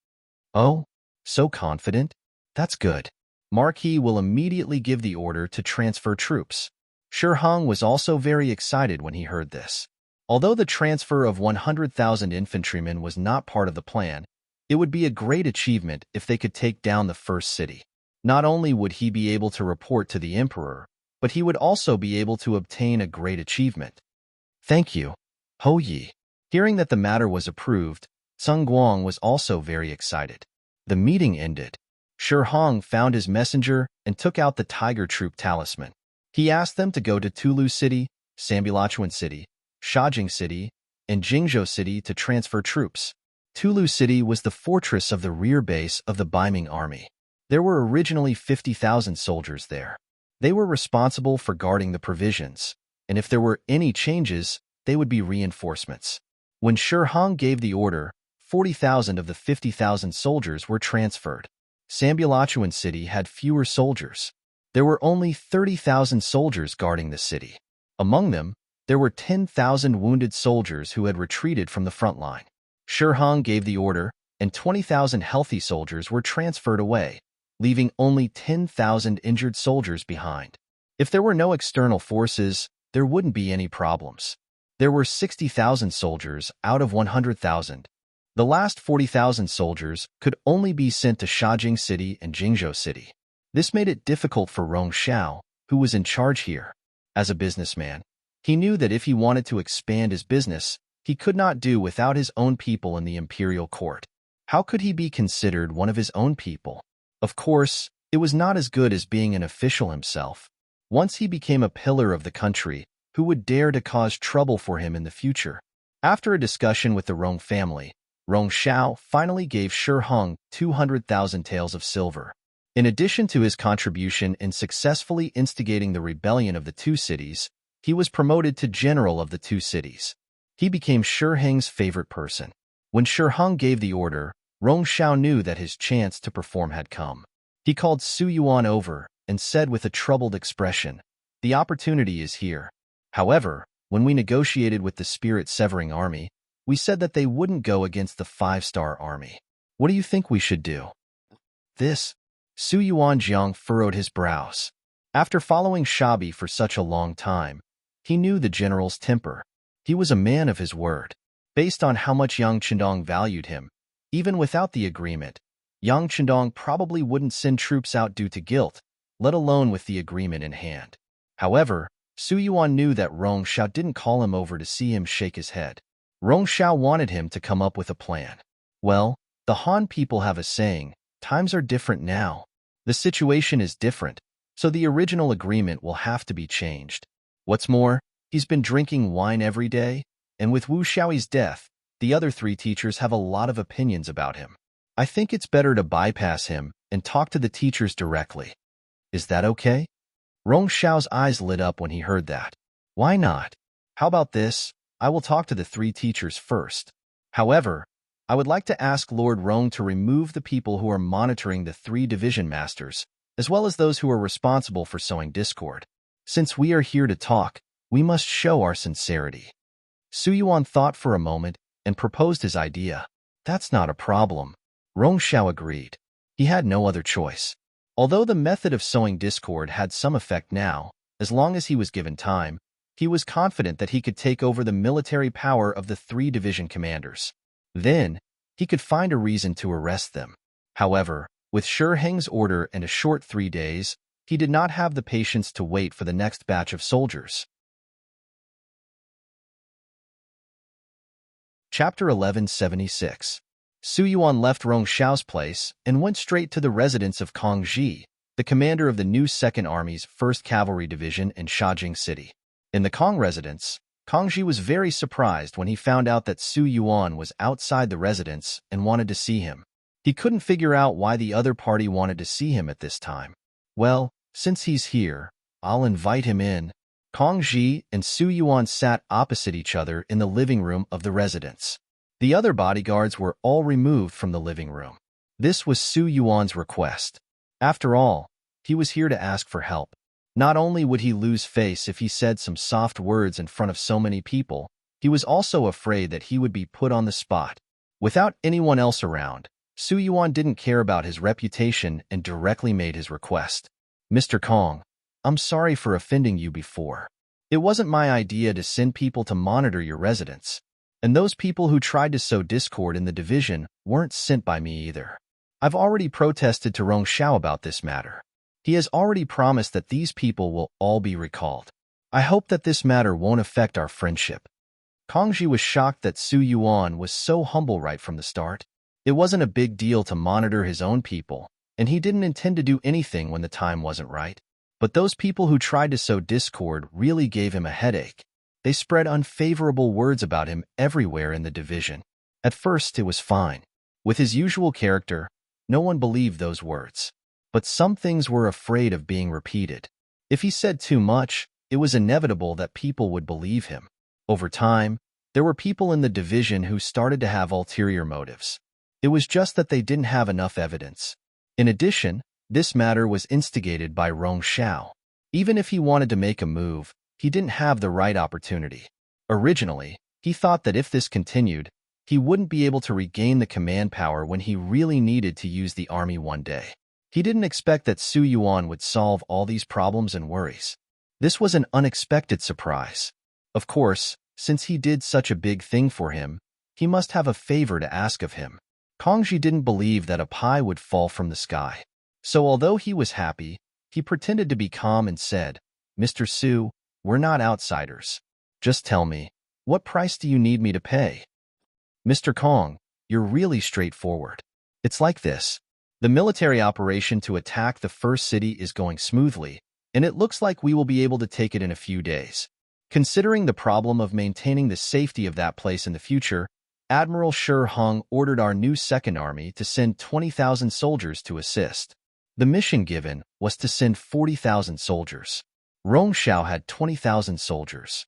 Oh, so confident? That's good. Marquis will immediately give the order to transfer troops. Shi Hong was also very excited when he heard this. Although the transfer of 100,000 infantrymen was not part of the plan, it would be a great achievement if they could take down the first city. Not only would he be able to report to the emperor, but he would also be able to obtain a great achievement. Thank you, Ho Yi. Hearing that the matter was approved, Xinguang was also very excited. The meeting ended. Shi Hong found his messenger and took out the Tiger Troop talisman. He asked them to go to Tulu City, Sambilachuan City, Shajing City, and Jingzhou City to transfer troops. Tulu City was the fortress of the rear base of the Ming army. There were originally 50,000 soldiers there. They were responsible for guarding the provisions, and if there were any changes, they would be reinforcements. When Shi Hong gave the order, 40,000 of the 50,000 soldiers were transferred. Sambulachuan city had fewer soldiers. There were only 30,000 soldiers guarding the city. Among them, there were 10,000 wounded soldiers who had retreated from the front line. Shi Hong gave the order, and 20,000 healthy soldiers were transferred away, leaving only 10,000 injured soldiers behind. If there were no external forces, there wouldn't be any problems. There were 60,000 soldiers out of 100,000. The last 40,000 soldiers could only be sent to Shajing City and Jingzhou City. This made it difficult for Rong Xiao, who was in charge here. As a businessman, he knew that if he wanted to expand his business, he could not do without his own people in the imperial court. How could he be considered one of his own people? Of course, it was not as good as being an official himself. Once he became a pillar of the country, who would dare to cause trouble for him in the future? After a discussion with the Rong family, Rong Xiao finally gave Shi Hong 200,000 taels of silver. In addition to his contribution in successfully instigating the rebellion of the two cities, he was promoted to general of the two cities. He became Shi Hong's favorite person. When Shi Hong gave the order, Rong Xiao knew that his chance to perform had come. He called Su Yuan over and said with a troubled expression, "The opportunity is here. However, when we negotiated with the spirit-severing army, we said that they wouldn't go against the 5-star army. What do you think we should do?" This, Su Yuanjiang furrowed his brows. After following Shabi for such a long time, he knew the general's temper. He was a man of his word. Based on how much Yang Chendong valued him, even without the agreement, Yang Chendong probably wouldn't send troops out due to guilt, let alone with the agreement in hand. However, Su Yuan knew that Rong Xiao didn't call him over to see him shake his head. Rong Xiao wanted him to come up with a plan. Well, the Han people have a saying, times are different now. The situation is different, so the original agreement will have to be changed. What's more, he's been drinking wine every day, and with Wu Xiaoyi's death, the other 3 teachers have a lot of opinions about him. I think it's better to bypass him and talk to the teachers directly. Is that okay? Rong Xiao's eyes lit up when he heard that. Why not? How about this? I will talk to the 3 teachers first. However, I would like to ask Lord Rong to remove the people who are monitoring the 3 division masters, as well as those who are responsible for sowing discord. Since we are here to talk, we must show our sincerity. Su Yuan thought for a moment and proposed his idea. That's not a problem. Rong Xiao agreed. He had no other choice. Although the method of sowing discord had some effect now, as long as he was given time, he was confident that he could take over the military power of the 3 division commanders. Then, he could find a reason to arrest them. However, with Shi Hong's order and a short 3 days, he did not have the patience to wait for the next batch of soldiers. Chapter 1176. Su Yuan left Rong Xiao's place and went straight to the residence of Kong Ji, the commander of the new 2nd Army's 1st Cavalry Division in Shajing City. In the Kong residence, Kong Ji was very surprised when he found out that Su Yuan was outside the residence and wanted to see him. He couldn't figure out why the other party wanted to see him at this time. Well, since he's here, I'll invite him in. Kong Ji and Su Yuan sat opposite each other in the living room of the residence. The other bodyguards were all removed from the living room. This was Su Yuan's request. After all, he was here to ask for help. Not only would he lose face if he said some soft words in front of so many people, he was also afraid that he would be put on the spot. Without anyone else around, Su Yuan didn't care about his reputation and directly made his request. Mr. Kong, I'm sorry for offending you before. It wasn't my idea to send people to monitor your residence. And those people who tried to sow discord in the division weren't sent by me either. I've already protested to Rong Xiao about this matter. He has already promised that these people will all be recalled. I hope that this matter won't affect our friendship. Kongji was shocked that Su Yuan was so humble right from the start. It wasn't a big deal to monitor his own people, and he didn't intend to do anything when the time wasn't right. But those people who tried to sow discord really gave him a headache. They spread unfavorable words about him everywhere in the division. At first, it was fine. With his usual character, no one believed those words. But some things were afraid of being repeated. If he said too much, it was inevitable that people would believe him. Over time, There were people in the division who started to have ulterior motives. It was just that they didn't have enough evidence. In addition, this matter was instigated by Rong Xiao. Even if he wanted to make a move, he didn't have the right opportunity. Originally, he thought that if this continued, he wouldn't be able to regain the command power when he really needed to use the army one day. He didn't expect that Su Yuan would solve all these problems and worries. This was an unexpected surprise. Of course, since he did such a big thing for him, he must have a favor to ask of him. Kongji didn't believe that a pie would fall from the sky. So although he was happy, he pretended to be calm and said, "Mr. Su, we're not outsiders. Just tell me, what price do you need me to pay?" "Mr. Kong, you're really straightforward. It's like this. The military operation to attack the first city is going smoothly, and it looks like we will be able to take it in a few days. Considering the problem of maintaining the safety of that place in the future, Admiral Shi Hong ordered our new Second Army to send 20,000 soldiers to assist. The mission given was to send 40,000 soldiers. Rong Xiao had 20,000 soldiers.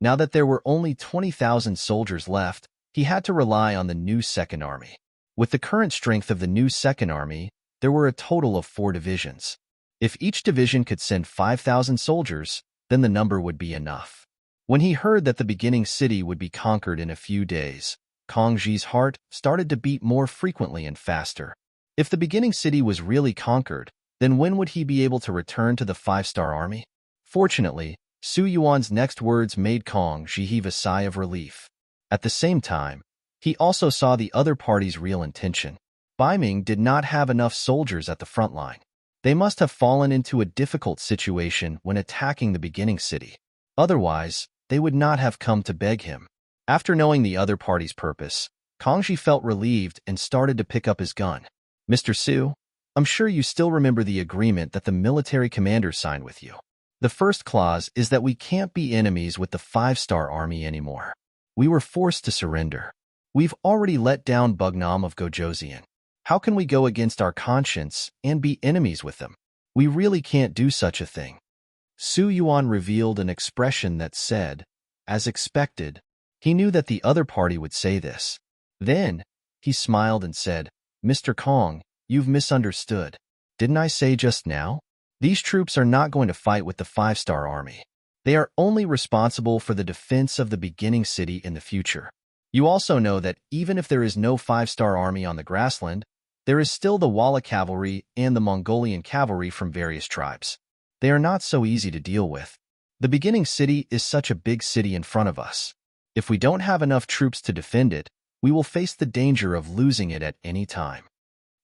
Now that there were only 20,000 soldiers left, he had to rely on the new Second Army. With the current strength of the new Second Army, there were a total of 4 divisions. If each division could send 5,000 soldiers, then the number would be enough. When he heard that the beginning city would be conquered in a few days, Kongji's heart started to beat more frequently and faster. If the beginning city was really conquered, then when would he be able to return to the 5-star army? Fortunately, Su Yuan's next words made Kongji heave a sigh of relief. At the same time, he also saw the other party's real intention. Ming did not have enough soldiers at the front line. They must have fallen into a difficult situation when attacking the beginning city. Otherwise, they would not have come to beg him. After knowing the other party's purpose, Kongji felt relieved and started to pick up his gun. "Mr. Su, I'm sure you still remember the agreement that the military commander signed with you. The first clause is that we can't be enemies with the 5-star army anymore. We were forced to surrender. We've already let down Bugnam of Gojoseon. How can we go against our conscience and be enemies with them? We really can't do such a thing." Su Yuan revealed an expression that said, as expected, he knew that the other party would say this. Then, he smiled and said, "Mr. Kong, you've misunderstood. Didn't I say just now? These troops are not going to fight with the 5-star army. They are only responsible for the defense of the beginning city in the future. You also know that even if there is no 5-star army on the grassland, there is still the Walla cavalry and the Mongolian cavalry from various tribes. They are not so easy to deal with. The beginning city is such a big city in front of us. If we don't have enough troops to defend it, we will face the danger of losing it at any time."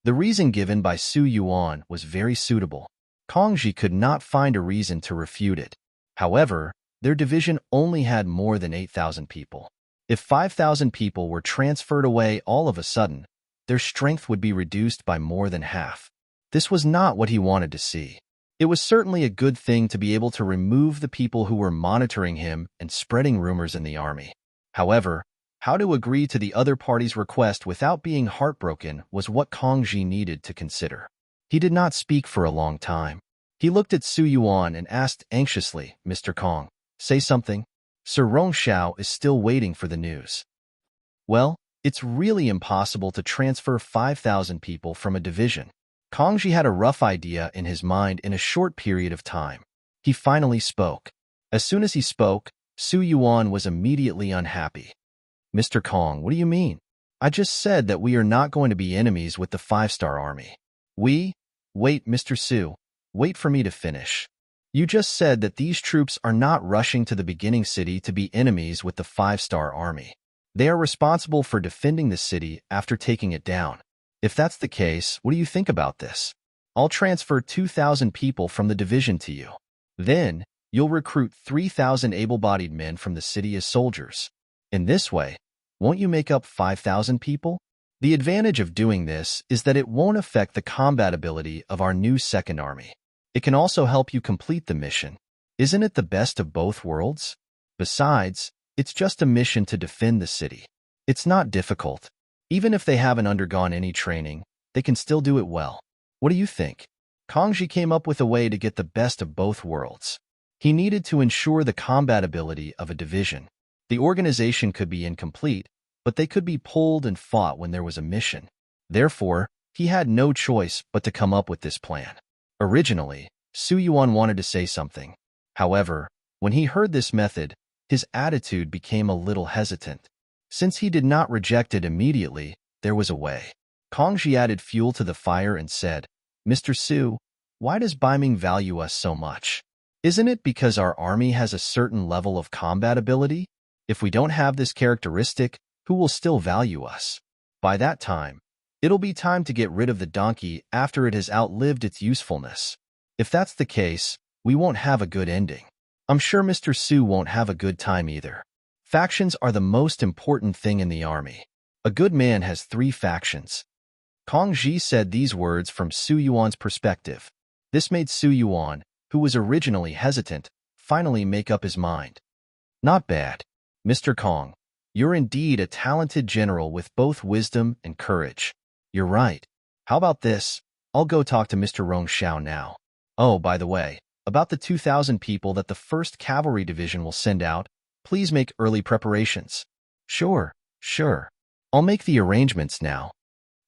The reason given by Su Yuan was very suitable. Kongji could not find a reason to refute it. However, their division only had more than 8,000 people. If 5,000 people were transferred away all of a sudden, their strength would be reduced by more than half. This was not what he wanted to see. It was certainly a good thing to be able to remove the people who were monitoring him and spreading rumors in the army. However, how to agree to the other party's request without being heartbroken was what Kongji needed to consider. He did not speak for a long time. He looked at Su Yuan and asked anxiously, "Mr. Kong, say something? Sir Rong Xiao is still waiting for the news." "Well, it's really impossible to transfer 5,000 people from a division." Kongji had a rough idea in his mind in a short period of time. He finally spoke. As soon as he spoke, Su Yuan was immediately unhappy. "Mr. Kong, what do you mean? I just said that we are not going to be enemies with the 5-star army. Wait, Mr. Su, wait for me to finish. You just said that these troops are not rushing to the beginning city to be enemies with the 5-star army. They are responsible for defending the city after taking it down. If that's the case, what do you think about this? I'll transfer 2,000 people from the division to you. Then, you'll recruit 3,000 able-bodied men from the city as soldiers. In this way, won't you make up 5,000 people? The advantage of doing this is that it won't affect the combat ability of our new Second Army. It can also help you complete the mission. Isn't it the best of both worlds? Besides, it's just a mission to defend the city. It's not difficult. Even if they haven't undergone any training, they can still do it well. What do you think?" Kongji came up with a way to get the best of both worlds. He needed to ensure the combat ability of a division. The organization could be incomplete, but they could be pulled and fought when there was a mission. Therefore, he had no choice but to come up with this plan. Originally, Su Yuan wanted to say something. However, when he heard this method, his attitude became a little hesitant. Since he did not reject it immediately, there was a way. Kongji added fuel to the fire and said, "Mr. Su, why does Ming value us so much? Isn't it because our army has a certain level of combat ability? If we don't have this characteristic, who will still value us? By that time, it'll be time to get rid of the donkey after it has outlived its usefulness. If that's the case, we won't have a good ending. I'm sure Mr. Su won't have a good time either. Factions are the most important thing in the army. A good man has 3 factions." Kong Ji said these words from Su Yuan's perspective. This made Su Yuan, who was originally hesitant, finally make up his mind. "Not bad. Mr. Kong, you're indeed a talented general with both wisdom and courage. You're right. How about this? I'll go talk to Mr. Rong Xiao now. Oh, by the way, about the 2,000 people that the 1st Cavalry Division will send out, please make early preparations." Sure. I'll make the arrangements now."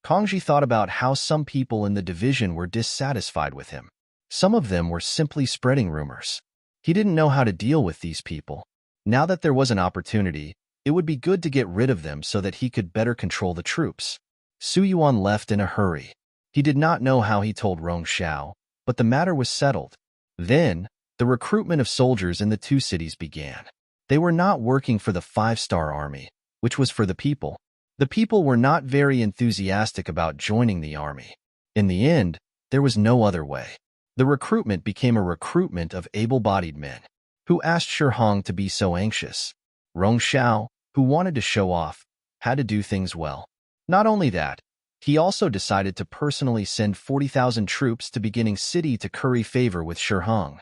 Kongji thought about how some people in the division were dissatisfied with him. Some of them were simply spreading rumors. He didn't know how to deal with these people. Now that there was an opportunity, it would be good to get rid of them so that he could better control the troops. Su Yuan left in a hurry. He did not know how he told Rong Xiao, but the matter was settled. Then, the recruitment of soldiers in the 2 cities began. They were not working for the 5-star army, which was for the people. The people were not very enthusiastic about joining the army. In the end, there was no other way. The recruitment became a recruitment of able-bodied men. Who asked Shi Hong to be so anxious? Rong Xiao, who wanted to show off, had to do things well. Not only that, he also decided to personally send 40,000 troops to Beginning City to curry favor with Shi Hong.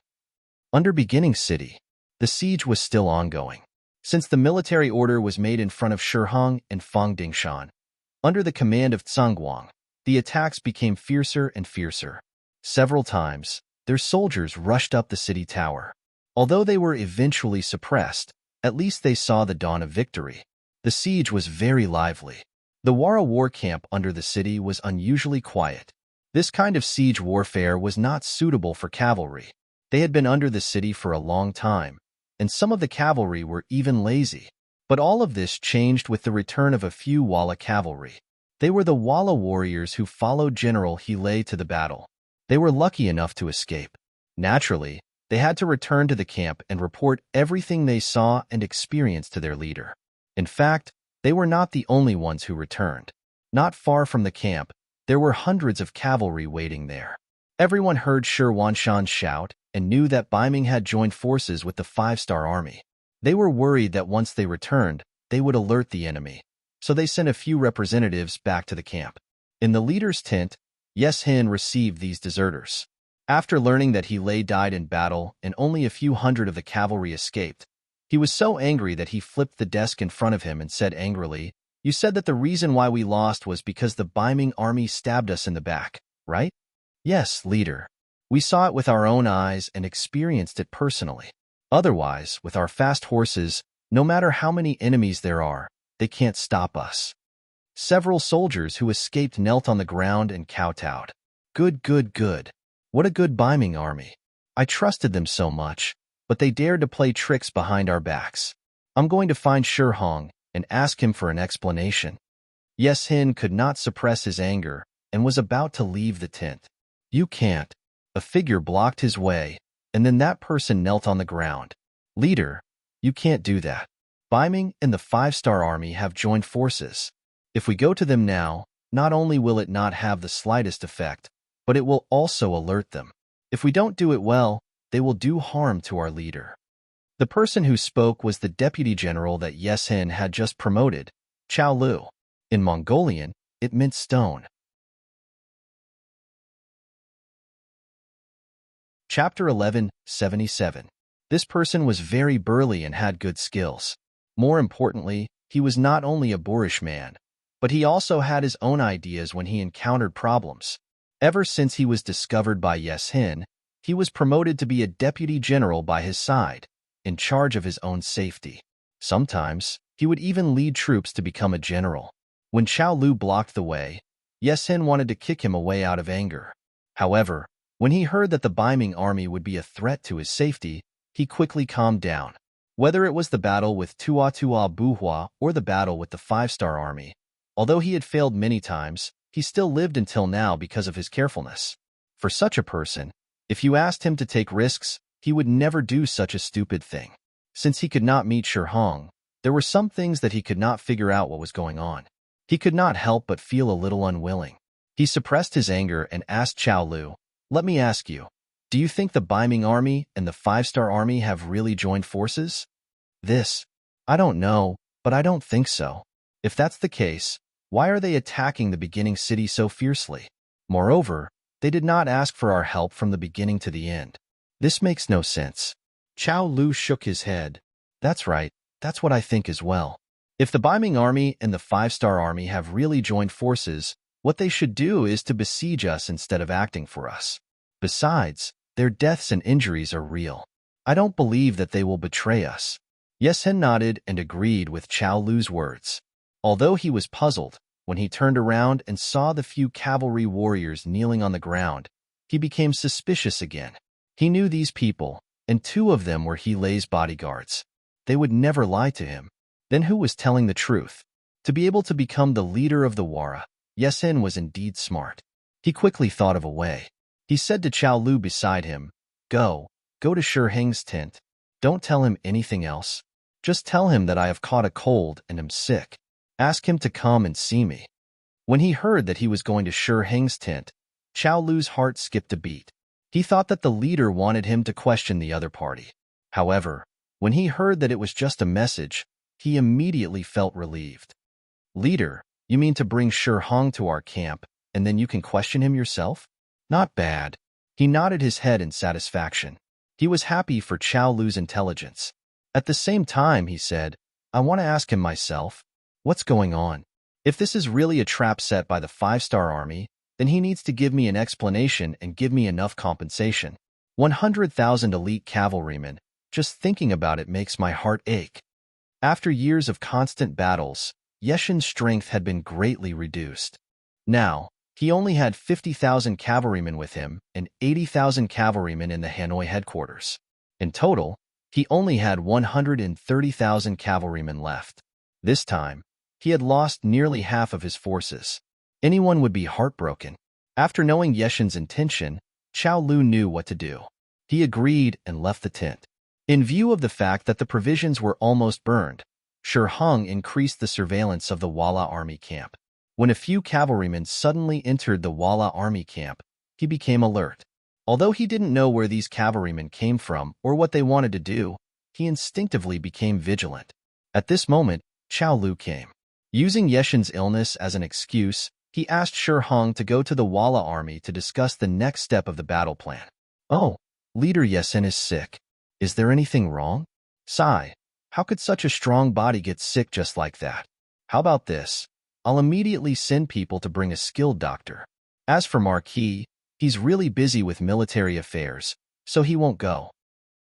Under Beginning City, the siege was still ongoing. Since the military order was made in front of Shi Hong and Fang Dingshan, under the command of Guang, the attacks became fiercer and fiercer. Several times, their soldiers rushed up the city tower. Although they were eventually suppressed, at least they saw the dawn of victory. The siege was very lively. The Wara war camp under the city was unusually quiet. This kind of siege warfare was not suitable for cavalry. They had been under the city for a long time, and some of the cavalry were even lazy. But all of this changed with the return of a few Wala cavalry. They were the Wala warriors who followed General He to the battle. They were lucky enough to escape. Naturally, they had to return to the camp and report everything they saw and experienced to their leader. In fact, they were not the only ones who returned. Not far from the camp, there were hundreds of cavalry waiting there. Everyone heard Shi Wanshan shout and knew that Ming had joined forces with the 5-star army. They were worried that once they returned, they would alert the enemy, so they sent a few representatives back to the camp. In the leader's tent, Yes Hin received these deserters. After learning that He died in battle and only a few hundred of the cavalry escaped, he was so angry that he flipped the desk in front of him and said angrily, "You said that the reason why we lost was because the Ming army stabbed us in the back, right?" "Yes, leader. We saw it with our own eyes and experienced it personally. Otherwise, with our fast horses, no matter how many enemies there are, they can't stop us." Several soldiers who escaped knelt on the ground and kowtowed. Good. What a good Ming army. I trusted them so much, but they dared to play tricks behind our backs. I'm going to find Shi Hong and ask him for an explanation. Yes Hin could not suppress his anger and was about to leave the tent. "You can't." A figure blocked his way, and then that person knelt on the ground. "Leader, you can't do that. Ming and the 5-star army have joined forces. If we go to them now, not only will it not have the slightest effect, but it will also alert them. If we don't do it well, they will do harm to our leader." The person who spoke was the deputy general that Yes Hin had just promoted, Chao Lu. In Mongolian, it meant stone. Chapter 1177. This person was very burly and had good skills. More importantly, he was not only a boorish man, but he also had his own ideas when he encountered problems. Ever since he was discovered by Yes Hin, he was promoted to be a deputy general by his side, in charge of his own safety. Sometimes, he would even lead troops to become a general. When Qiao Lu blocked the way, Yesen wanted to kick him away out of anger. However, when he heard that the Ming army would be a threat to his safety, he quickly calmed down. Whether it was the battle with Tua Buhua or the battle with the five-star army, although he had failed many times, he still lived until now because of his carefulness. For such a person, if you asked him to take risks, he would never do such a stupid thing. Since he could not meet Shi Hong, there were some things that he could not figure out what was going on. He could not help but feel a little unwilling. He suppressed his anger and asked Qiao Lu, "Let me ask you, do you think the Ming army and the five-star army have really joined forces?" I don't know, but I don't think so. If that's the case, why are they attacking the beginning city so fiercely? Moreover, they did not ask for our help from the beginning to the end. This makes no sense. Qiao Lu shook his head. That's right, that's what I think as well. If the Ming army and the five-star army have really joined forces, what they should do is to besiege us instead of acting for us. Besides, their deaths and injuries are real. I don't believe that they will betray us. Yesen nodded and agreed with Qiao Lu's words. Although he was puzzled, when he turned around and saw the few cavalry warriors kneeling on the ground, he became suspicious again. He knew these people, and two of them were He Lei's bodyguards. They would never lie to him. Then who was telling the truth? To be able to become the leader of the Wara, Yesen was indeed smart. He quickly thought of a way. He said to Qiao Lu beside him, Go to Shi Hong's tent. Don't tell him anything else. Just tell him that I have caught a cold and am sick. Ask him to come and see me." When he heard that he was going to Shi Hong's tent, Qiao Lu's heart skipped a beat. He thought that the leader wanted him to question the other party. However, when he heard that it was just a message, he immediately felt relieved. "Leader, you mean to bring Shi Hong to our camp, and then you can question him yourself? Not bad." He nodded his head in satisfaction. He was happy for Qiao Lu's intelligence. At the same time, he said, "I want to ask him myself. What's going on? If this is really a trap set by the five-star army, then he needs to give me an explanation and give me enough compensation. 100,000 elite cavalrymen, just thinking about it makes my heart ache." After years of constant battles, Yeshen's strength had been greatly reduced. Now, he only had 50,000 cavalrymen with him and 80,000 cavalrymen in the Hanoi headquarters. In total, he only had 130,000 cavalrymen left. This time, he had lost nearly half of his forces. Anyone would be heartbroken. After knowing Yeshen's intention, Qiao Lu knew what to do. He agreed and left the tent. In view of the fact that the provisions were almost burned, Shi Hong increased the surveillance of the Wala army camp. When a few cavalrymen suddenly entered the Wala army camp, he became alert. Although he didn't know where these cavalrymen came from or what they wanted to do, he instinctively became vigilant. At this moment, Qiao Lu came. Using Yeshen's illness as an excuse, he asked Shi Hong to go to the Wala army to discuss the next step of the battle plan. "Oh, Leader Yesen is sick. Is there anything wrong?" "Sigh, how could such a strong body get sick just like that? How about this? I'll immediately send people to bring a skilled doctor. As for Marquis, he's really busy with military affairs, so he won't go."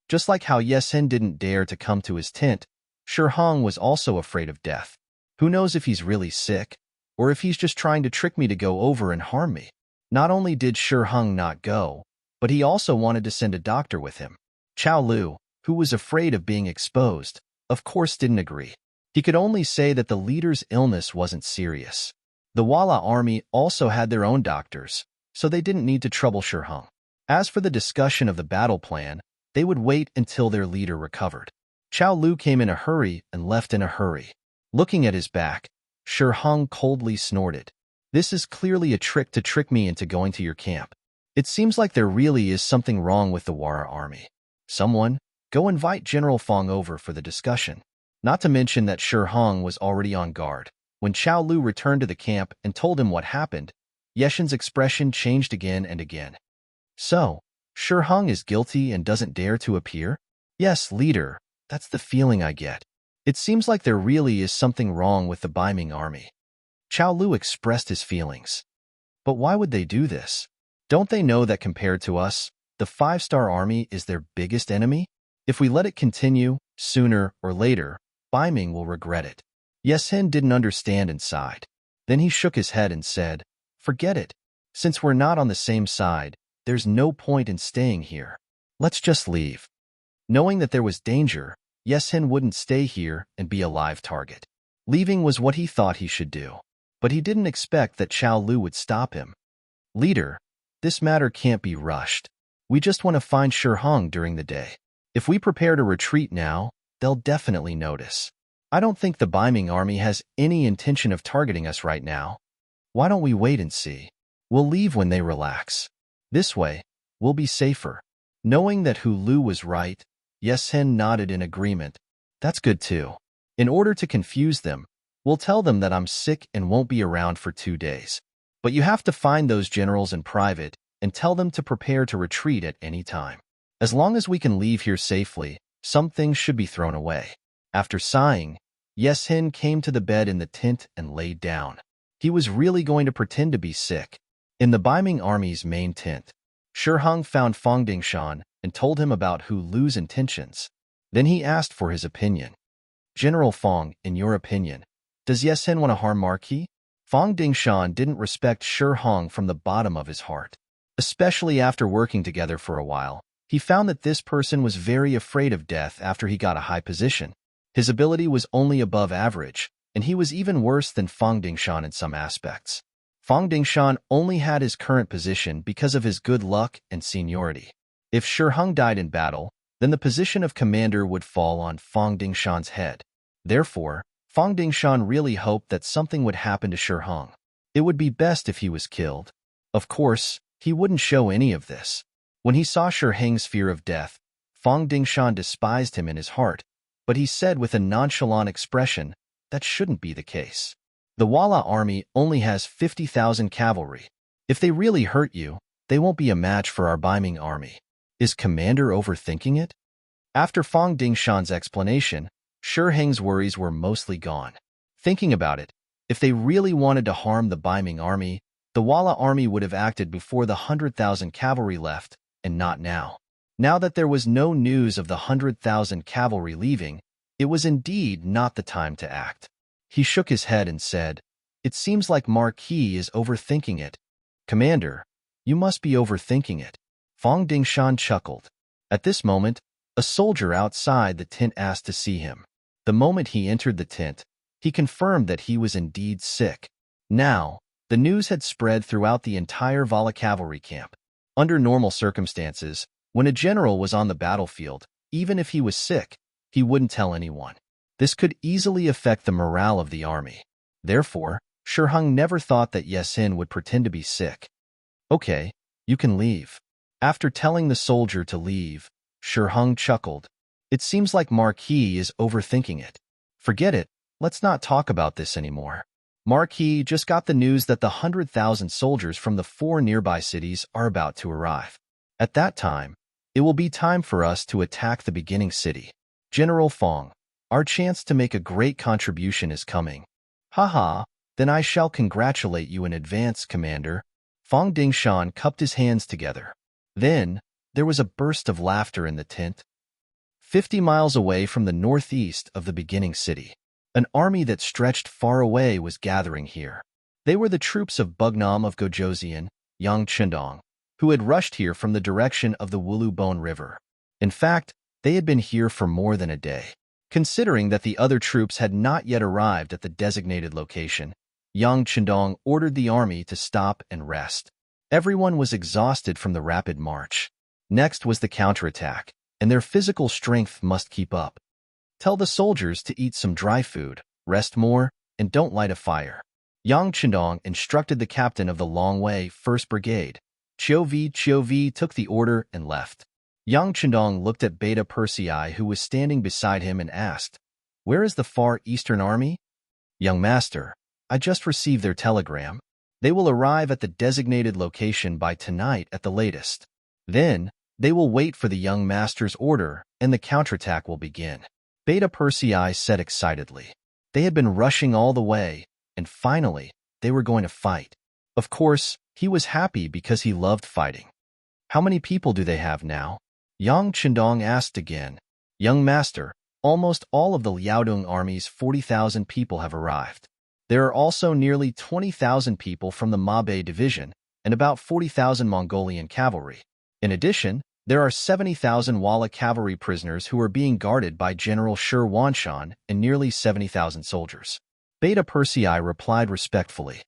Just like how Yesen didn't dare to come to his tent, Shi Hong was also afraid of death. Who knows if he's really sick, or if he's just trying to trick me to go over and harm me? Not only did Shi Hong not go, but he also wanted to send a doctor with him. Qiao Lu, who was afraid of being exposed, of course didn't agree. He could only say that the leader's illness wasn't serious. The Wala army also had their own doctors, so they didn't need to trouble Shi Hong. As for the discussion of the battle plan, they would wait until their leader recovered. Qiao Lu came in a hurry and left in a hurry. Looking at his back, Shi Hong coldly snorted. "This is clearly a trick to trick me into going to your camp. It seems like there really is something wrong with the Wara army. Someone, go invite General Fong over for the discussion." Not to mention that Shi Hong was already on guard. When Qiao Lu returned to the camp and told him what happened, Yeshen's expression changed again and again. "So, Shi Hong is guilty and doesn't dare to appear?" "Yes, leader, that's the feeling I get. It seems like there really is something wrong with the Ming army." Qiao Lu expressed his feelings. "But why would they do this? Don't they know that compared to us, the five-star army is their biggest enemy? If we let it continue, sooner or later, Bai Ming will regret it. Yes Hin didn't understand and sighed. Then he shook his head and said, "Forget it. Since we're not on the same side, there's no point in staying here. Let's just leave." Knowing that there was danger, Yes Hin wouldn't stay here and be a live target. Leaving was what he thought he should do. But he didn't expect that Chao Lu would stop him. "Leader, this matter can't be rushed. We just want to find Shi Hong during the day. If we prepare to retreat now, they'll definitely notice. I don't think the Bai Ming army has any intention of targeting us right now. Why don't we wait and see? We'll leave when they relax. This way, we'll be safer." Knowing that Hu Lu was right, Yes Hin nodded in agreement. "That's good too. In order to confuse them, we'll tell them that I'm sick and won't be around for 2 days. But you have to find those generals in private and tell them to prepare to retreat at any time. As long as we can leave here safely, some things should be thrown away." After sighing, Yes Hin came to the bed in the tent and laid down. He was really going to pretend to be sick. In the Bai Ming army's main tent, Shi Hong found Fong Dingshan and told him about Hu Lu's intentions. Then he asked for his opinion. "General Fong, in your opinion, does Yes Hin want to harm Marquis?" Fong Dingshan didn't respect Shi Hong from the bottom of his heart. Especially after working together for a while, he found that this person was very afraid of death after he got a high position. His ability was only above average, and he was even worse than Fong Dingshan in some aspects. Fong Dingshan only had his current position because of his good luck and seniority. If Shi Hong died in battle, then the position of commander would fall on Fong Dingshan's head. Therefore, Fong Dingshan really hoped that something would happen to Shi Hong. It would be best if he was killed. Of course, he wouldn't show any of this. When he saw Shi Hong's fear of death, Fong Dingshan despised him in his heart, but he said with a nonchalant expression, "That shouldn't be the case. The Walla army only has 50,000 cavalry. If they really hurt you, they won't be a match for our Bai Ming army. Is Commander overthinking it?" After Fong Dingshan's explanation, Shi Hong's worries were mostly gone. Thinking about it, if they really wanted to harm the Bai Ming army, the Walla army would have acted before the 100,000 cavalry left, and not now. Now that there was no news of the 100,000 cavalry leaving, it was indeed not the time to act. He shook his head and said, "It seems like Marquis is overthinking it." "Commander, you must be overthinking it." Fong Dingshan chuckled. At this moment, a soldier outside the tent asked to see him. The moment he entered the tent, he confirmed that he was indeed sick. Now, the news had spread throughout the entire Vala cavalry camp. Under normal circumstances, when a general was on the battlefield, even if he was sick, he wouldn't tell anyone. This could easily affect the morale of the army. Therefore, Shi Hong never thought that Yes Hin would pretend to be sick. "Okay, you can leave." After telling the soldier to leave, Shi Hong chuckled. "It seems like Marquis is overthinking it. Forget it, let's not talk about this anymore. Marquis just got the news that the 100,000 soldiers from the 4 nearby cities are about to arrive. At that time, it will be time for us to attack the beginning city. General Fong, our chance to make a great contribution is coming." "Haha, then I shall congratulate you in advance, Commander." Fong Dingshan cupped his hands together. Then, there was a burst of laughter in the tent. 50 miles away from the northeast of the beginning city, an army that stretched far away was gathering here. They were the troops of Bugnam of Gojoseon, Yang Chendong, who had rushed here from the direction of the Wulubone River. In fact, they had been here for more than a day. Considering that the other troops had not yet arrived at the designated location, Yang Chendong ordered the army to stop and rest. Everyone was exhausted from the rapid march. Next was the counterattack, and their physical strength must keep up. "Tell the soldiers to eat some dry food, rest more, and don't light a fire." Yang Chendong instructed the captain of the Long Way 1st Brigade. Chiu Vi took the order and left. Yang Chendong looked at Beta Persei, who was standing beside him, and asked, "Where is the Far Eastern Army?" "Young Master, I just received their telegram. They will arrive at the designated location by tonight at the latest. Then, they will wait for the young master's order, and the counterattack will begin." Beta Persei said excitedly. They had been rushing all the way, and finally, they were going to fight. Of course, he was happy because he loved fighting. "How many people do they have now?" Yang Chendong asked again. "Young master, Almost all of the Liaodong army's 40,000 people have arrived. There are also nearly 20,000 people from the Mabe division and about 40,000 Mongolian cavalry. In addition, there are 70,000 Walla cavalry prisoners who are being guarded by General Shi Wanshan and nearly 70,000 soldiers. Beta Persei replied respectfully.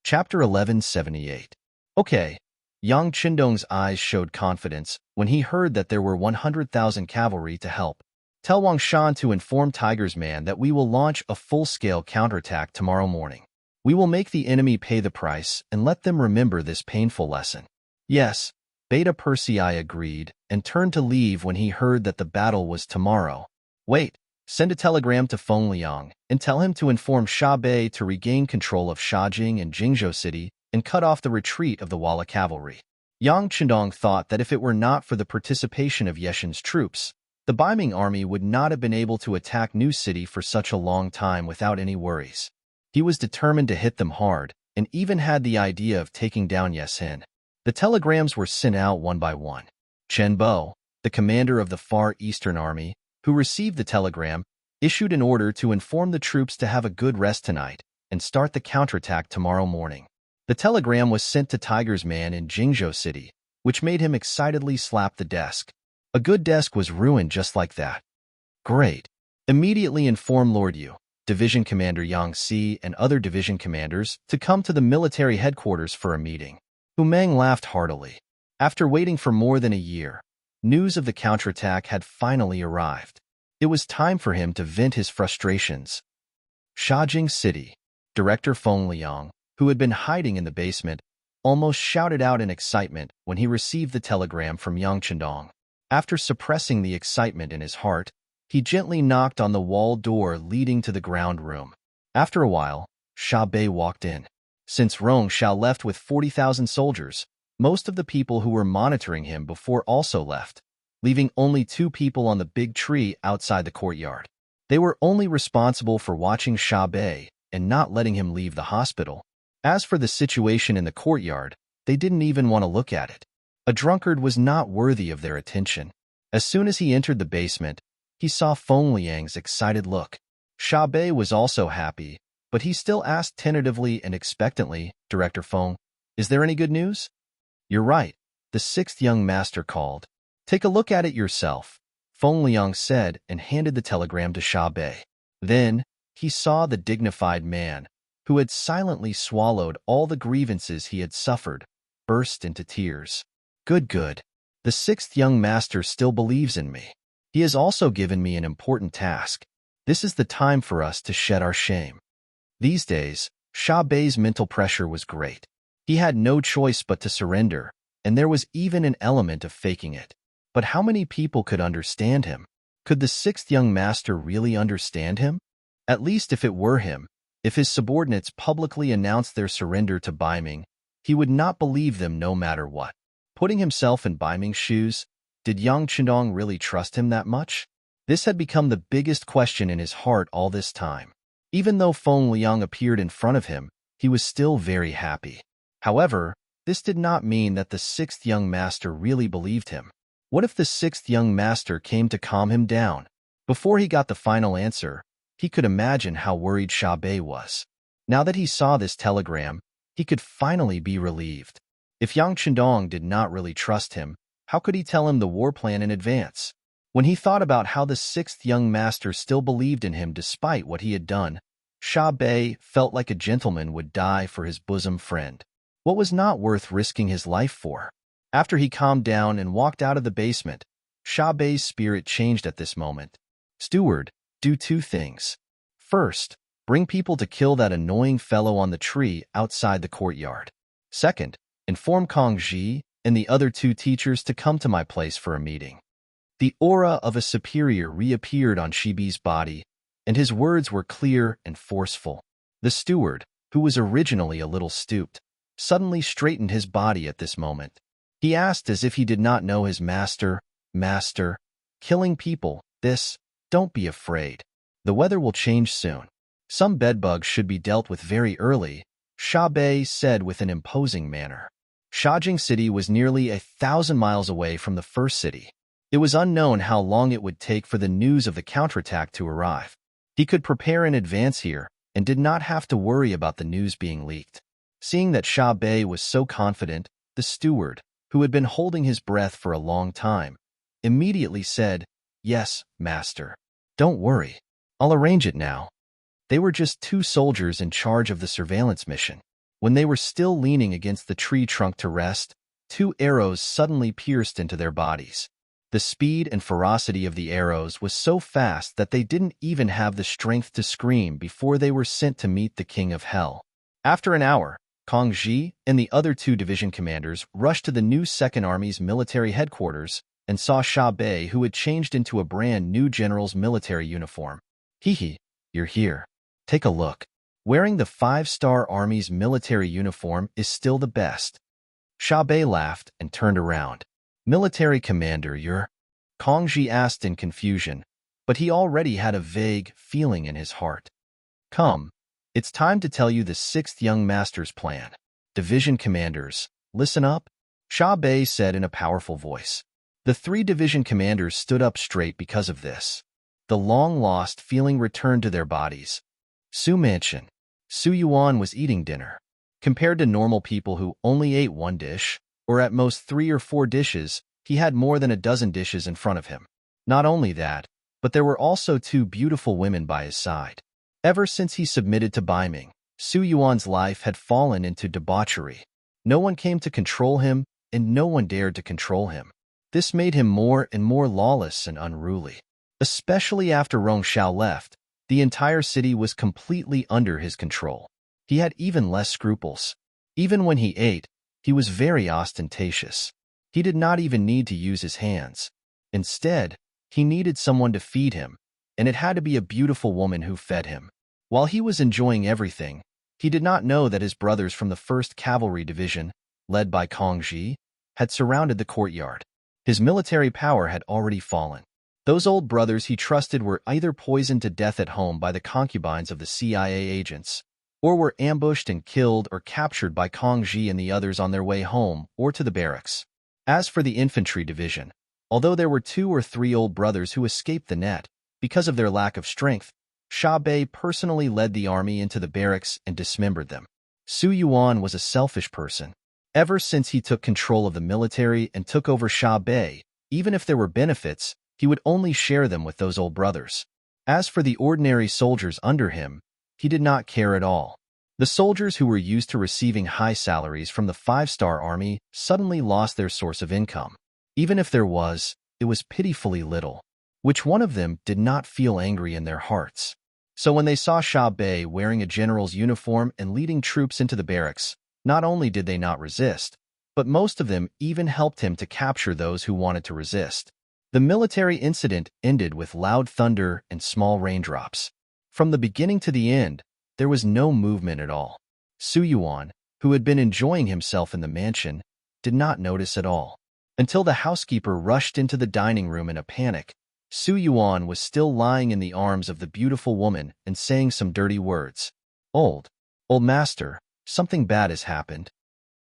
Chapter 1178. Okay. Yang Qindong's eyes showed confidence when he heard that there were 100,000 cavalry to help. Tell Wang Shan to inform Tiger's Man that we will launch a full-scale counterattack tomorrow morning. We will make the enemy pay the price and let them remember this painful lesson. Yes, Beta Persei agreed and turned to leave when he heard that the battle was tomorrow. Wait, send a telegram to Feng Liang and tell him to inform Sha Bei to regain control of Shajing and Jingzhou City and cut off the retreat of the Walla cavalry. Yang Qindong thought that if it were not for the participation of Yeshin's troops, the Baiming army would not have been able to attack New City for such a long time without any worries. He was determined to hit them hard and even had the idea of taking down Yeshin. The telegrams were sent out one by one. Chen Bo, the commander of the Far Eastern Army, who received the telegram, issued an order to inform the troops to have a good rest tonight and start the counterattack tomorrow morning. The telegram was sent to Tiger's Man in Jingzhou City, which made him excitedly slap the desk. A good desk was ruined just like that. Great. Immediately inform Lord Yu, Division Commander Yang Si, and other division commanders to come to the military headquarters for a meeting. Hu Meng laughed heartily. After waiting for more than a year, news of the counterattack had finally arrived. It was time for him to vent his frustrations. Shajing City. Director Feng Liang, who had been hiding in the basement, almost shouted out in excitement when he received the telegram from Yang Qindong. After suppressing the excitement in his heart, he gently knocked on the wall door leading to the ground room. After a while, Sha Bei walked in. Since Rong Xiao left with 40,000 soldiers, most of the people who were monitoring him before also left, leaving only 2 people on the big tree outside the courtyard. They were only responsible for watching Sha Bei and not letting him leave the hospital. As for the situation in the courtyard, they didn't even want to look at it. A drunkard was not worthy of their attention. As soon as he entered the basement, he saw Feng Liang's excited look. Sha Bei was also happy, but he still asked tentatively and expectantly, Director Feng, is there any good news? You're right, the 6th young master called. Take a look at it yourself, Feng Liang said and handed the telegram to Sha Bei. Then, he saw the dignified man, who had silently swallowed all the grievances he had suffered, burst into tears. Good. The 6th young master still believes in me. He has also given me an important task. This is the time for us to shed our shame. These days, Sha Bei's mental pressure was great. He had no choice but to surrender, and there was even an element of faking it. But how many people could understand him? Could the 6th young master really understand him? At least if it were him, if his subordinates publicly announced their surrender to Baiming, he would not believe them no matter what. Putting himself in Baiming's shoes, did Yang Qindong really trust him that much? This had become the biggest question in his heart all this time. Even though Feng Liang appeared in front of him, he was still very happy. However, this did not mean that the 6th young master really believed him. What if the 6th young master came to calm him down? Before he got the final answer, he could imagine how worried Sha Bei was. Now that he saw this telegram, he could finally be relieved. If Yang Qindong did not really trust him, how could he tell him the war plan in advance? When he thought about how the 6th young master still believed in him despite what he had done, Sha Bei felt like a gentleman would die for his bosom friend. What was not worth risking his life for? After he calmed down and walked out of the basement, Sha Bei's spirit changed at this moment. Steward, do 2 things. First, bring people to kill that annoying fellow on the tree outside the courtyard. Second, inform Kong Ji and the other 2 teachers to come to my place for a meeting. The aura of a superior reappeared on Shibi's body, and his words were clear and forceful. The steward, who was originally a little stooped, suddenly straightened his body at this moment. He asked as if he did not know his master, killing people, don't be afraid. The weather will change soon. Some bedbugs should be dealt with very early, Sha Bei said with an imposing manner. Shajing City was nearly 1,000 miles away from the first city. It was unknown how long it would take for the news of the counterattack to arrive. He could prepare in advance here and did not have to worry about the news being leaked. Seeing that Sha Bei was so confident, the steward, who had been holding his breath for a long time, immediately said, "Yes, master. Don't worry. I'll arrange it now." They were just 2 soldiers in charge of the surveillance mission. When they were still leaning against the tree trunk to rest, 2 arrows suddenly pierced into their bodies. The speed and ferocity of the arrows was so fast that they didn't even have the strength to scream before they were sent to meet the King of Hell. After an hour, Kong Ji and the other 2 division commanders rushed to the new Second Army's military headquarters and saw Sha Bei, who had changed into a brand new general's military uniform. "Hee, you're here. Take a look. Wearing the 5-star Army's military uniform is still the best." Sha Bei laughed and turned around. "Military commander, you're?" Kong Ji asked in confusion, but he already had a vague feeling in his heart. "Come, it's time to tell you the 6th young master's plan. Division commanders, listen up," Sha Bei said in a powerful voice. The 3 division commanders stood up straight because of this. The long-lost feeling returned to their bodies. Su Mansion. Su Yuan was eating dinner. Compared to normal people who only ate 1 dish, or at most 3 or 4 dishes, he had more than a dozen dishes in front of him. Not only that, but there were also 2 beautiful women by his side. Ever since he submitted to Ming, Su Yuan's life had fallen into debauchery. No one came to control him, and no one dared to control him. This made him more and more lawless and unruly. Especially after Rong Xiao left, the entire city was completely under his control. He had even less scruples. Even when he ate, he was very ostentatious. He did not even need to use his hands. Instead, he needed someone to feed him, and it had to be a beautiful woman who fed him. While he was enjoying everything, he did not know that his brothers from the 1st Cavalry Division, led by Kong Ji, had surrounded the courtyard. His military power had already fallen. Those old brothers he trusted were either poisoned to death at home by the concubines of the CIA agents, or were ambushed and killed or captured by Kong Ji and the others on their way home or to the barracks. As for the infantry division, although there were 2 or 3 old brothers who escaped the net because of their lack of strength, Sha Bei personally led the army into the barracks and dismembered them. Su Yuan was a selfish person. Ever since he took control of the military and took over Sha Bei, even if there were benefits, he would only share them with those old brothers. As for the ordinary soldiers under him, he did not care at all. The soldiers who were used to receiving high salaries from the 5-star Army suddenly lost their source of income. Even if there was, it was pitifully little. Which one of them did not feel angry in their hearts? So when they saw Sha Bei wearing a general's uniform and leading troops into the barracks, not only did they not resist, but most of them even helped him to capture those who wanted to resist. The military incident ended with loud thunder and small raindrops. From the beginning to the end, there was no movement at all. Su Yuan, who had been enjoying himself in the mansion, did not notice at all. Until the housekeeper rushed into the dining room in a panic, Su Yuan was still lying in the arms of the beautiful woman and saying some dirty words. Old master, something bad has happened."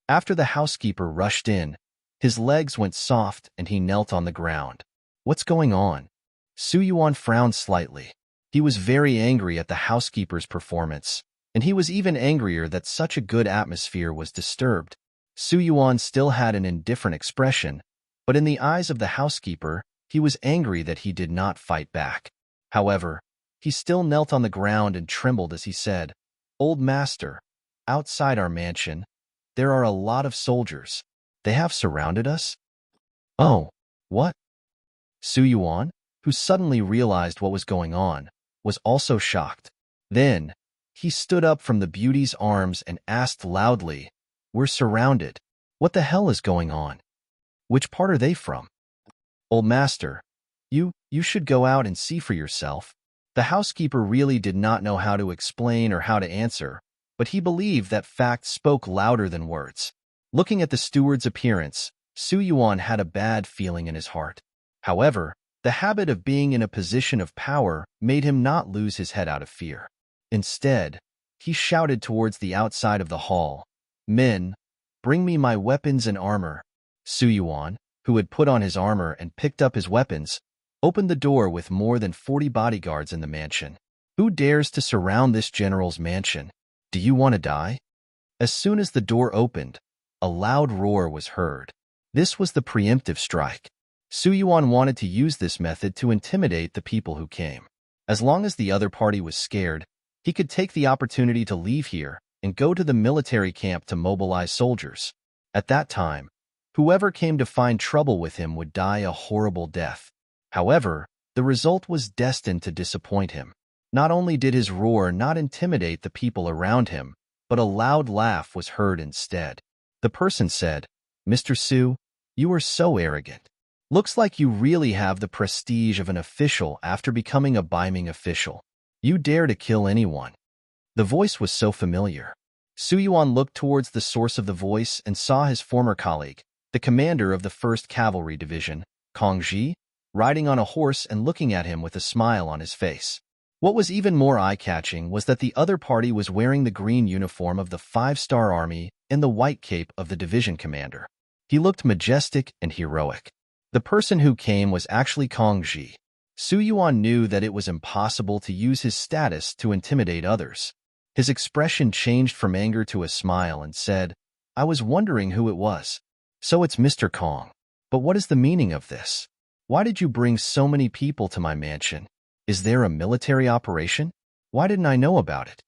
After the housekeeper rushed in, his legs went soft and he knelt on the ground. "What's going on?" Su Yuan frowned slightly. He was very angry at the housekeeper's performance, and he was even angrier that such a good atmosphere was disturbed. Su Yuan still had an indifferent expression, but in the eyes of the housekeeper, he was angry that he did not fight back. However, he still knelt on the ground and trembled as he said, "Old master, outside our mansion, there are a lot of soldiers. They have surrounded us." "Oh, what?" Su Yuan, who suddenly realized what was going on, was also shocked. Then, he stood up from the beauty's arms and asked loudly, "We're surrounded. What the hell is going on? Which part are they from?" "Old master, you should go out and see for yourself." The housekeeper really did not know how to explain or how to answer, but he believed that facts spoke louder than words. Looking at the steward's appearance, Su Yuan had a bad feeling in his heart. However, the habit of being in a position of power made him not lose his head out of fear. Instead, he shouted towards the outside of the hall, "Men, Bring me my weapons and armor. Su Yuan, who had put on his armor and picked up his weapons, opened the door with more than 40 bodyguards in the mansion. Who dares to surround this general's mansion? Do you want to die? As soon as the door opened, a loud roar was heard. This was the preemptive strike. Su Yuan wanted to use this method to intimidate the people who came. As long as the other party was scared, he could take the opportunity to leave here and go to the military camp to mobilize soldiers. At that time, whoever came to find trouble with him would die a horrible death. However, the result was destined to disappoint him. Not only did his roar not intimidate the people around him, but a loud laugh was heard instead. The person said, "Mr. Su, you are so arrogant. Looks like you really have the prestige of an official after becoming a Ming official. You dare to kill anyone." The voice was so familiar. Su Yuan looked towards the source of the voice and saw his former colleague, the commander of the 1st Cavalry Division, Kong Ji, riding on a horse and looking at him with a smile on his face. What was even more eye-catching was that the other party was wearing the green uniform of the 5-star army and the white cape of the division commander. He looked majestic and heroic. The person who came was actually Kong Ji. Su Yuan knew that it was impossible to use his status to intimidate others. His expression changed from anger to a smile and said, "I was wondering who it was. So it's Mr. Kong. But what is the meaning of this? Why did you bring so many people to my mansion? Is there a military operation? Why didn't I know about it?"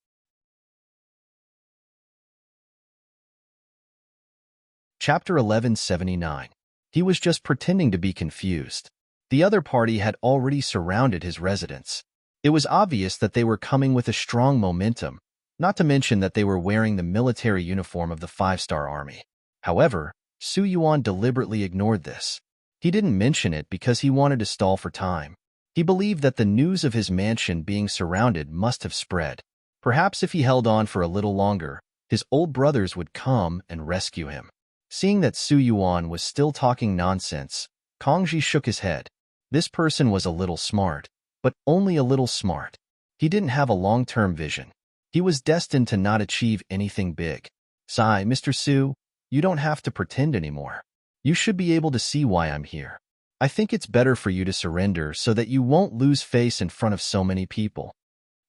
Chapter 1179. He was just pretending to be confused. The other party had already surrounded his residence. It was obvious that they were coming with a strong momentum, not to mention that they were wearing the military uniform of the 5-star army. However, Su Yuan deliberately ignored this. He didn't mention it because he wanted to stall for time. He believed that the news of his mansion being surrounded must have spread. Perhaps if he held on for a little longer, his old brothers would come and rescue him. Seeing that Su Yuan was still talking nonsense, Kong Ji shook his head. This person was a little smart, but only a little smart. He didn't have a long-term vision. He was destined to not achieve anything big. "Sigh, Mr. Su, you don't have to pretend anymore. You should be able to see why I'm here. I think it's better for you to surrender so that you won't lose face in front of so many people."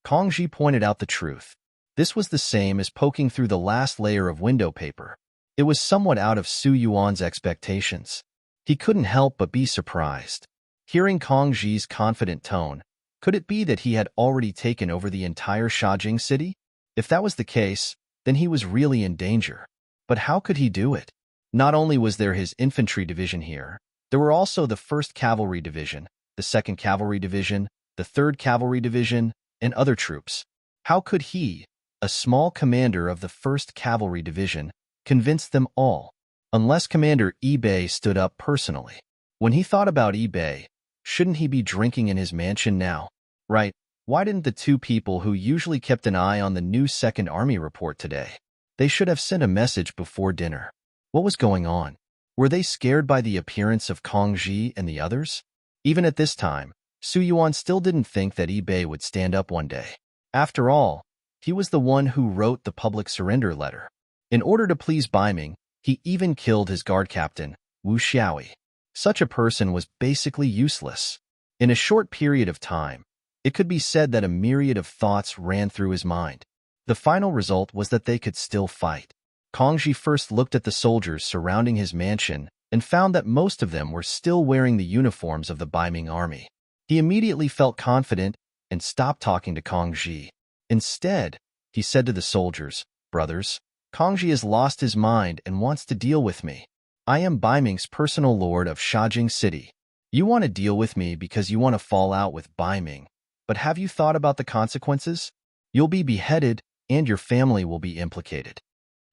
Kong Ji pointed out the truth. This was the same as poking through the last layer of window paper. It was somewhat out of Su Yuan's expectations. He couldn't help but be surprised. Hearing Kong Ji's confident tone, could it be that he had already taken over the entire Shajing city? If that was the case, then he was really in danger. But how could he do it? Not only was there his infantry division here, there were also the 1st Cavalry Division, the 2nd Cavalry Division, the 3rd Cavalry Division, and other troops. How could he, a small commander of the 1st Cavalry Division, convince them all? Unless Commander Ebay stood up personally. When he thought about Ebay, shouldn't he be drinking in his mansion now? Right, why didn't the two people who usually kept an eye on the new 2nd Army report today? They should have sent a message before dinner. What was going on? Were they scared by the appearance of Kong Ji and the others? Even at this time, Su Yuan still didn't think that Ebay would stand up one day. After all, he was the one who wrote the public surrender letter. In order to please Ming, he even killed his guard captain, Wu Xiaoi. Such a person was basically useless. In a short period of time, it could be said that a myriad of thoughts ran through his mind. The final result was that they could still fight. Kong Ji first looked at the soldiers surrounding his mansion and found that most of them were still wearing the uniforms of the Ming army. He immediately felt confident and stopped talking to Kong Ji. Instead, he said to the soldiers, "Brothers, Kong Ji has lost his mind and wants to deal with me. I am Ming's personal lord of Shajing City. You want to deal with me because you want to fall out with Ming. But have you thought about the consequences? You'll be beheaded and your family will be implicated."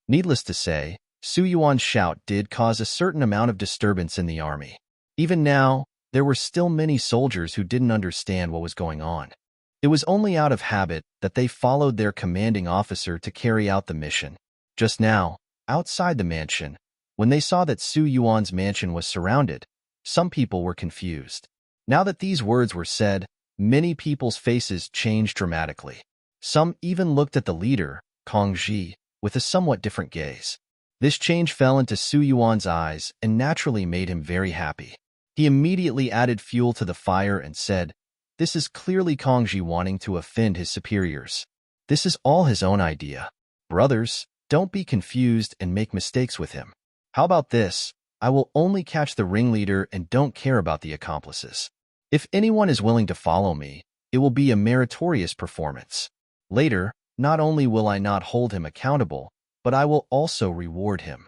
Needless to say, Su Yuan's shout did cause a certain amount of disturbance in the army. Even now, there were still many soldiers who didn't understand what was going on. It was only out of habit that they followed their commanding officer to carry out the mission. Just now, outside the mansion, when they saw that Su Yuan's mansion was surrounded, some people were confused. Now that these words were said, many people's faces changed dramatically. Some even looked at the leader, Kong Ji, with a somewhat different gaze. This change fell into Su Yuan's eyes and naturally made him very happy. He immediately added fuel to the fire and said, "This is clearly Kongji wanting to offend his superiors. This is all his own idea. Brothers, don't be confused and make mistakes with him. How about this? I will only catch the ringleader and don't care about the accomplices. If anyone is willing to follow me, it will be a meritorious performance. Later, not only will I not hold him accountable, but I will also reward him."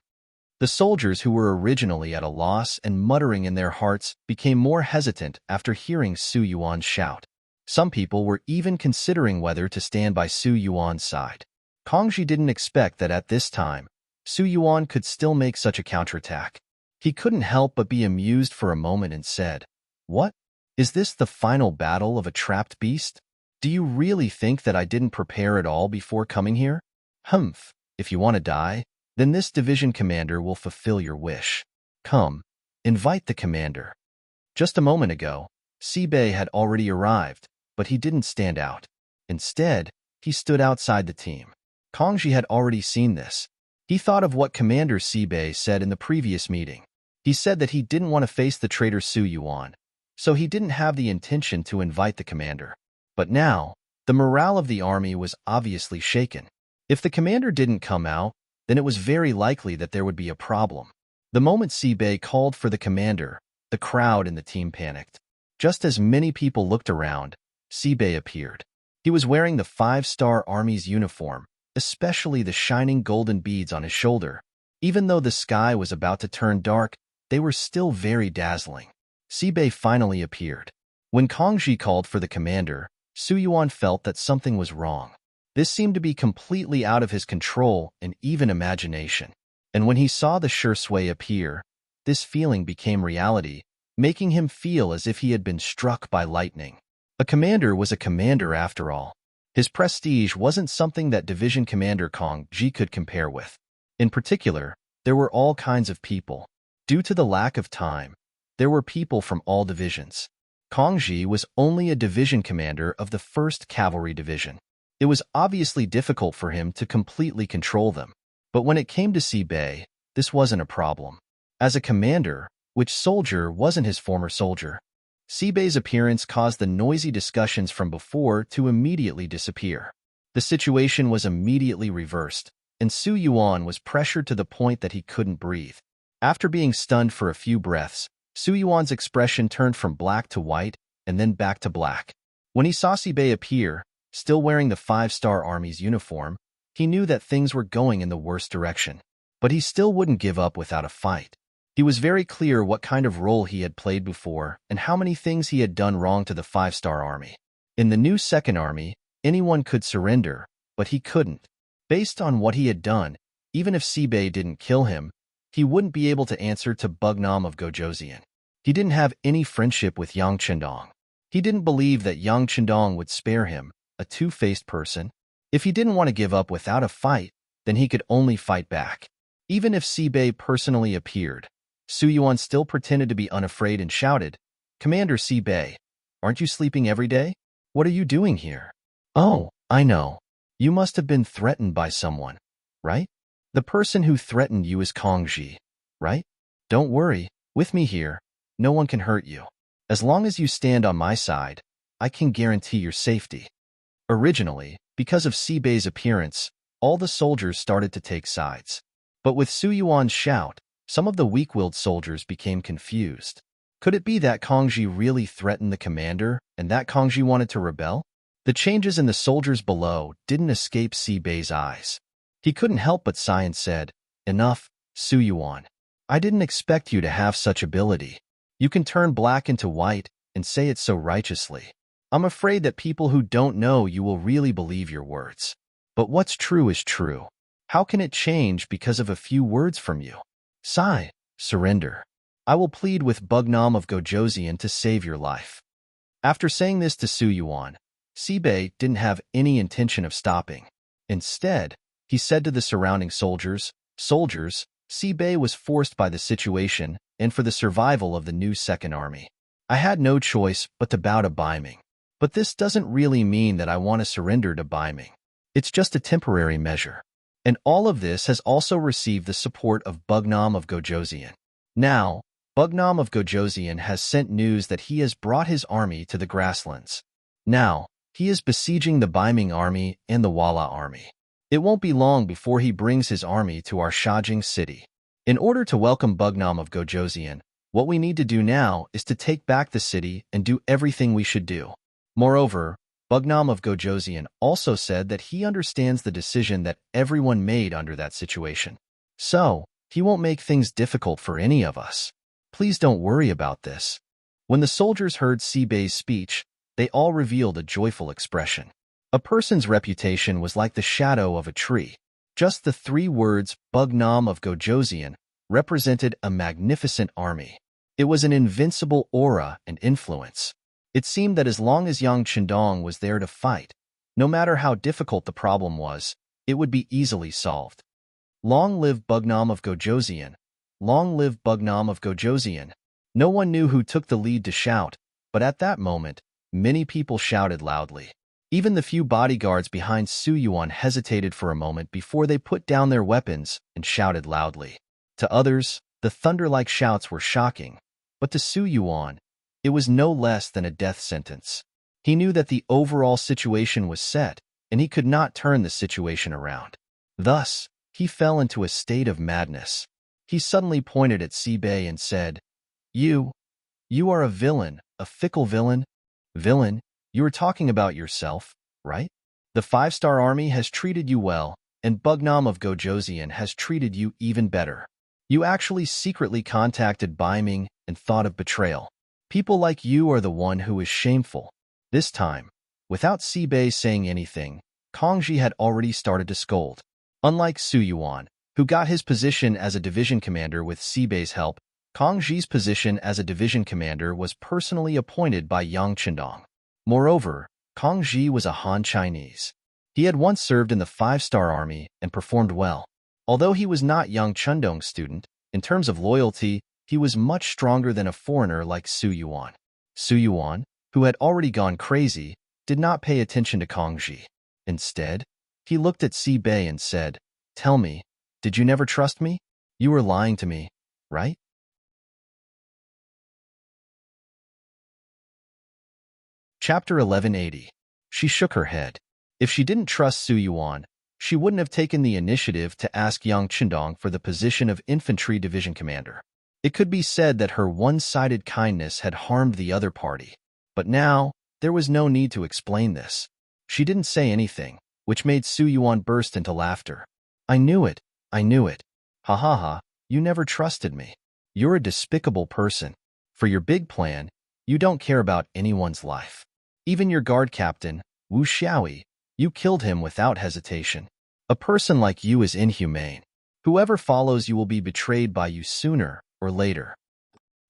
The soldiers who were originally at a loss and muttering in their hearts became more hesitant after hearing Su Yuan's shout. Some people were even considering whether to stand by Su Yuan's side. Kongji didn't expect that at this time, Su Yuan could still make such a counterattack. He couldn't help but be amused for a moment and said, "What? Is this the final battle of a trapped beast? Do you really think that I didn't prepare at all before coming here? Humph, if you want to die, then this division commander will fulfill your wish. Come, invite the commander." Just a moment ago, Sibei had already arrived, but he didn't stand out. Instead, he stood outside the team. Kongji had already seen this. He thought of what Commander Sibei said in the previous meeting. He said that he didn't want to face the traitor Su Yuan, so he didn't have the intention to invite the commander. But now, the morale of the army was obviously shaken. If the commander didn't come out, then it was very likely that there would be a problem. The moment Sibei called for the commander, the crowd and the team panicked. Just as many people looked around, Sibei appeared. He was wearing the 5-star Army's uniform, especially the shining golden beads on his shoulder. Even though the sky was about to turn dark, they were still very dazzling. Sibei finally appeared. When Kongji called for the commander, Su Yuan felt that something was wrong. This seemed to be completely out of his control and even imagination. And when he saw the Shui appear, this feeling became reality, making him feel as if he had been struck by lightning. A commander was a commander after all. His prestige wasn't something that Division Commander Kongji could compare with. In particular, there were all kinds of people. Due to the lack of time, there were people from all divisions. Kongji was only a division commander of the 1st Cavalry Division. It was obviously difficult for him to completely control them. But when it came to Sibei, this wasn't a problem. As a commander, which soldier wasn't his former soldier? Sibei's appearance caused the noisy discussions from before to immediately disappear. The situation was immediately reversed, and Su Yuan was pressured to the point that he couldn't breathe. After being stunned for a few breaths, Su Yuan's expression turned from black to white and then back to black. When he saw Sibei appear, still wearing the 5-star Army's uniform, he knew that things were going in the worst direction. But he still wouldn't give up without a fight. He was very clear what kind of role he had played before and how many things he had done wrong to the 5-star Army. In the new 2nd Army, anyone could surrender, but he couldn't. Based on what he had done, even if Sibei didn't kill him, he wouldn't be able to answer to Bugnam of Gojoseon. He didn't have any friendship with Yang Chendong. He didn't believe that Yang Chendong would spare him, a two-faced person. If he didn't want to give up without a fight, then he could only fight back. Even if Sibei personally appeared, Su Yuan still pretended to be unafraid and shouted, "Commander Sibei, aren't you sleeping every day? What are you doing here? Oh, I know. You must have been threatened by someone, right? The person who threatened you is Kongji, right? Don't worry, with me here, no one can hurt you. As long as you stand on my side, I can guarantee your safety." Originally, because of Sibei's appearance, all the soldiers started to take sides. But with Su Yuan's shout, some of the weak-willed soldiers became confused. Could it be that Kongji really threatened the commander and that Kongji wanted to rebel? The changes in the soldiers below didn't escape Sibei's eyes. He couldn't help but sigh and said, "Enough, Su Yuan. I didn't expect you to have such ability. You can turn black into white and say it so righteously. I'm afraid that people who don't know you will really believe your words. But what's true is true. How can it change because of a few words from you? Sigh, surrender. I will plead with Bugnam of Gojoseon to save your life." After saying this to Su Yuan, Sibei didn't have any intention of stopping. Instead, he said to the surrounding soldiers, "Soldiers, Sibei was forced by the situation and for the survival of the new 2nd Army. I had no choice but to bow to Ming. But this doesn't really mean that I want to surrender to Ming. It's just a temporary measure. And all of this has also received the support of Bugnam of Gojoseon. Now, Bugnam of Gojoseon has sent news that he has brought his army to the grasslands. Now, he is besieging the Baiming army and the Wala army. It won't be long before he brings his army to our Shajing city. In order to welcome Bugnam of Gojoseon, what we need to do now is to take back the city and do everything we should do. Moreover, Bugnam of Gojoseon also said that he understands the decision that everyone made under that situation. So, he won't make things difficult for any of us. Please don't worry about this. When the soldiers heard Sibei's speech, they all revealed a joyful expression. A person's reputation was like the shadow of a tree. Just the 3 words, Bugnam of Gojoseon, represented a magnificent army. It was an invincible aura and influence. It seemed that as long as Yang Chendong was there to fight, no matter how difficult the problem was, it would be easily solved. Long live Bugnam of Gojoseon! Long live Bugnam of Gojoseon! No one knew who took the lead to shout, but at that moment, many people shouted loudly. Even the few bodyguards behind Su Yuan hesitated for a moment before they put down their weapons and shouted loudly. To others, the thunder-like shouts were shocking, but to Su Yuan, it was no less than a death sentence. He knew that the overall situation was set, and he could not turn the situation around. Thus, he fell into a state of madness. He suddenly pointed at Sibei and said, You are a villain, a fickle villain. Villain, you are talking about yourself, right? The 5-star army has treated you well, and Bugnam of Gojoseon has treated you even better. You actually secretly contacted Baiming and thought of betrayal. People like you are the one who is shameful. This time, without Sibei saying anything, Kongji had already started to scold. Unlike Su Yuan, who got his position as a division commander with Sibei's help, Kongji's position as a division commander was personally appointed by Yang Chendong. Moreover, Kongji was a Han Chinese. He had once served in the 5-star army and performed well. Although he was not Yang Chendong's student, in terms of loyalty, he was much stronger than a foreigner like Su Yuan. Su Yuan, who had already gone crazy, did not pay attention to Kongji. Instead, he looked at Sibei and said, Tell me, did you never trust me? You were lying to me, right? Chapter 1180. She shook her head. If she didn't trust Su Yuan, she wouldn't have taken the initiative to ask Yang Chendong for the position of infantry division commander. It could be said that her one-sided kindness had harmed the other party. But now, there was no need to explain this. She didn't say anything, which made Su Yuan burst into laughter. I knew it. I knew it. Ha ha ha, you never trusted me. You're a despicable person. For your big plan, you don't care about anyone's life. Even your guard captain, Wu Xiaoyi, you killed him without hesitation. A person like you is inhumane. Whoever follows you will be betrayed by you sooner or later.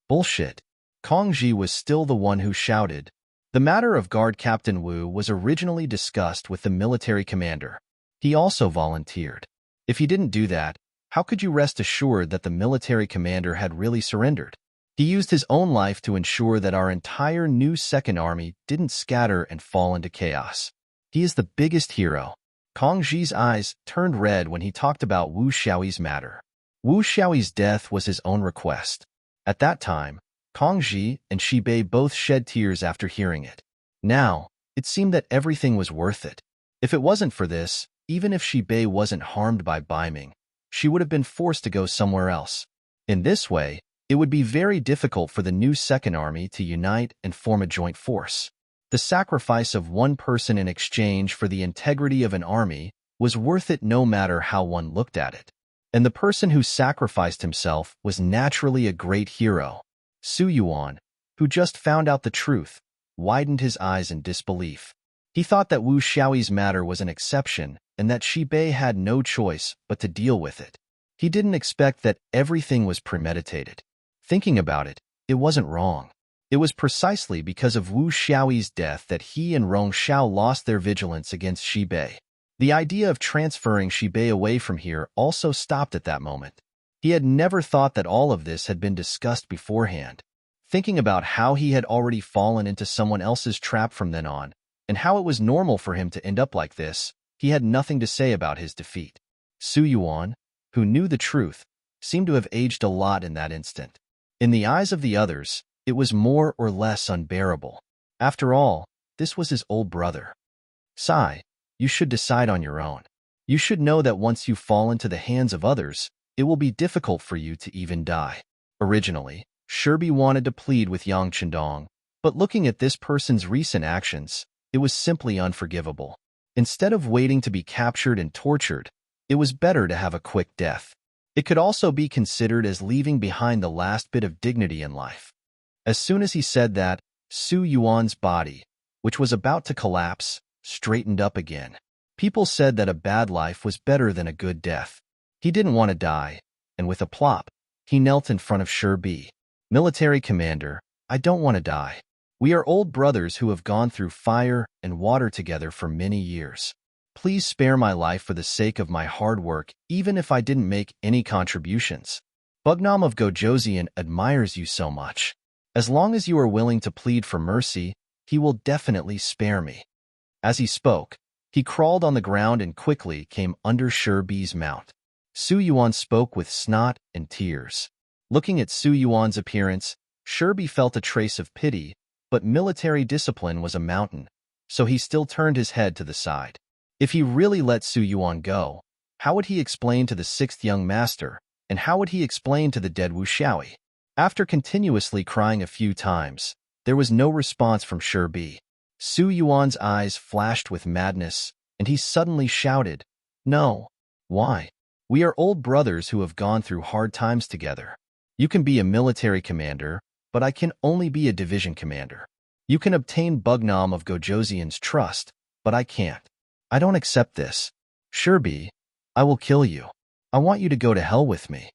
Bullshit. Kongji was still the one who shouted. The matter of guard captain Wu was originally discussed with the military commander. He also volunteered. If he didn't do that, how could you rest assured that the military commander had really surrendered? He used his own life to ensure that our entire new second army didn't scatter and fall into chaos. He is the biggest hero. Kongji's eyes turned red when he talked about Wu Xiaoyi's matter. Wu Xiaoyi's death was his own request. At that time, Kongji and Sibei both shed tears after hearing it. Now, it seemed that everything was worth it. If it wasn't for this, even if Sibei wasn't harmed by Baiming, she would have been forced to go somewhere else. In this way, it would be very difficult for the new second army to unite and form a joint force. The sacrifice of one person in exchange for the integrity of an army was worth it no matter how one looked at it. And the person who sacrificed himself was naturally a great hero. Su Yuan, who just found out the truth, widened his eyes in disbelief. He thought that Wu Xiaoyi's matter was an exception and that Sibei had no choice but to deal with it. He didn't expect that everything was premeditated. Thinking about it, it wasn't wrong. It was precisely because of Wu Xiaoyi's death that he and Rong Xiao lost their vigilance against Sibei. The idea of transferring Sibei away from here also stopped at that moment. He had never thought that all of this had been discussed beforehand. Thinking about how he had already fallen into someone else's trap from then on, and how it was normal for him to end up like this, he had nothing to say about his defeat. Su Yuan, who knew the truth, seemed to have aged a lot in that instant. In the eyes of the others, it was more or less unbearable. After all, this was his old brother. Sai, you should decide on your own. You should know that once you fall into the hands of others, it will be difficult for you to even die. Originally, Shirbi wanted to plead with Yang Chendong, but looking at this person's recent actions, it was simply unforgivable. Instead of waiting to be captured and tortured, it was better to have a quick death. It could also be considered as leaving behind the last bit of dignity in life. As soon as he said that, Su Yuan's body, which was about to collapse, straightened up again. People said that a bad life was better than a good death. He didn't want to die, and with a plop, he knelt in front of Shirbi. Military commander, I don't want to die. We are old brothers who have gone through fire and water together for many years. Please spare my life for the sake of my hard work, even if I didn't make any contributions. Bugnam of Gojoseon admires you so much. As long as you are willing to plead for mercy, he will definitely spare me. As he spoke, he crawled on the ground and quickly came under Shirbi's mount. Su Yuan spoke with snot and tears. Looking at Su Yuan's appearance, Shirbi felt a trace of pity, but military discipline was a mountain, so he still turned his head to the side. If he really let Su Yuan go, how would he explain to the sixth young master, and how would he explain to the dead Wu Xiaoi? After continuously crying a few times, there was no response from Shirbi. Su Yuan's eyes flashed with madness, and he suddenly shouted, "No. Why? We are old brothers who have gone through hard times together. You can be a military commander, but I can only be a division commander. You can obtain Bugnam of Gojoseon's trust, but I can't. I don't accept this. Shirbi, I will kill you. I want you to go to hell with me."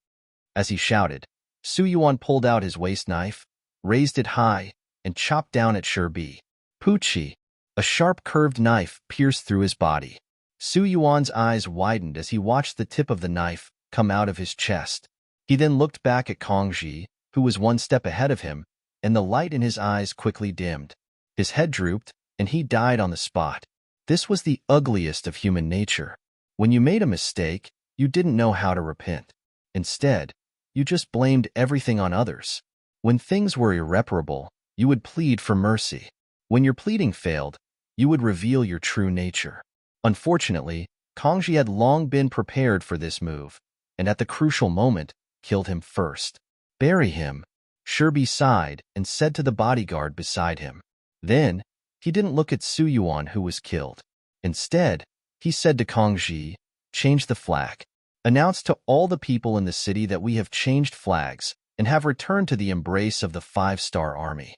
As he shouted, Su Yuan pulled out his waist knife, raised it high, and chopped down at Shirbi. Poochie! A sharp curved knife pierced through his body. Su Yuan's eyes widened as he watched the tip of the knife come out of his chest. He then looked back at Kongji, who was one step ahead of him, and the light in his eyes quickly dimmed. His head drooped, and he died on the spot. This was the ugliest of human nature. When you made a mistake, you didn't know how to repent. Instead, you just blamed everything on others. When things were irreparable, you would plead for mercy. When your pleading failed, you would reveal your true nature. Unfortunately, Kongji had long been prepared for this move, and at the crucial moment, killed him first. "Bury him," Shirbi sighed and said to the bodyguard beside him. Then, he didn't look at Su Yuan, who was killed. Instead, he said to Kongji, "Change the flag. Announce to all the people in the city that we have changed flags and have returned to the embrace of the 5-star army."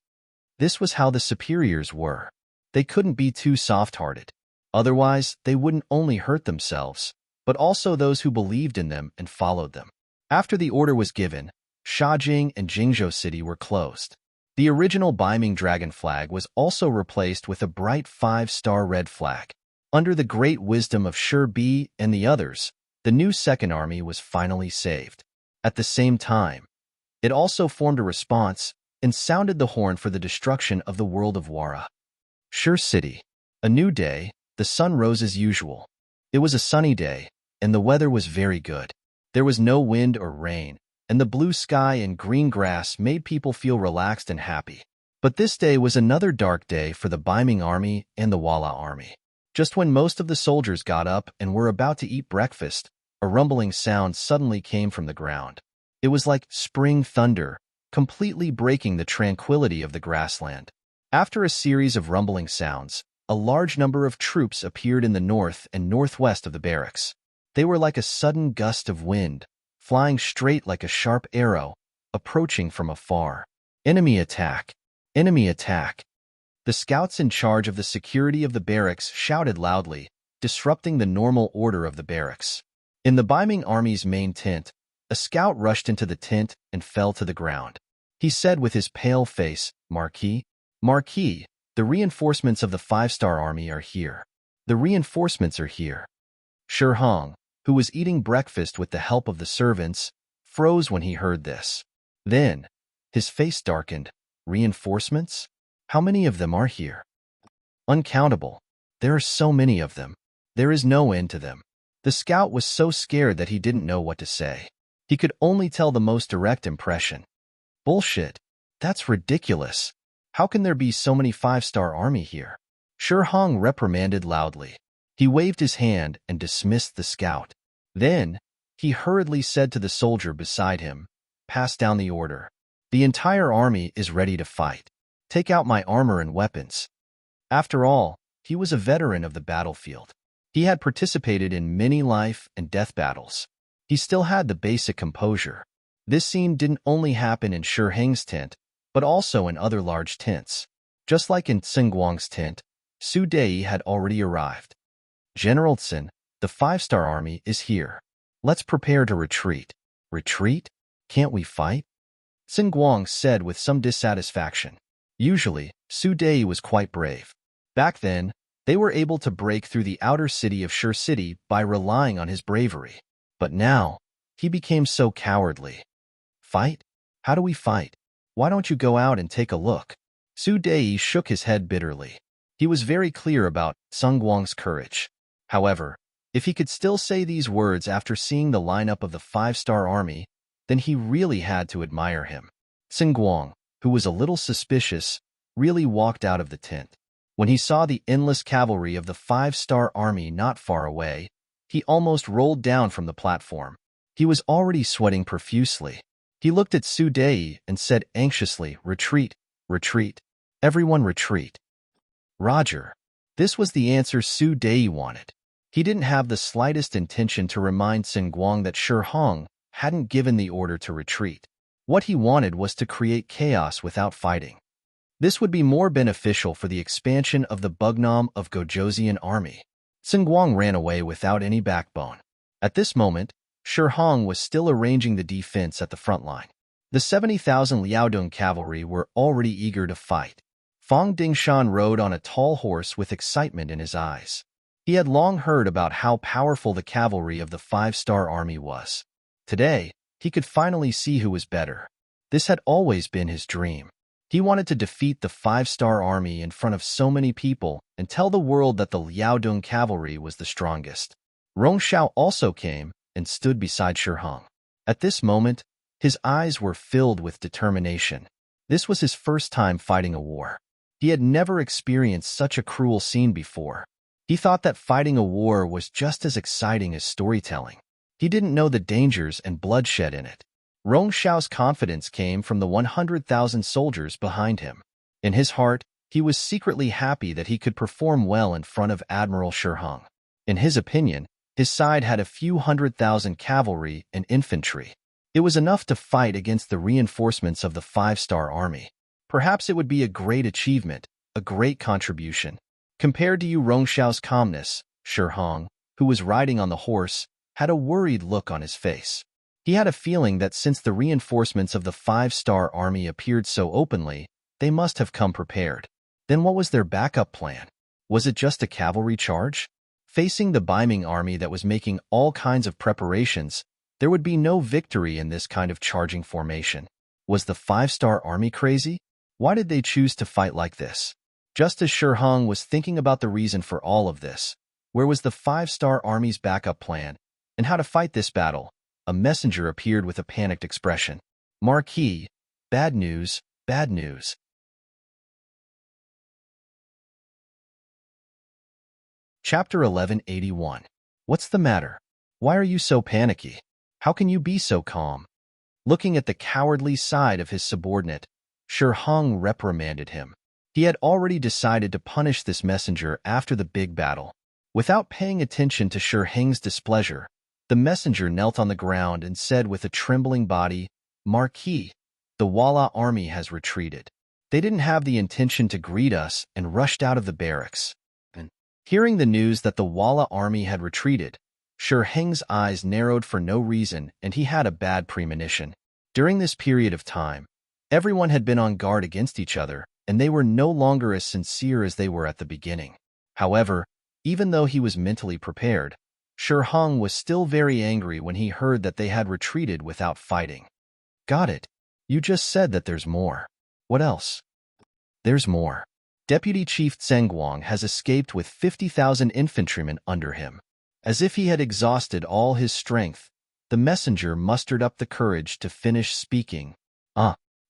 This was how the superiors were. They couldn't be too soft-hearted. Otherwise, they wouldn't only hurt themselves, but also those who believed in them and followed them. After the order was given, Shajing and Jingzhou City were closed. The original Beiming dragon flag was also replaced with a bright 5-star red flag. Under the great wisdom of Shirbi and the others, the new Second Army was finally saved. At the same time, it also formed a response and sounded the horn for the destruction of the world of Wara. Shur City. A new day, the sun rose as usual. It was a sunny day, and the weather was very good. There was no wind or rain, and the blue sky and green grass made people feel relaxed and happy. But this day was another dark day for the Beiming army and the Wala army. Just when most of the soldiers got up and were about to eat breakfast, a rumbling sound suddenly came from the ground. It was like spring thunder, completely breaking the tranquility of the grassland. After a series of rumbling sounds, a large number of troops appeared in the north and northwest of the barracks. They were like a sudden gust of wind, flying straight like a sharp arrow, approaching from afar. Enemy attack! Enemy attack! The scouts in charge of the security of the barracks shouted loudly, disrupting the normal order of the barracks. In the Beiming army's main tent, a scout rushed into the tent and fell to the ground. He said with his pale face, "Marquis, Marquis, the reinforcements of the 5-star army are here. The reinforcements are here." Shi Hong, who was eating breakfast with the help of the servants, froze when he heard this. Then, his face darkened. "Reinforcements? How many of them are here?" "Uncountable. There are so many of them. There is no end to them. The scout was so scared that he didn't know what to say. He could only tell the most direct impression. Bullshit. That's ridiculous. How can there be so many five-star army here? Shi Hong reprimanded loudly. He waved his hand and dismissed the scout. Then, he hurriedly said to the soldier beside him, "Pass down the order. The entire army is ready to fight. Take out my armor and weapons." After all, he was a veteran of the battlefield. He had participated in many life and death battles. He still had the basic composure. This scene didn't only happen in Shi Heng's tent, but also in other large tents. Just like in Tsingguang's tent, Su Dei had already arrived. "General Tsin, the five-star army is here. Let's prepare to retreat." "Retreat? Can't we fight?" Tsingguang said with some dissatisfaction. Usually, Su Dei was quite brave. Back then, they were able to break through the outer city of Shi City by relying on his bravery. But now, he became so cowardly. "Fight? How do we fight? Why don't you go out and take a look?" Su Dei shook his head bitterly. He was very clear about Tsingguang's courage. However, if he could still say these words after seeing the lineup of the five-star army, then he really had to admire him. Tsingguang, who was a little suspicious, really walked out of the tent. When he saw the endless cavalry of the five-star army not far away, he almost rolled down from the platform. He was already sweating profusely. He looked at Su Dei and said anxiously, "Retreat, retreat. Everyone retreat." "Roger." This was the answer Su Dei wanted. He didn't have the slightest intention to remind Tsingguang that Shi Hong hadn't given the order to retreat. What he wanted was to create chaos without fighting. This would be more beneficial for the expansion of the Bugnam of Gojoseon army. Tsingguang ran away without any backbone. At this moment, Shi Hong was still arranging the defense at the front line. The 70,000 Liaodong cavalry were already eager to fight. Fang Dingshan rode on a tall horse with excitement in his eyes. He had long heard about how powerful the cavalry of the five-star army was. Today, he could finally see who was better. This had always been his dream. He wanted to defeat the five-star army in front of so many people and tell the world that the Liaodong cavalry was the strongest. Rong Xiao also came and stood beside Shi Hong. At this moment, his eyes were filled with determination. This was his first time fighting a war. He had never experienced such a cruel scene before. He thought that fighting a war was just as exciting as storytelling. He didn't know the dangers and bloodshed in it. Rong Xiao's confidence came from the 100,000 soldiers behind him. In his heart, he was secretly happy that he could perform well in front of Admiral Shi Hong. In his opinion, his side had a few 100,000 cavalry and infantry. It was enough to fight against the reinforcements of the five-star army. Perhaps it would be a great achievement, a great contribution. Compared to Rong Xiao's calmness, Shi Hong, who was riding on the horse, had a worried look on his face. He had a feeling that since the reinforcements of the five-star army appeared so openly, they must have come prepared. Then what was their backup plan? Was it just a cavalry charge? Facing the Biming army that was making all kinds of preparations, there would be no victory in this kind of charging formation. Was the five-star army crazy? Why did they choose to fight like this? Just as Shi Hong was thinking about the reason for all of this, where was the five-star army's backup plan, and how to fight this battle, a messenger appeared with a panicked expression. "Marquis, bad news, bad news." Chapter 1181. What's the matter? Why are you so panicky? How can you be so calm? Looking at the cowardly side of his subordinate, Shi Hong reprimanded him. He had already decided to punish this messenger after the big battle. Without paying attention to Shi Heng's displeasure, the messenger knelt on the ground and said with a trembling body, "Marquis, the Walla army has retreated. They didn't have the intention to greet us and rushed out of the barracks." Hearing the news that the Walla army had retreated, Shi Heng's eyes narrowed for no reason and he had a bad premonition. During this period of time, everyone had been on guard against each other, and they were no longer as sincere as they were at the beginning. However, even though he was mentally prepared, Shi Hong was still very angry when he heard that they had retreated without fighting. "Got it. You just said that there's more. What else?" "There's more. Deputy Chief Tsengguang has escaped with 50,000 infantrymen under him." As if he had exhausted all his strength, the messenger mustered up the courage to finish speaking.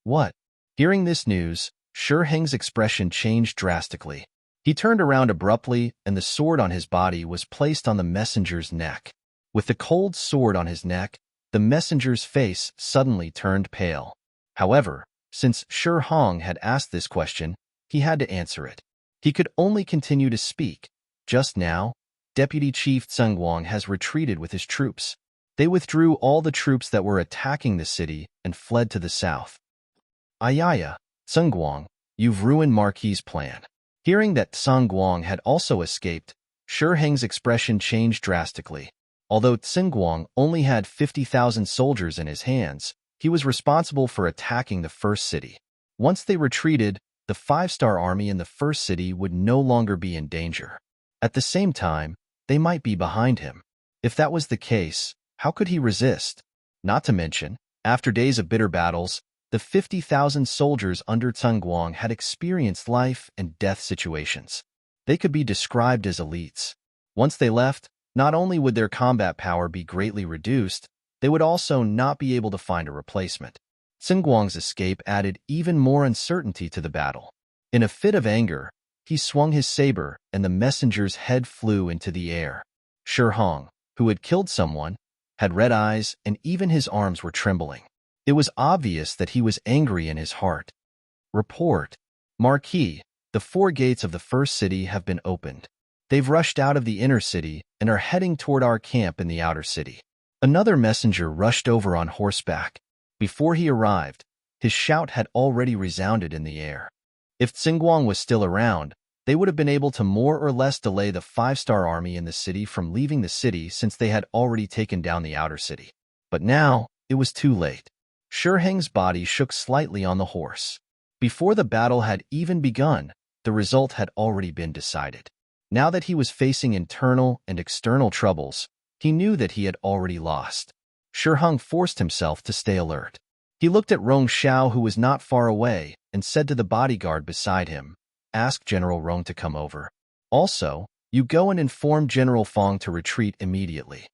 What? Hearing this news, Shi Heng's expression changed drastically. He turned around abruptly, and the sword on his body was placed on the messenger's neck. With the cold sword on his neck, the messenger's face suddenly turned pale. However, since Shi Heng had asked this question, he had to answer it. He could only continue to speak. Just now, Deputy Chief Zhengguang has retreated with his troops. They withdrew all the troops that were attacking the city and fled to the south. Ayaya, Zhengguang, you've ruined Marquis' plan. Hearing that Zhengguang had also escaped, Shi Heng's expression changed drastically. Although Zhengguang only had 50,000 soldiers in his hands, he was responsible for attacking the first city. Once they retreated, the five-star army in the first city would no longer be in danger. At the same time, they might be behind him. If that was the case, how could he resist? Not to mention, after days of bitter battles, the 50,000 soldiers under Zhengguang had experienced life and death situations. They could be described as elites. Once they left, not only would their combat power be greatly reduced, they would also not be able to find a replacement. Zhengguang's escape added even more uncertainty to the battle. In a fit of anger, he swung his saber and the messenger's head flew into the air. Shi Heng, who had killed someone, had red eyes and even his arms were trembling. It was obvious that he was angry in his heart. Report. Marquis, the 4 gates of the first city have been opened. They've rushed out of the inner city and are heading toward our camp in the outer city. Another messenger rushed over on horseback. Before he arrived, his shout had already resounded in the air. If Zhengguang was still around, they would have been able to more or less delay the 5-star army in the city from leaving the city since they had already taken down the outer city. But now, it was too late. Shi Heng's body shook slightly on the horse. Before the battle had even begun, the result had already been decided. Now that he was facing internal and external troubles, he knew that he had already lost. Shi Heng forced himself to stay alert. He looked at Rong Xiao, who was not far away, and said to the bodyguard beside him, "Ask General Rong to come over. Also, you go and inform General Fong to retreat immediately."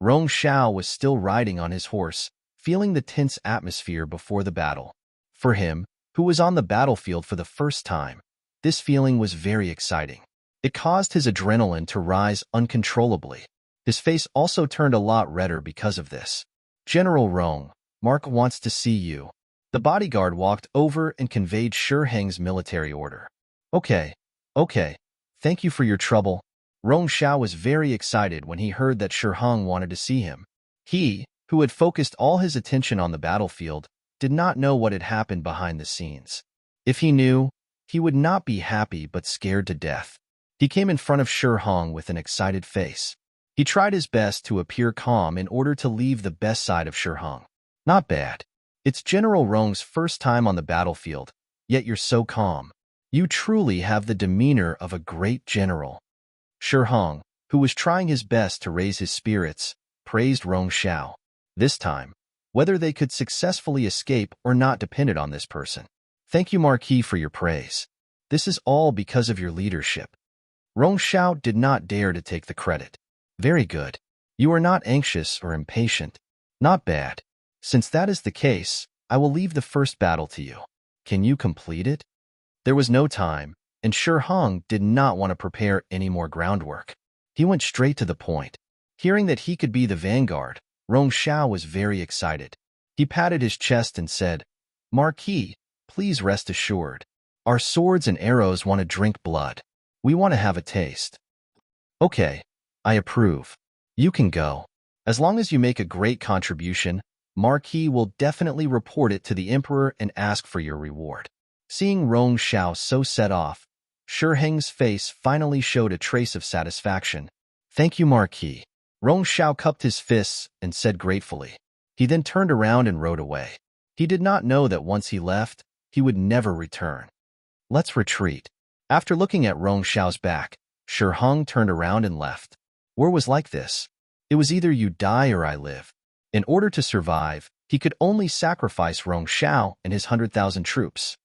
Rong Xiao was still riding on his horse, feeling the tense atmosphere before the battle. For him, who was on the battlefield for the first time, this feeling was very exciting. It caused his adrenaline to rise uncontrollably. His face also turned a lot redder because of this. "General Rong, Mark wants to see you." The bodyguard walked over and conveyed Shi Heng's military order. Okay. Thank you for your trouble." Rong Xiao was very excited when he heard that Shi Heng wanted to see him. He, who had focused all his attention on the battlefield, did not know what had happened behind the scenes. If he knew, he would not be happy but scared to death. He came in front of Shi Heng with an excited face. He tried his best to appear calm in order to leave the best side of Shi Heng. "Not bad. It's General Rong's first time on the battlefield, yet you're so calm. You truly have the demeanor of a great general." Shi Heng, who was trying his best to raise his spirits, praised Rong Xiao. This time, whether they could successfully escape or not depended on this person. "Thank you, Marquis, for your praise. This is all because of your leadership." Rong Xiao did not dare to take the credit. "Very good. You are not anxious or impatient. Not bad. Since that is the case, I will leave the first battle to you. Can you complete it?" There was no time, and Shi Heng did not want to prepare any more groundwork. He went straight to the point. Hearing that he could be the vanguard, Rong Xiao was very excited. He patted his chest and said, "Marquis, please rest assured. Our swords and arrows want to drink blood. We want to have a taste." "Okay, I approve. You can go. As long as you make a great contribution, Marquis will definitely report it to the Emperor and ask for your reward." Seeing Rong Xiao so set off, Shi Heng's face finally showed a trace of satisfaction. "Thank you, Marquis." Rong Xiao cupped his fists and said gratefully. He then turned around and rode away. He did not know that once he left, he would never return. "Let's retreat." After looking at Rong Xiao's back, Shi Heng turned around and left. War was like this. It was either you die or I live. In order to survive, he could only sacrifice Rong Xiao and his 100,000 troops.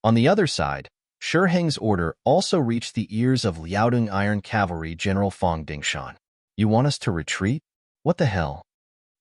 On the other side, Shi Heng's order also reached the ears of Liaodong Iron Cavalry General Fong Dingshan. You want us to retreat? What the hell?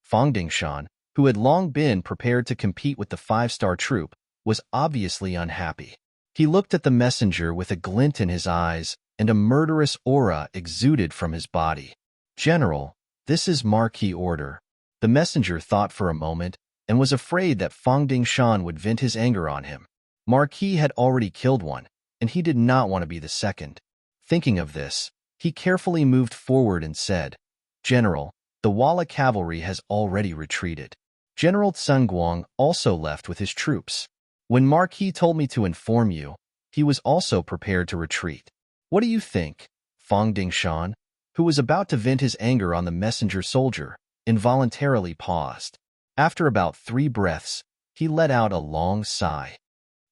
Fang Dingshan, who had long been prepared to compete with the five-star troop, was obviously unhappy. He looked at the messenger with a glint in his eyes, and a murderous aura exuded from his body. General, this is Marquis order. The messenger thought for a moment and was afraid that Fang Dingshan would vent his anger on him. Marquis had already killed one, and he did not want to be the second. Thinking of this, he carefully moved forward and said, General, the Walla cavalry has already retreated. General Tsungguang also left with his troops. When Marquis told me to inform you, he was also prepared to retreat. What do you think? Fang Dingshan, who was about to vent his anger on the messenger soldier, involuntarily paused. After about 3 breaths, he let out a long sigh.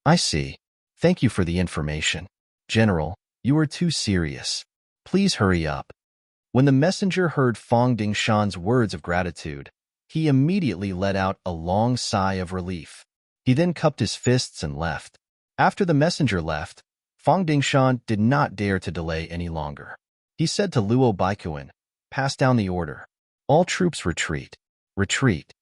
I see. Thank you for the information. General, you are too serious. Please hurry up. When the messenger heard Fang Dingshan's words of gratitude, he immediately let out a long sigh of relief. He then cupped his fists and left. After the messenger left, Fang Dingshan did not dare to delay any longer. He said to Luo Baikuan, pass down the order. All troops retreat. Retreat.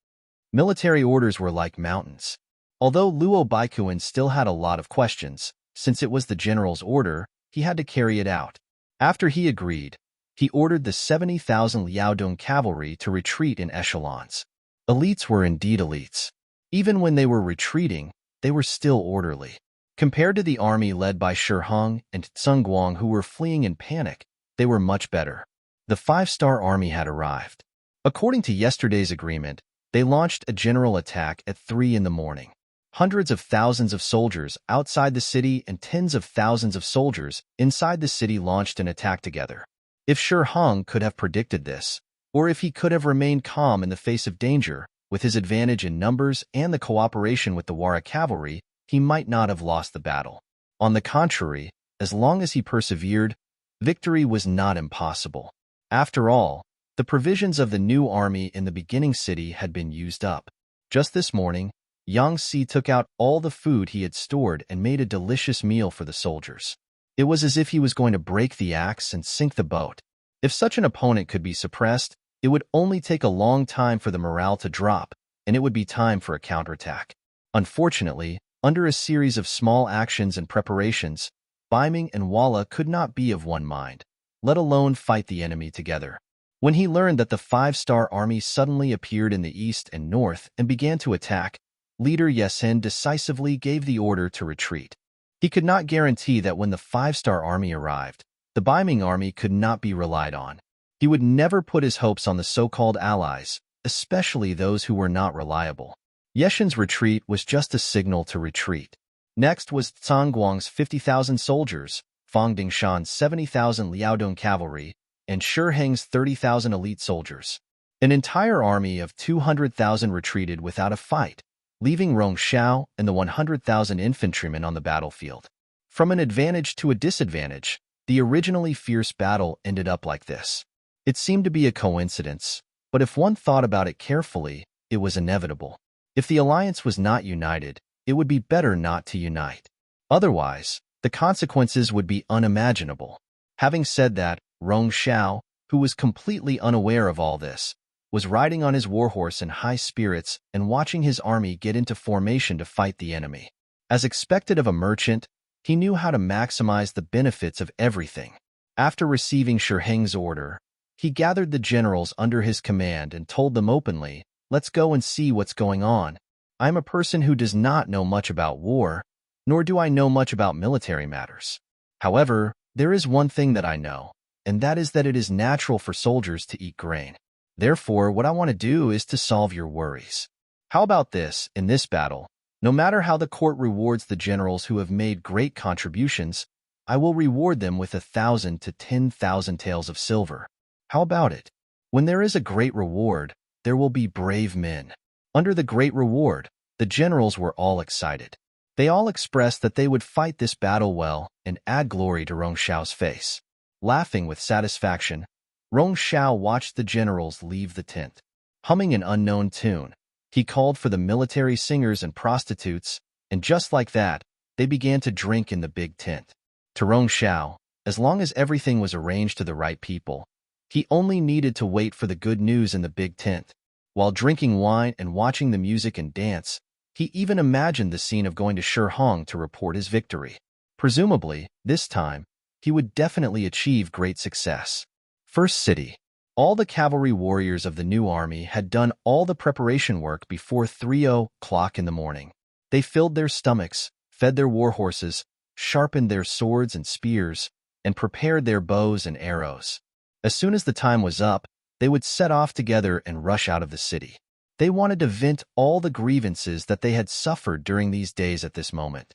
Military orders were like mountains. Although Luo Baikuan still had a lot of questions, since it was the general's order, he had to carry it out. After he agreed, he ordered the 70,000 Liaodong cavalry to retreat in echelons. Elites were indeed elites. Even when they were retreating, they were still orderly. Compared to the army led by Shi Hong and Tsungguang who were fleeing in panic, they were much better. The 5-star army had arrived. According to yesterday's agreement, they launched a general attack at 3 in the morning. Hundreds of thousands of soldiers outside the city and tens of thousands of soldiers inside the city launched an attack together. If Shi Hong could have predicted this, or if he could have remained calm in the face of danger, with his advantage in numbers and the cooperation with the Wara cavalry, he might not have lost the battle. On the contrary, as long as he persevered, victory was not impossible. After all, the provisions of the new army in the beginning city had been used up. Just this morning, Yang Si took out all the food he had stored and made a delicious meal for the soldiers. It was as if he was going to break the axe and sink the boat. If such an opponent could be suppressed, it would only take a long time for the morale to drop, and it would be time for a counterattack. Unfortunately, under a series of small actions and preparations, Ming and Walla could not be of one mind, let alone fight the enemy together. When he learned that the 5-star army suddenly appeared in the east and north and began to attack, leader Yesen decisively gave the order to retreat. He could not guarantee that when the 5-star army arrived, the Ming army could not be relied on. He would never put his hopes on the so-called allies, especially those who were not reliable. Yesen's retreat was just a signal to retreat. Next was Tsungguang's 50,000 soldiers, Fang Dingshan's 70,000 Liaodong cavalry, and Shi Heng's 30,000 elite soldiers. An entire army of 200,000 retreated without a fight, leaving Rong Xiao and the 100,000 infantrymen on the battlefield. From an advantage to a disadvantage, the originally fierce battle ended up like this. It seemed to be a coincidence, but if one thought about it carefully, it was inevitable. If the alliance was not united, it would be better not to unite. Otherwise, the consequences would be unimaginable. Having said that, Rong Xiao, who was completely unaware of all this, was riding on his warhorse in high spirits and watching his army get into formation to fight the enemy. As expected of a merchant, he knew how to maximize the benefits of everything. After receiving Shi Heng's order, he gathered the generals under his command and told them openly, let's go and see what's going on. I'm a person who does not know much about war, nor do I know much about military matters. However, there is one thing that I know, and that is that it is natural for soldiers to eat grain. Therefore, what I want to do is to solve your worries. How about this, in this battle, no matter how the court rewards the generals who have made great contributions, I will reward them with 1,000 to 10,000 taels of silver. How about it? When there is a great reward, there will be brave men. Under the great reward, the generals were all excited. They all expressed that they would fight this battle well and add glory to Rong Xiao's face. Laughing with satisfaction, Rong Xiao watched the generals leave the tent. Humming an unknown tune, he called for the military singers and prostitutes, and just like that, they began to drink in the big tent. To Rong Xiao, as long as everything was arranged to the right people, He only needed to wait for the good news in the big tent. While drinking wine and watching the music and dance, he even imagined the scene of going to Shihong to report his victory. Presumably, this time, he would definitely achieve great success. First city. All the cavalry warriors of the new army had done all the preparation work before 3 o'clock in the morning. They filled their stomachs, fed their war horses, sharpened their swords and spears, and prepared their bows and arrows. As soon as the time was up, they would set off together and rush out of the city. They wanted to vent all the grievances that they had suffered during these days at this moment.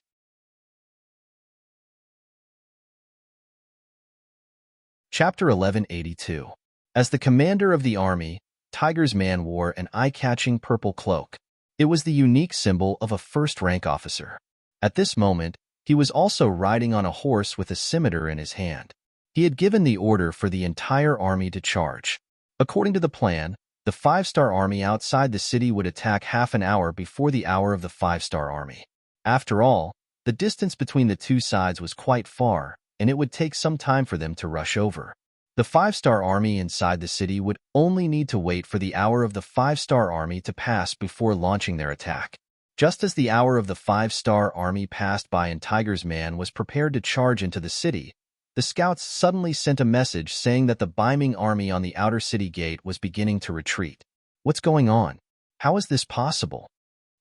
Chapter 1182. As the commander of the army, Tiger's man wore an eye-catching purple cloak. It was the unique symbol of a first-rank officer. At this moment, he was also riding on a horse with a scimitar in his hand. He had given the order for the entire army to charge. According to the plan, the 5-star army outside the city would attack half an hour before the hour of the 5-star army. After all, the distance between the two sides was quite far, and it would take some time for them to rush over. The 5-star army inside the city would only need to wait for the hour of the 5-star army to pass before launching their attack. Just as the hour of the 5-star army passed by and Tiger's man was prepared to charge into the city, the scouts suddenly sent a message saying that the Ming army on the outer city gate was beginning to retreat. What's going on? How is this possible?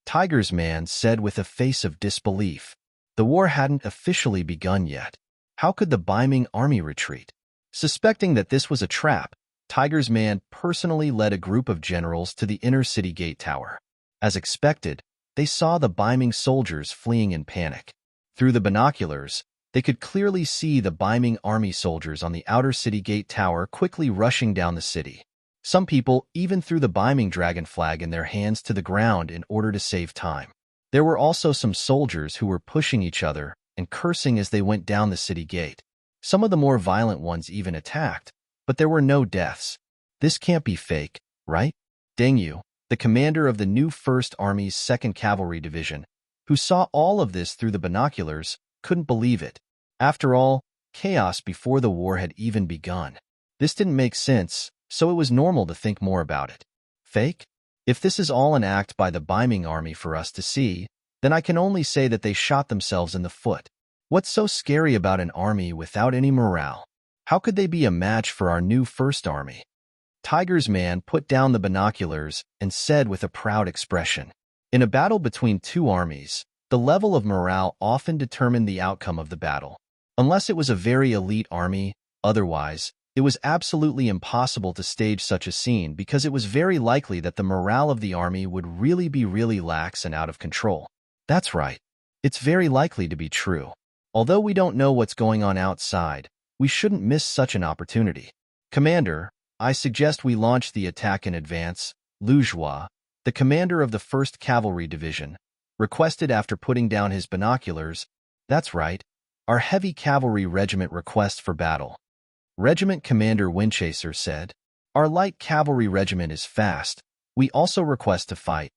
Tiger's man said with a face of disbelief. The war hadn't officially begun yet. How could the Ming army retreat? Suspecting that this was a trap, Tiger's man personally led a group of generals to the inner city gate tower. As expected, they saw the Ming soldiers fleeing in panic. Through the binoculars, they could clearly see the Ming army soldiers on the outer city gate tower quickly rushing down the city. Some people even threw the Ming dragon flag in their hands to the ground in order to save time. There were also some soldiers who were pushing each other and cursing as they went down the city gate. Some of the more violent ones even attacked, but there were no deaths. This can't be fake, right? Deng Yu, the commander of the new 1st Army's 2nd Cavalry Division, who saw all of this through the binoculars, couldn't believe it. After all, chaos before the war had even begun. This didn't make sense, so it was normal to think more about it. Fake? If this is all an act by the Ming army for us to see, then I can only say that they shot themselves in the foot. What's so scary about an army without any morale? How could they be a match for our new 1st Army? Tiger's man put down the binoculars and said with a proud expression, "In a battle between two armies, the level of morale often determined the outcome of the battle. Unless it was a very elite army, otherwise, it was absolutely impossible to stage such a scene because it was very likely that the morale of the army would really be lax and out of control." That's right. It's very likely to be true. Although we don't know what's going on outside, we shouldn't miss such an opportunity. Commander, I suggest we launch the attack in advance, Lu Zhua, the commander of the 1st Cavalry Division, requested after putting down his binoculars. That's right. Our heavy cavalry regiment requests for battle. Regiment Commander Winchaser said, "Our light cavalry regiment is fast. We also request to fight."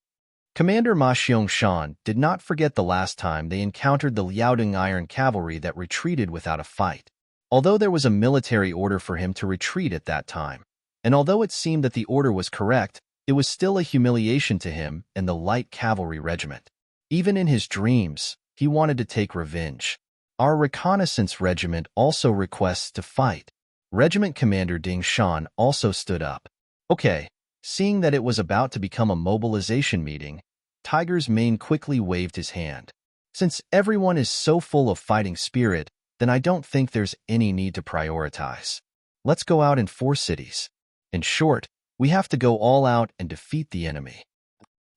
Commander Ma Xiong-shan did not forget the last time they encountered the Liaodong Iron Cavalry that retreated without a fight. Although there was a military order for him to retreat at that time, and although it seemed that the order was correct, it was still a humiliation to him and the light cavalry regiment. Even in his dreams, he wanted to take revenge. Our reconnaissance regiment also requests to fight. Regiment Commander Ding Shan also stood up. Okay, seeing that it was about to become a mobilization meeting, Tiger's mane quickly waved his hand. Since everyone is so full of fighting spirit, then I don't think there's any need to prioritize. Let's go out in 4 cities. In short, we have to go all out and defeat the enemy.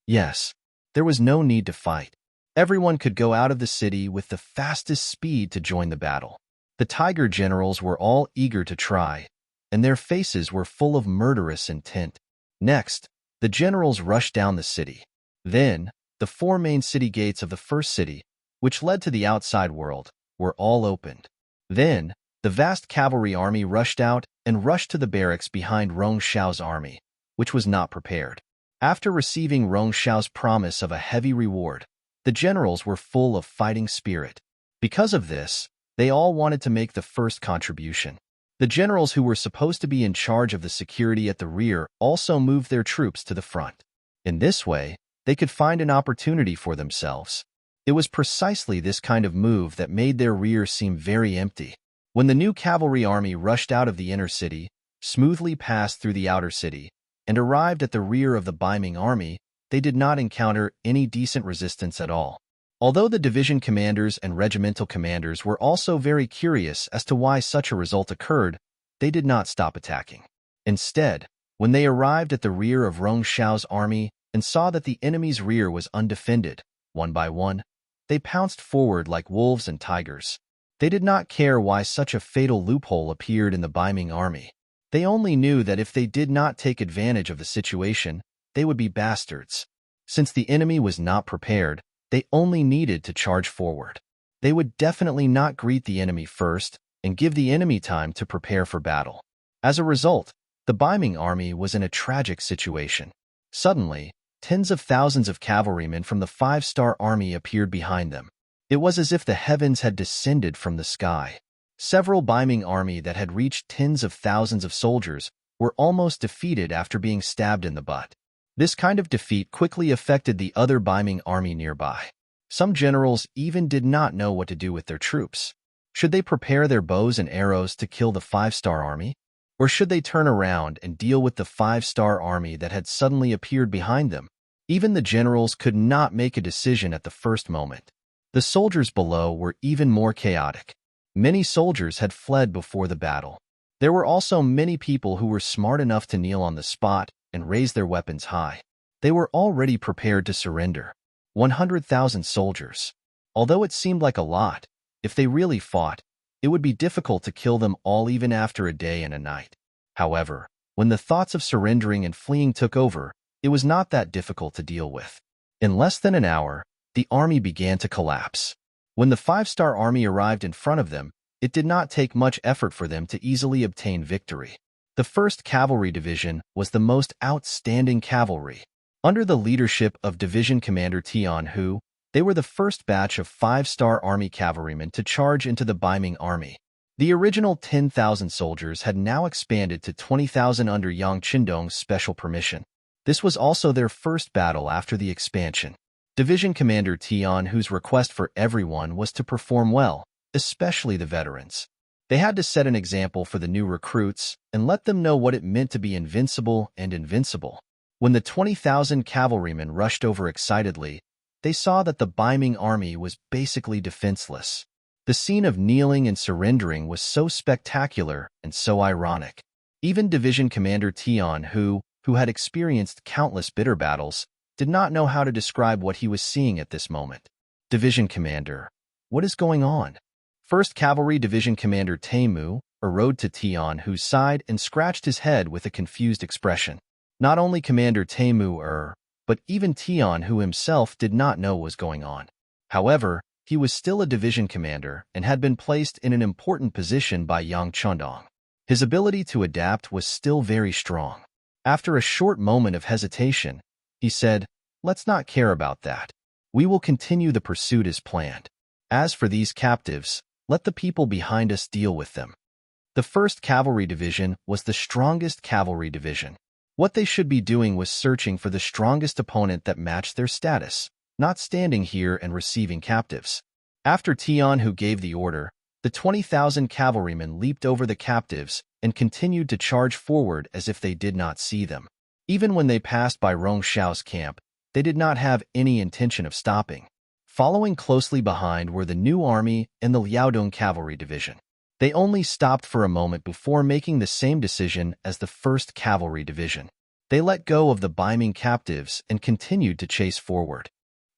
Yes, there was no need to fight. Everyone could go out of the city with the fastest speed to join the battle. The Tiger generals were all eager to try, and their faces were full of murderous intent. Next, the generals rushed down the city. Then, the 4 main city gates of the first city, which led to the outside world, were all opened. Then, the vast cavalry army rushed out and rushed to the barracks behind Rong Xiao's army, which was not prepared. After receiving Rong Xiao's promise of a heavy reward, the generals were full of fighting spirit. Because of this, they all wanted to make the first contribution. The generals who were supposed to be in charge of the security at the rear also moved their troops to the front. In this way, they could find an opportunity for themselves. It was precisely this kind of move that made their rear seem very empty. When the new cavalry army rushed out of the inner city, smoothly passed through the outer city, and arrived at the rear of the Ming army, they did not encounter any decent resistance at all. Although the division commanders and regimental commanders were also very curious as to why such a result occurred, they did not stop attacking. Instead, when they arrived at the rear of Rong Xiao's army and saw that the enemy's rear was undefended, one by one, they pounced forward like wolves and tigers. They did not care why such a fatal loophole appeared in the Ming army. They only knew that if they did not take advantage of the situation, they would be bastards. Since the enemy was not prepared, they only needed to charge forward. They would definitely not greet the enemy first and give the enemy time to prepare for battle. As a result, the Ming army was in a tragic situation. Suddenly, tens of thousands of cavalrymen from the 5-star army appeared behind them. It was as if the heavens had descended from the sky. Several Ming army that had reached tens of thousands of soldiers were almost defeated after being stabbed in the butt. This kind of defeat quickly affected the other Ming army nearby. Some generals even did not know what to do with their troops. Should they prepare their bows and arrows to kill the 5-star army? Or should they turn around and deal with the 5-star army that had suddenly appeared behind them? Even the generals could not make a decision at the first moment. The soldiers below were even more chaotic. Many soldiers had fled before the battle. There were also many people who were smart enough to kneel on the spot and raise their weapons high. They were already prepared to surrender. 100,000 soldiers. Although it seemed like a lot, if they really fought, it would be difficult to kill them all even after a day and a night. However, when the thoughts of surrendering and fleeing took over, it was not that difficult to deal with. In less than an hour, the army began to collapse. When the 5-star army arrived in front of them, it did not take much effort for them to easily obtain victory. The 1st Cavalry Division was the most outstanding cavalry. Under the leadership of Division Commander Tian Hu, they were the first batch of 5-star army cavalrymen to charge into the Ming army. The original 10,000 soldiers had now expanded to 20,000 under Yang Qindong's special permission. This was also their first battle after the expansion. Division Commander Tian Hu's request for everyone was to perform well, especially the veterans. They had to set an example for the new recruits and let them know what it meant to be invincible and invincible. When the 20,000 cavalrymen rushed over excitedly, they saw that the Ming army was basically defenseless. The scene of kneeling and surrendering was so spectacular and so ironic. Even Division Commander Tian Hu had experienced countless bitter battles, did not know how to describe what he was seeing at this moment. Division Commander, what is going on? 1st Cavalry Division Commander Taimu rode to Tian Hu's side and scratched his head with a confused expression. Not only Commander Taimu but even Tian Hu himself did not know what was going on. However, he was still a division commander and had been placed in an important position by Yang Qindong. His ability to adapt was still very strong. After a short moment of hesitation, he said, "Let's not care about that. We will continue the pursuit as planned. As for these captives, let the people behind us deal with them." The 1st Cavalry Division was the strongest cavalry division. What they should be doing was searching for the strongest opponent that matched their status, not standing here and receiving captives. After Tian Hu gave the order, the 20,000 cavalrymen leaped over the captives and continued to charge forward as if they did not see them. Even when they passed by Rong Xiao's camp, they did not have any intention of stopping. Following closely behind were the New Army and the Liaodong Cavalry Division. They only stopped for a moment before making the same decision as the 1st Cavalry Division. They let go of the Ming captives and continued to chase forward.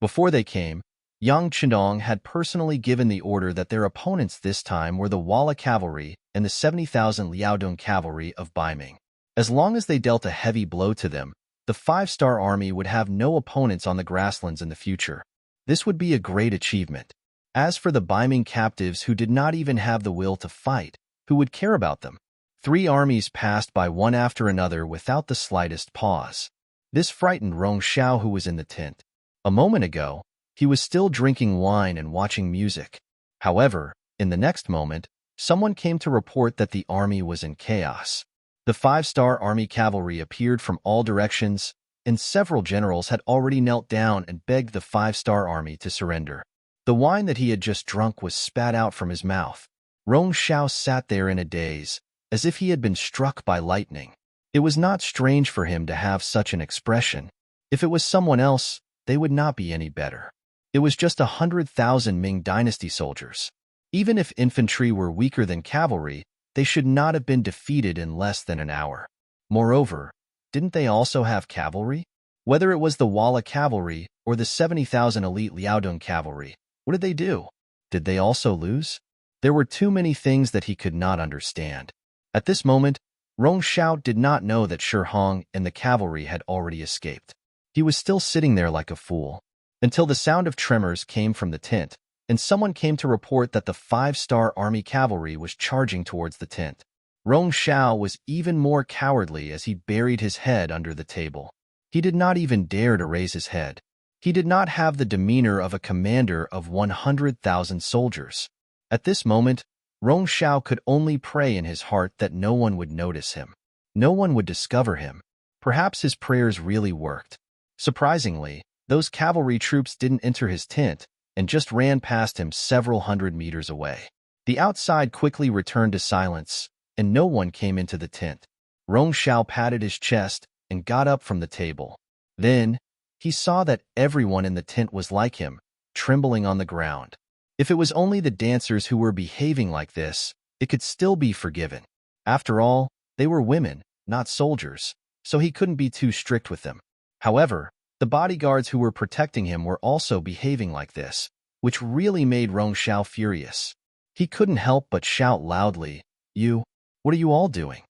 Before they came, Yang Qindong had personally given the order that their opponents this time were the Walla Cavalry and the 70,000 Liaodong Cavalry of Ming. As long as they dealt a heavy blow to them, the 5-star army would have no opponents on the grasslands in the future. This would be a great achievement. As for the Ming captives who did not even have the will to fight, who would care about them? 3 armies passed by one after another without the slightest pause. This frightened Rong Xiao, who was in the tent. A moment ago, he was still drinking wine and watching music. However, in the next moment, someone came to report that the army was in chaos. The five-star army cavalry appeared from all directions, and several generals had already knelt down and begged the five-star army to surrender. The wine that he had just drunk was spat out from his mouth. Rong Xiao sat there in a daze, as if he had been struck by lightning. It was not strange for him to have such an expression. If it was someone else, they would not be any better. It was just 100,000 Ming dynasty soldiers. Even if infantry were weaker than cavalry, they should not have been defeated in less than an hour. Moreover, didn't they also have cavalry? Whether it was the Walla cavalry or the 70,000 elite Liaodong cavalry, what did they do? Did they also lose? There were too many things that he could not understand. At this moment, Rong Xiao did not know that Shi Hong and the cavalry had already escaped. He was still sitting there like a fool, until the sound of tremors came from the tent, and someone came to report that the five-star army cavalry was charging towards the tent. Rong Xiao was even more cowardly as he buried his head under the table. He did not even dare to raise his head. He did not have the demeanor of a commander of 100,000 soldiers. At this moment, Rong Xiao could only pray in his heart that no one would notice him. No one would discover him. Perhaps his prayers really worked. Surprisingly, those cavalry troops didn't enter his tent and just ran past him several hundred meters away. The outside quickly returned to silence, and no one came into the tent. Rong Xiao patted his chest and got up from the table. Then, he saw that everyone in the tent was like him, trembling on the ground. If it was only the dancers who were behaving like this, it could still be forgiven. After all, they were women, not soldiers, so he couldn't be too strict with them. However, the bodyguards who were protecting him were also behaving like this, which really made Rong Xiao furious. He couldn't help but shout loudly, what are you all doing?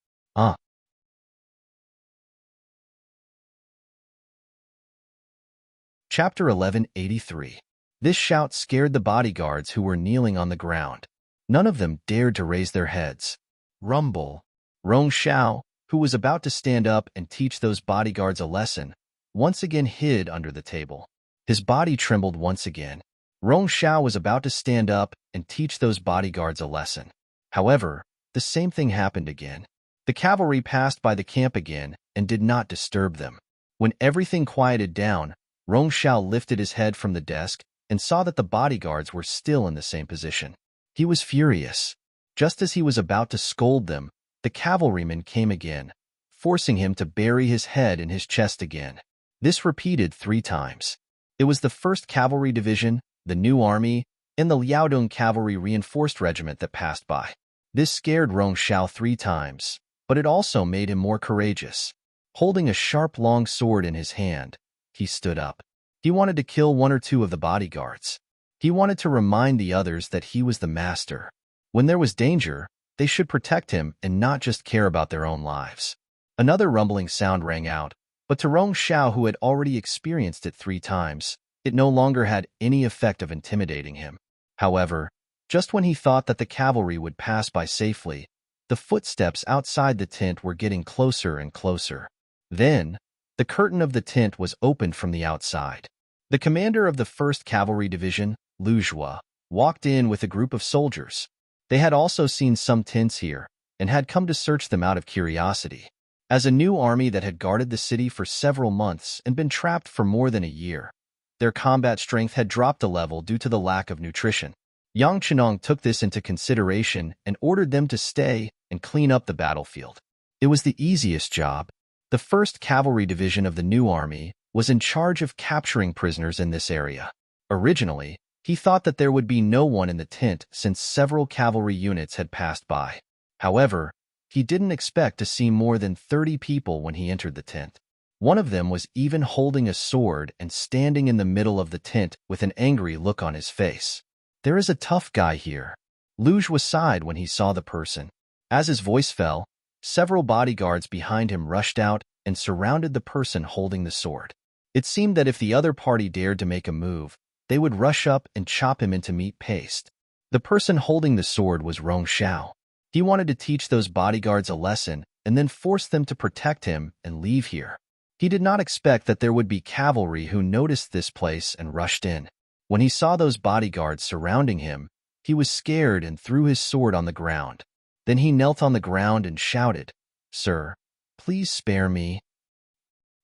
Chapter 1183. This shout scared the bodyguards who were kneeling on the ground. None of them dared to raise their heads. Rumble. Rong Xiao, who was about to stand up and teach those bodyguards a lesson, once again hid under the table. His body trembled once again. Rong Xiao was about to stand up and teach those bodyguards a lesson. However, the same thing happened again. The cavalry passed by the camp again and did not disturb them. When everything quieted down, Rong Xiao lifted his head from the desk and saw that the bodyguards were still in the same position. He was furious. Just as he was about to scold them, the cavalryman came again, forcing him to bury his head in his chest again. This repeated 3 times. It was the 1st Cavalry Division, the New Army, and the Liaodong Cavalry Reinforced Regiment that passed by. This scared Rong Xiao 3 times, but it also made him more courageous. Holding a sharp long sword in his hand, he stood up. He wanted to kill 1 or 2 of the bodyguards. He wanted to remind the others that he was the master. When there was danger, they should protect him and not just care about their own lives. Another rumbling sound rang out, but to Rong Xiao, who had already experienced it 3 times, it no longer had any effect of intimidating him. However, just when he thought that the cavalry would pass by safely, the footsteps outside the tent were getting closer and closer. Then, the curtain of the tent was opened from the outside. The commander of the 1st Cavalry Division, Lu Zhua, walked in with a group of soldiers. They had also seen some tents here and had come to search them out of curiosity. As a new army that had guarded the city for several months and been trapped for more than a year, their combat strength had dropped a level due to the lack of nutrition. Yang Chenong took this into consideration and ordered them to stay and clean up the battlefield. It was the easiest job. The 1st Cavalry Division of the new army was in charge of capturing prisoners in this area. Originally, he thought that there would be no one in the tent since several cavalry units had passed by. However, he didn't expect to see more than 30 people when he entered the tent. One of them was even holding a sword and standing in the middle of the tent with an angry look on his face. There is a tough guy here. Lu Zhua sighed when he saw the person. As his voice fell, several bodyguards behind him rushed out and surrounded the person holding the sword. It seemed that if the other party dared to make a move, they would rush up and chop him into meat paste. The person holding the sword was Rong Xiao. He wanted to teach those bodyguards a lesson and then force them to protect him and leave here. He did not expect that there would be cavalry who noticed this place and rushed in. When he saw those bodyguards surrounding him, He was scared and threw his sword on the ground. Then he knelt on the ground and shouted, "Sir, please spare me."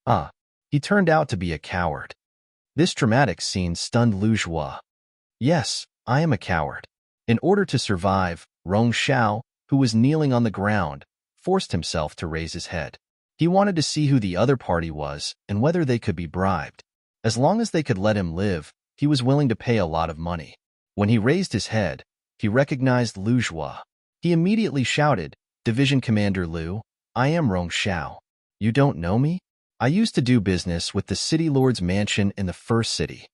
Ah, he turned out to be a coward. This dramatic scene stunned Lu Zhuo. "Yes, I am a coward." In order to survive, Rong Xiao, who was kneeling on the ground, forced himself to raise his head. He wanted to see who the other party was and whether they could be bribed. As long as they could let him live, he was willing to pay a lot of money. When he raised his head, he recognized Lu Zhuo. He immediately shouted, "Division Commander Lu, I am Rong Xiao. You don't know me? I used to do business with the city lord's mansion in the first city."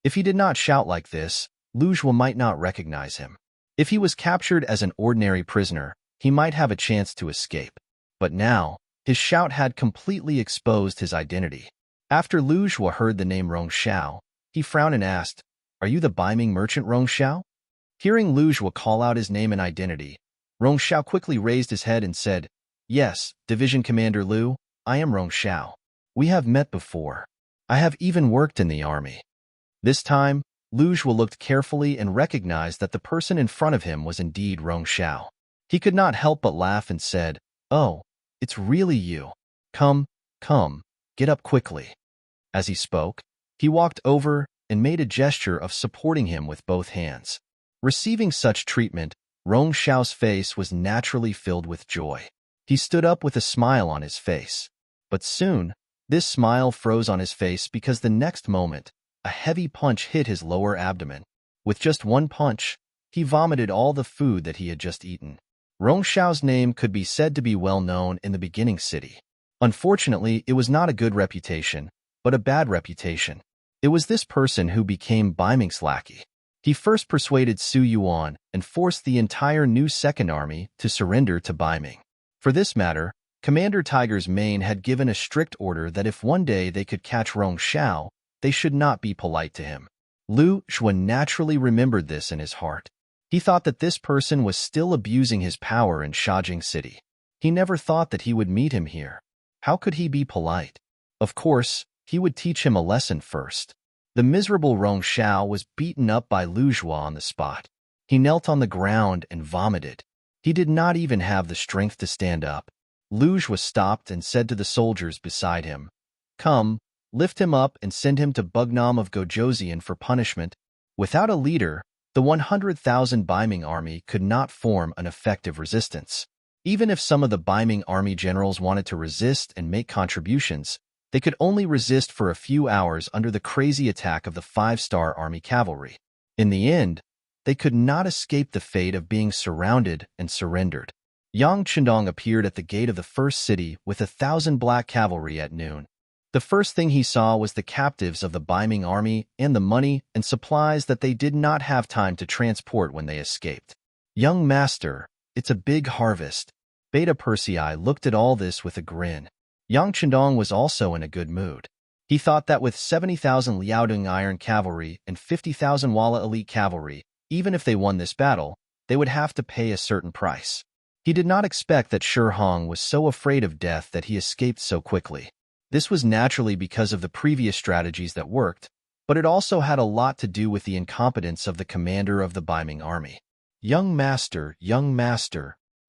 If he did not shout like this, Lu Zhuo might not recognize him. If he was captured as an ordinary prisoner, he might have a chance to escape. But now, his shout had completely exposed his identity. After Lu Zhuo heard the name Rong Xiao, he frowned and asked, "Are you the Ming merchant Rong Xiao?" Hearing Lu Zhuo call out his name and identity, Rong Xiao quickly raised his head and said, "Yes, Division Commander Lu, I am Rong Xiao. We have met before. I have even worked in the army." This time, Lu Zhuo looked carefully and recognized that the person in front of him was indeed Rong Xiao. He could not help but laugh and said, "Oh, it's really you. Come, get up quickly." As he spoke, he walked over and made a gesture of supporting him with both hands. Receiving such treatment, Rong Xiao's face was naturally filled with joy. He stood up with a smile on his face. But soon, this smile froze on his face because the next moment, a heavy punch hit his lower abdomen. With just one punch, he vomited all the food that he had just eaten. Rong Xiao's name could be said to be well known in the beginning city. Unfortunately, it was not a good reputation, but a bad reputation. It was this person who became Ming's lackey. He first persuaded Su Yuan and forced the entire new Second Army to surrender to Ming. For this matter, Commander Tiger's Mane had given a strict order that if one day they could catch Rong Xiao, they should not be polite to him. Lu Zhuo naturally remembered this in his heart. He thought that this person was still abusing his power in Shajing City. He never thought that he would meet him here. How could he be polite? Of course, he would teach him a lesson first. The miserable Rong Xiao was beaten up by Lu Zhuo on the spot. He knelt on the ground and vomited. He did not even have the strength to stand up. Lu Zhuo stopped and said to the soldiers beside him, "Come, lift him up and send him to Bugnam of Gojoseon for punishment." Without a leader, the 100,000 Ming army could not form an effective resistance. Even if some of the Ming army generals wanted to resist and make contributions, they could only resist for a few hours under the crazy attack of the 5-star army cavalry. In the end, they could not escape the fate of being surrounded and surrendered. Yang Chendong appeared at the gate of the first city with 1,000 black cavalry at noon. The first thing he saw was the captives of the Ming army and the money and supplies that they did not have time to transport when they escaped. "Young master, it's a big harvest." Beta Persei looked at all this with a grin. Yang Chendong was also in a good mood. He thought that with 70,000 Liaodong iron cavalry and 50,000 Walla elite cavalry, even if they won this battle, they would have to pay a certain price. He did not expect that Shi Hong was so afraid of death that he escaped so quickly. This was naturally because of the previous strategies that worked, but it also had a lot to do with the incompetence of the commander of the Ming army. Young master."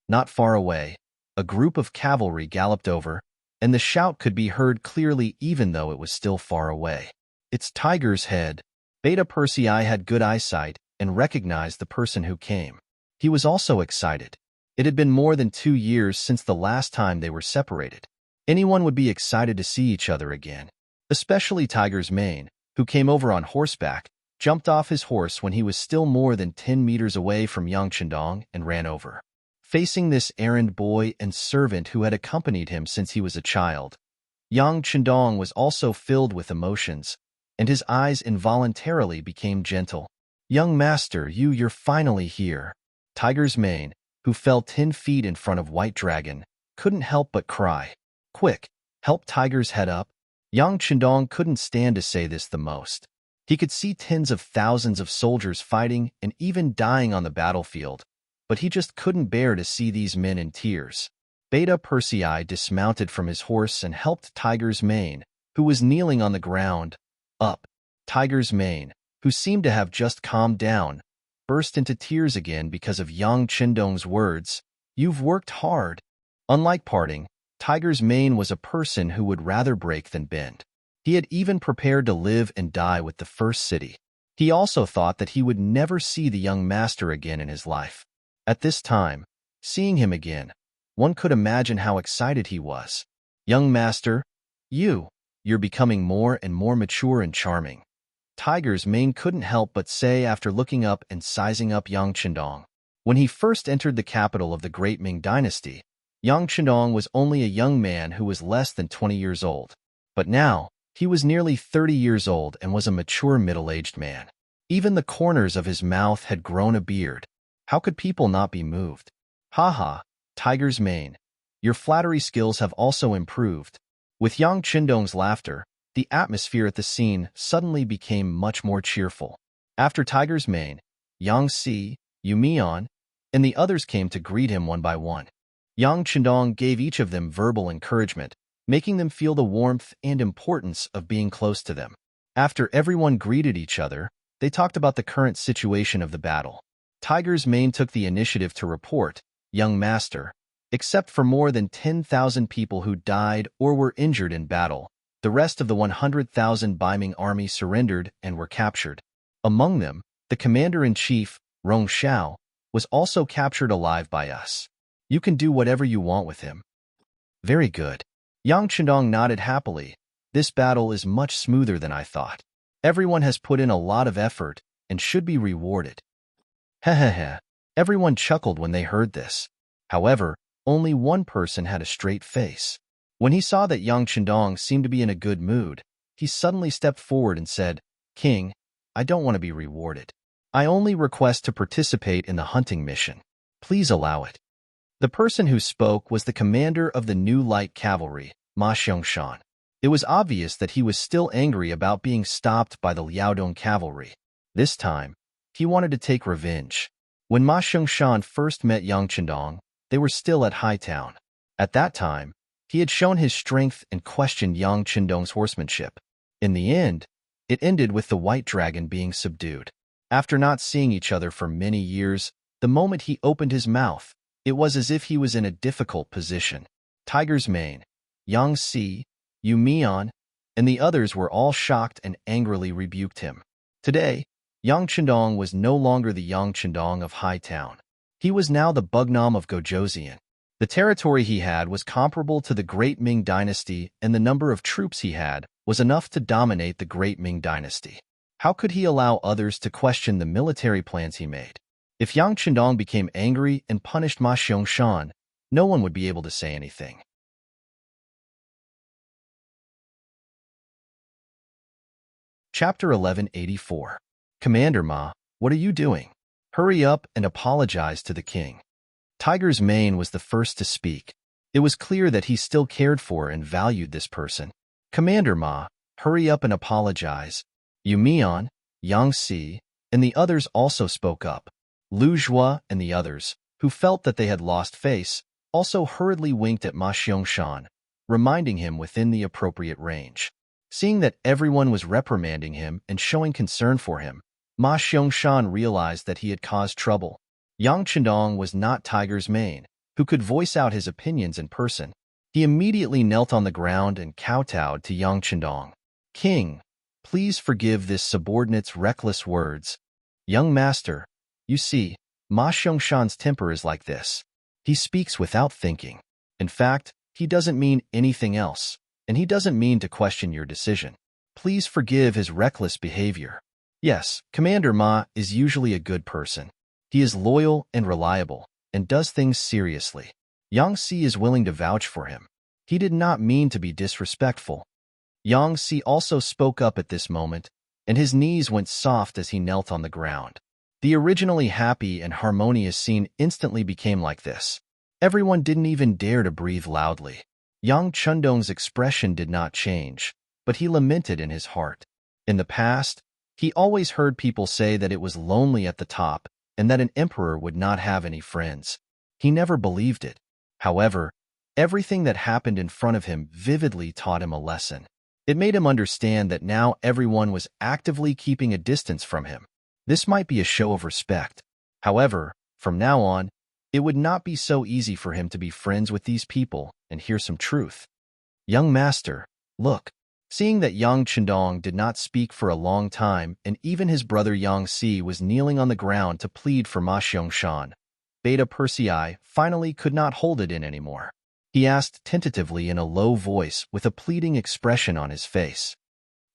Not far away, a group of cavalry galloped over, and the shout could be heard clearly even though it was still far away. "It's Tiger's Head." Beta Persei had good eyesight and recognized the person who came. He was also excited. It had been more than 2 years since the last time they were separated. Anyone would be excited to see each other again, especially Tiger's Mane, who came over on horseback, jumped off his horse when he was still more than 10 meters away from Yang Chendong and ran over. Facing this errand boy and servant who had accompanied him since he was a child, Yang Chendong was also filled with emotions, and his eyes involuntarily became gentle. "Young master, you're finally here." Tiger's Mane, who fell 10 feet in front of White Dragon, couldn't help but cry. "Quick, help Tiger's Head up." Yang Chendong couldn't stand to say this the most. He could see tens of thousands of soldiers fighting and even dying on the battlefield, but he just couldn't bear to see these men in tears. Beta Persei dismounted from his horse and helped Tiger's Mane, who was kneeling on the ground, up. Tiger's Mane, who seemed to have just calmed down, burst into tears again because of Yang Qindong's words. You've worked hard. Unlike parting, Tiger's mane was a person who would rather break than bend. He had even prepared to live and die with the first city. He also thought that he would never see the young master again in his life. At this time, seeing him again, one could imagine how excited he was. Young master, you're becoming more and more mature and charming. Tiger's mane couldn't help but say after looking up and sizing up Yang Qindong. When he first entered the capital of the great Ming dynasty, Yang Qindong was only a young man who was less than 20 years old. But now, he was nearly 30 years old and was a mature middle-aged man. Even the corners of his mouth had grown a beard. How could people not be moved? Ha, Tiger's mane. Your flattery skills have also improved. With Yang Qindong's laughter, the atmosphere at the scene suddenly became much more cheerful. After Tiger's mane, Yang Si, Yumian, and the others came to greet him one by one. Yang Qindong gave each of them verbal encouragement, making them feel the warmth and importance of being close to them. After everyone greeted each other, they talked about the current situation of the battle. Tiger's mane took the initiative to report, young master, except for more than 10,000 people who died or were injured in battle, the rest of the 100,000 Ming army surrendered and were captured. Among them, the commander-in-chief, Rong Xiao, was also captured alive by us. You can do whatever you want with him. Very good. Yang Qindong nodded happily. This battle is much smoother than I thought. Everyone has put in a lot of effort and should be rewarded. Hehehe. Everyone chuckled when they heard this. However, only one person had a straight face. When he saw that Yang Qindong seemed to be in a good mood, he suddenly stepped forward and said, King, I don't want to be rewarded. I only request to participate in the hunting mission. Please allow it. The person who spoke was the commander of the new light cavalry, Ma Xiangshan. It was obvious that he was still angry about being stopped by the Liaodong cavalry. This time, he wanted to take revenge. When Ma Xiangshan first met Yang Qindong, they were still at Hightown. At that time, he had shown his strength and questioned Yang Qindong's horsemanship. In the end, it ended with the white dragon being subdued. After not seeing each other for many years, the moment he opened his mouth, it was as if he was in a difficult position. Tiger's mane, Yang Si, Yumian, and the others were all shocked and angrily rebuked him. Today, Yang Qindong was no longer the Yang Qindong of Hightown. He was now the Bugnam of Gojoseon. The territory he had was comparable to the Great Ming dynasty, and the number of troops he had was enough to dominate the Great Ming dynasty. How could he allow others to question the military plans he made? If Yang Qindong became angry and punished Ma Xiangshan, no one would be able to say anything. Chapter 1184. Commander Ma, what are you doing? Hurry up and apologize to the king. Tiger's mane was the first to speak. It was clear that he still cared for and valued this person. Commander Ma, hurry up and apologize. Yumian, Yang Si, and the others also spoke up. Lu Zhua and the others, who felt that they had lost face, also hurriedly winked at Ma Xiangshan, reminding him within the appropriate range. Seeing that everyone was reprimanding him and showing concern for him, Ma Xiangshan realized that he had caused trouble. Yang Qindong was not Tiger's mane, who could voice out his opinions in person. He immediately knelt on the ground and kowtowed to Yang Qindong. King, please forgive this subordinate's reckless words. Young master, you see, Ma Xiangshan's temper is like this. He speaks without thinking. In fact, he doesn't mean anything else, and he doesn't mean to question your decision. Please forgive his reckless behavior. Yes, Commander Ma is usually a good person. He is loyal and reliable, and does things seriously. Yang Si is willing to vouch for him. He did not mean to be disrespectful. Yang Si also spoke up at this moment, and his knees went soft as he knelt on the ground. The originally happy and harmonious scene instantly became like this. Everyone didn't even dare to breathe loudly. Yang Qindong's expression did not change, but he lamented in his heart. In the past, he always heard people say that it was lonely at the top and that an emperor would not have any friends. He never believed it. However, everything that happened in front of him vividly taught him a lesson. It made him understand that now everyone was actively keeping a distance from him. This might be a show of respect. However, from now on, it would not be so easy for him to be friends with these people and hear some truth. Young master, look. Seeing that Yang Chendong did not speak for a long time and even his brother Yang Si was kneeling on the ground to plead for Ma Xiangshan, Beta Persei finally could not hold it in anymore. He asked tentatively in a low voice with a pleading expression on his face.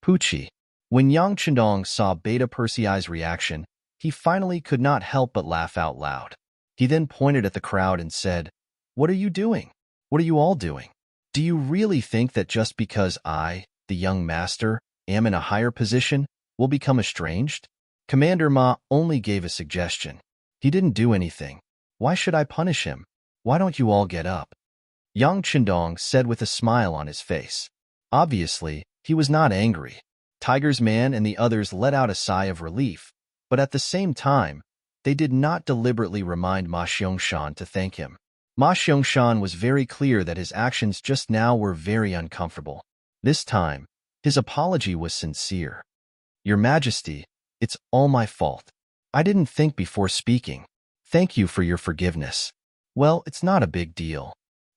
Pucci. When Yang Chendong saw Beta Persei's reaction, he finally could not help but laugh out loud. He then pointed at the crowd and said, "What are you doing? What are you all doing? Do you really think that just because I, the young master, am in a higher position, will become estranged?" Commander Ma only gave a suggestion. He didn't do anything. Why should I punish him? Why don't you all get up? Yang Chendong said with a smile on his face. Obviously, he was not angry. Tiger's man and the others let out a sigh of relief, but at the same time, they did not deliberately remind Ma Xiangshan to thank him. Ma Xiangshan was very clear that his actions just now were very uncomfortable. This time, his apology was sincere. "Your Majesty, it's all my fault. I didn't think before speaking. Thank you for your forgiveness." "Well, it's not a big deal."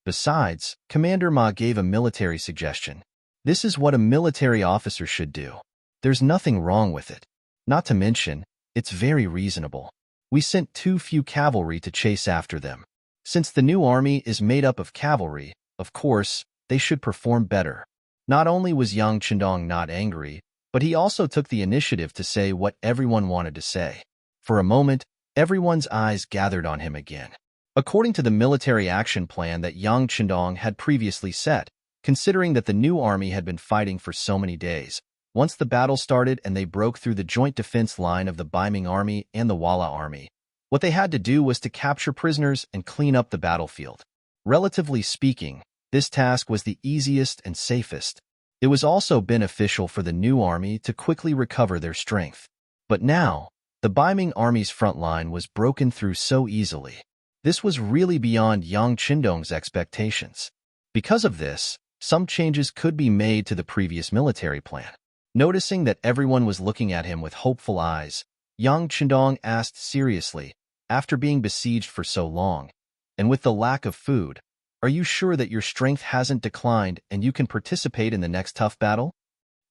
Besides, Commander Ma gave a military suggestion. This is what a military officer should do. There's nothing wrong with it. Not to mention, it's very reasonable. We sent too few cavalry to chase after them. Since the new army is made up of cavalry, of course, they should perform better. Not only was Yang Chendong not angry, but he also took the initiative to say what everyone wanted to say. For a moment, everyone's eyes gathered on him again. According to the military action plan that Yang Chendong had previously set, considering that the new army had been fighting for so many days, once the battle started and they broke through the joint defense line of the Ming army and the Wala army, what they had to do was to capture prisoners and clean up the battlefield. Relatively speaking, this task was the easiest and safest. It was also beneficial for the new army to quickly recover their strength. But now, the Ming army's front line was broken through so easily. This was really beyond Yang Chendong's expectations. Because of this, some changes could be made to the previous military plan. Noticing that everyone was looking at him with hopeful eyes, Yang Chendong asked seriously, after being besieged for so long, and with the lack of food, "Are you sure that your strength hasn't declined and you can participate in the next tough battle?"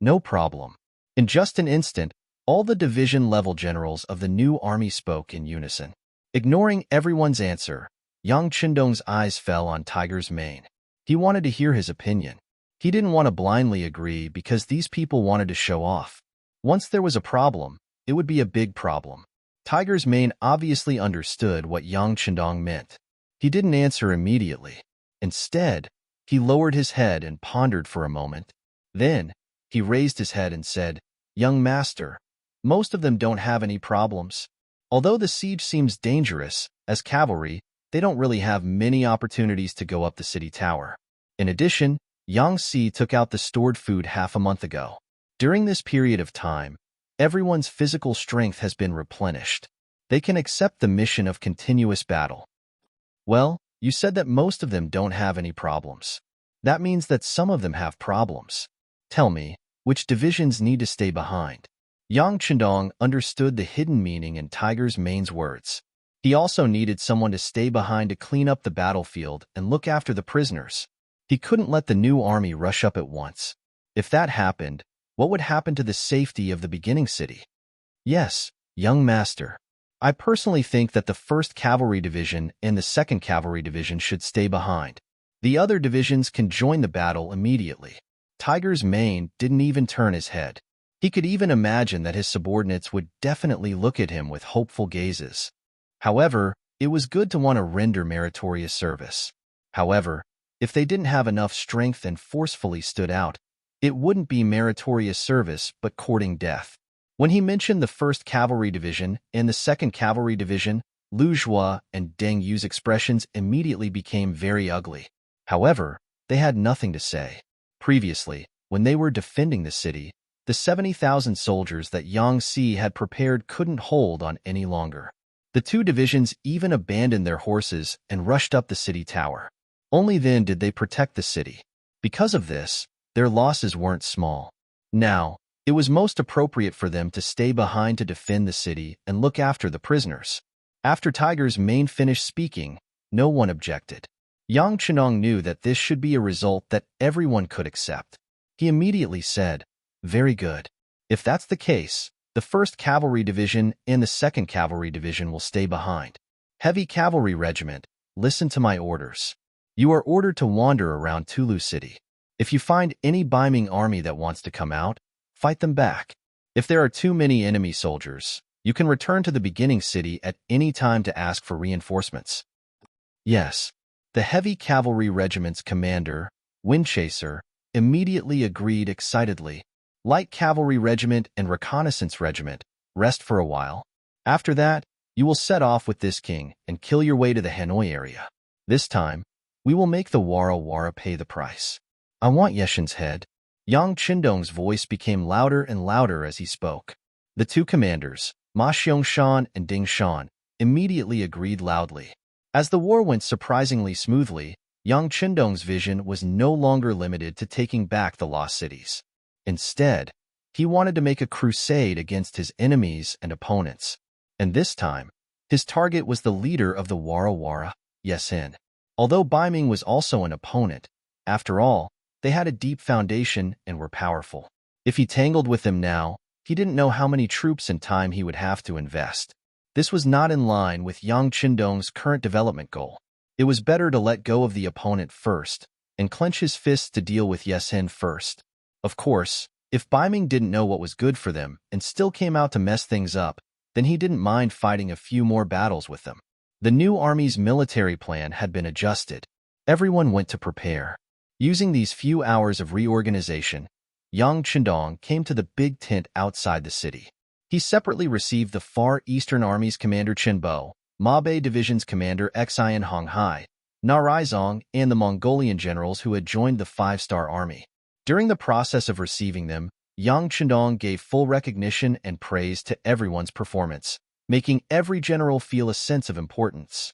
"No problem." In just an instant, all the division-level generals of the new army spoke in unison. Ignoring everyone's answer, Yang Chendong's eyes fell on Tiger's mane. He wanted to hear his opinion. He didn't want to blindly agree because these people wanted to show off. Once there was a problem, it would be a big problem. Tiger's mane obviously understood what Yang Chendong meant. He didn't answer immediately. Instead, he lowered his head and pondered for a moment. Then, he raised his head and said, "Young master, most of them don't have any problems. Although the siege seems dangerous, as cavalry, they don't really have many opportunities to go up the city tower. In addition, Yang Si took out the stored food half a month ago. During this period of time, everyone's physical strength has been replenished. They can accept the mission of continuous battle." "Well, you said that most of them don't have any problems. That means that some of them have problems. Tell me, which divisions need to stay behind?" Yang Chendong understood the hidden meaning in Tiger's mane's words. He also needed someone to stay behind to clean up the battlefield and look after the prisoners. He couldn't let the new army rush up at once. If that happened, what would happen to the safety of the beginning city? "Yes, young master. I personally think that the 1st Cavalry Division and the 2nd Cavalry Division should stay behind. The other divisions can join the battle immediately." Tiger's mane didn't even turn his head. He could even imagine that his subordinates would definitely look at him with hopeful gazes. However, it was good to want to render meritorious service. However, if they didn't have enough strength and forcefully stood out, it wouldn't be meritorious service but courting death. When he mentioned the 1st Cavalry Division and the 2nd Cavalry Division, Lu Zhua and Deng Yu's expressions immediately became very ugly. However, they had nothing to say. Previously, when they were defending the city, the 70,000 soldiers that Yang Si had prepared couldn't hold on any longer. The two divisions even abandoned their horses and rushed up the city tower. Only then did they protect the city. Because of this, their losses weren't small. Now, It was most appropriate for them to stay behind to defend the city and look after the prisoners. After Tiger's Mane finished speaking, no one objected. Yang Chenong knew that this should be a result that everyone could accept. He immediately said, "Very good. If that's the case, the 1st Cavalry Division and the 2nd Cavalry Division will stay behind. Heavy Cavalry Regiment, listen to my orders. You are ordered to wander around Tulu City. If you find any Ming army that wants to come out, fight them back. If there are too many enemy soldiers, you can return to the beginning city at any time to ask for reinforcements." Yes. The Heavy Cavalry Regiment's commander, Windchaser, immediately agreed excitedly. "Light Cavalry Regiment and Reconnaissance Regiment, rest for a while. After that, you will set off with this king and kill your way to the Hanoi area. This time, we will make the Wara Wara pay the price. I want Yeshin's head." Yang Qindong's voice became louder and louder as he spoke. The two commanders, Ma Xiangshan and Ding Shan, immediately agreed loudly. As the war went surprisingly smoothly, Yang Qindong's vision was no longer limited to taking back the lost cities. Instead, he wanted to make a crusade against his enemies and opponents. And this time, his target was the leader of the Wara Wara, Yesin. Although Ming was also an opponent, after all, they had a deep foundation and were powerful. If he tangled with them now, he didn't know how many troops and time he would have to invest. This was not in line with Yang Qindong's current development goal. It was better to let go of the opponent first and clench his fists to deal with Yesin first. Of course, if Ming didn't know what was good for them and still came out to mess things up, then he didn't mind fighting a few more battles with them. The new army's military plan had been adjusted. Everyone went to prepare. Using these few hours of reorganization, Yang Qindong came to the big tent outside the city. He separately received the Far Eastern Army's commander Chen Bo, Mabe Division's commander Xian Honghai, Narizong, and the Mongolian generals who had joined the 5-star army. During the process of receiving them, Yang Qindong gave full recognition and praise to everyone's performance, making every general feel a sense of importance.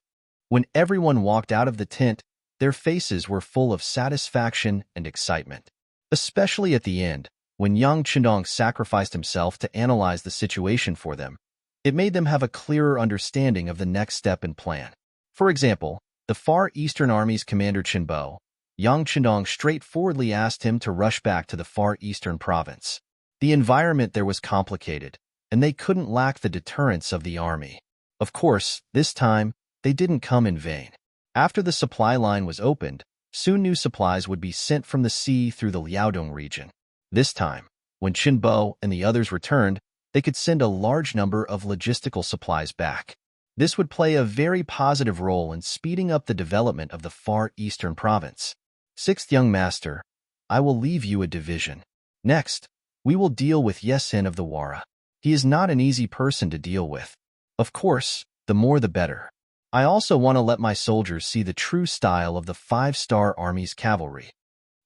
When everyone walked out of the tent, their faces were full of satisfaction and excitement. Especially at the end, when Yang Qindong sacrificed himself to analyze the situation for them, it made them have a clearer understanding of the next step and plan. For example, the Far Eastern Army's commander Chen Bo, Yang Qindong straightforwardly asked him to rush back to the Far Eastern province. The environment there was complicated, and they couldn't lack the deterrence of the army. Of course, this time, they didn't come in vain. After the supply line was opened, soon new supplies would be sent from the sea through the Liaodong region. This time, when Chen Bo and the others returned, they could send a large number of logistical supplies back. This would play a very positive role in speeding up the development of the Far Eastern province. 6th Young Master, I will leave you a division. Next, we will deal with Yesin of the Wara. He is not an easy person to deal with. Of course, the more the better. I also want to let my soldiers see the true style of the 5-star Army's cavalry.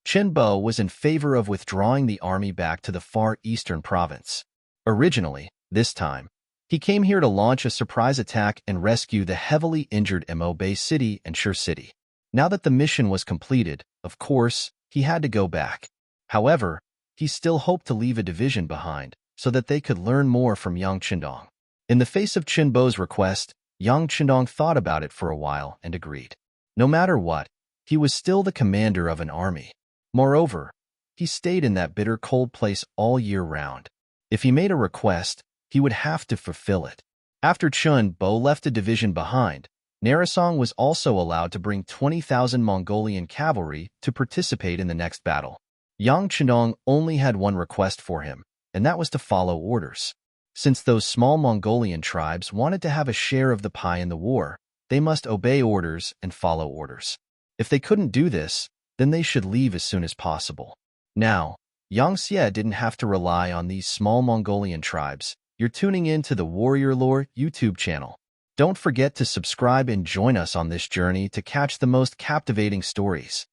Chen Bo was in favor of withdrawing the army back to the Far Eastern province. Originally, this time, he came here to launch a surprise attack and rescue the heavily injured Mo Bay City and Shur City. Now that the mission was completed, of course, he had to go back. However, he still hoped to leave a division behind so that they could learn more from Yang Qindong. In the face of Chen Bo's request, Yang Qindong thought about it for a while and agreed. No matter what, he was still the commander of an army. Moreover, he stayed in that bitter cold place all year round. If he made a request, he would have to fulfill it. After Chen Bo left a division behind, Narisong was also allowed to bring 20,000 Mongolian cavalry to participate in the next battle. Yang Qindong only had one request for him, and that was to follow orders. Since those small Mongolian tribes wanted to have a share of the pie in the war, they must obey orders and follow orders. If they couldn't do this, then they should leave as soon as possible. Now, Yang Xie didn't have to rely on these small Mongolian tribes. You're tuning in to the Warrior Lore YouTube channel. Don't forget to subscribe and join us on this journey to catch the most captivating stories.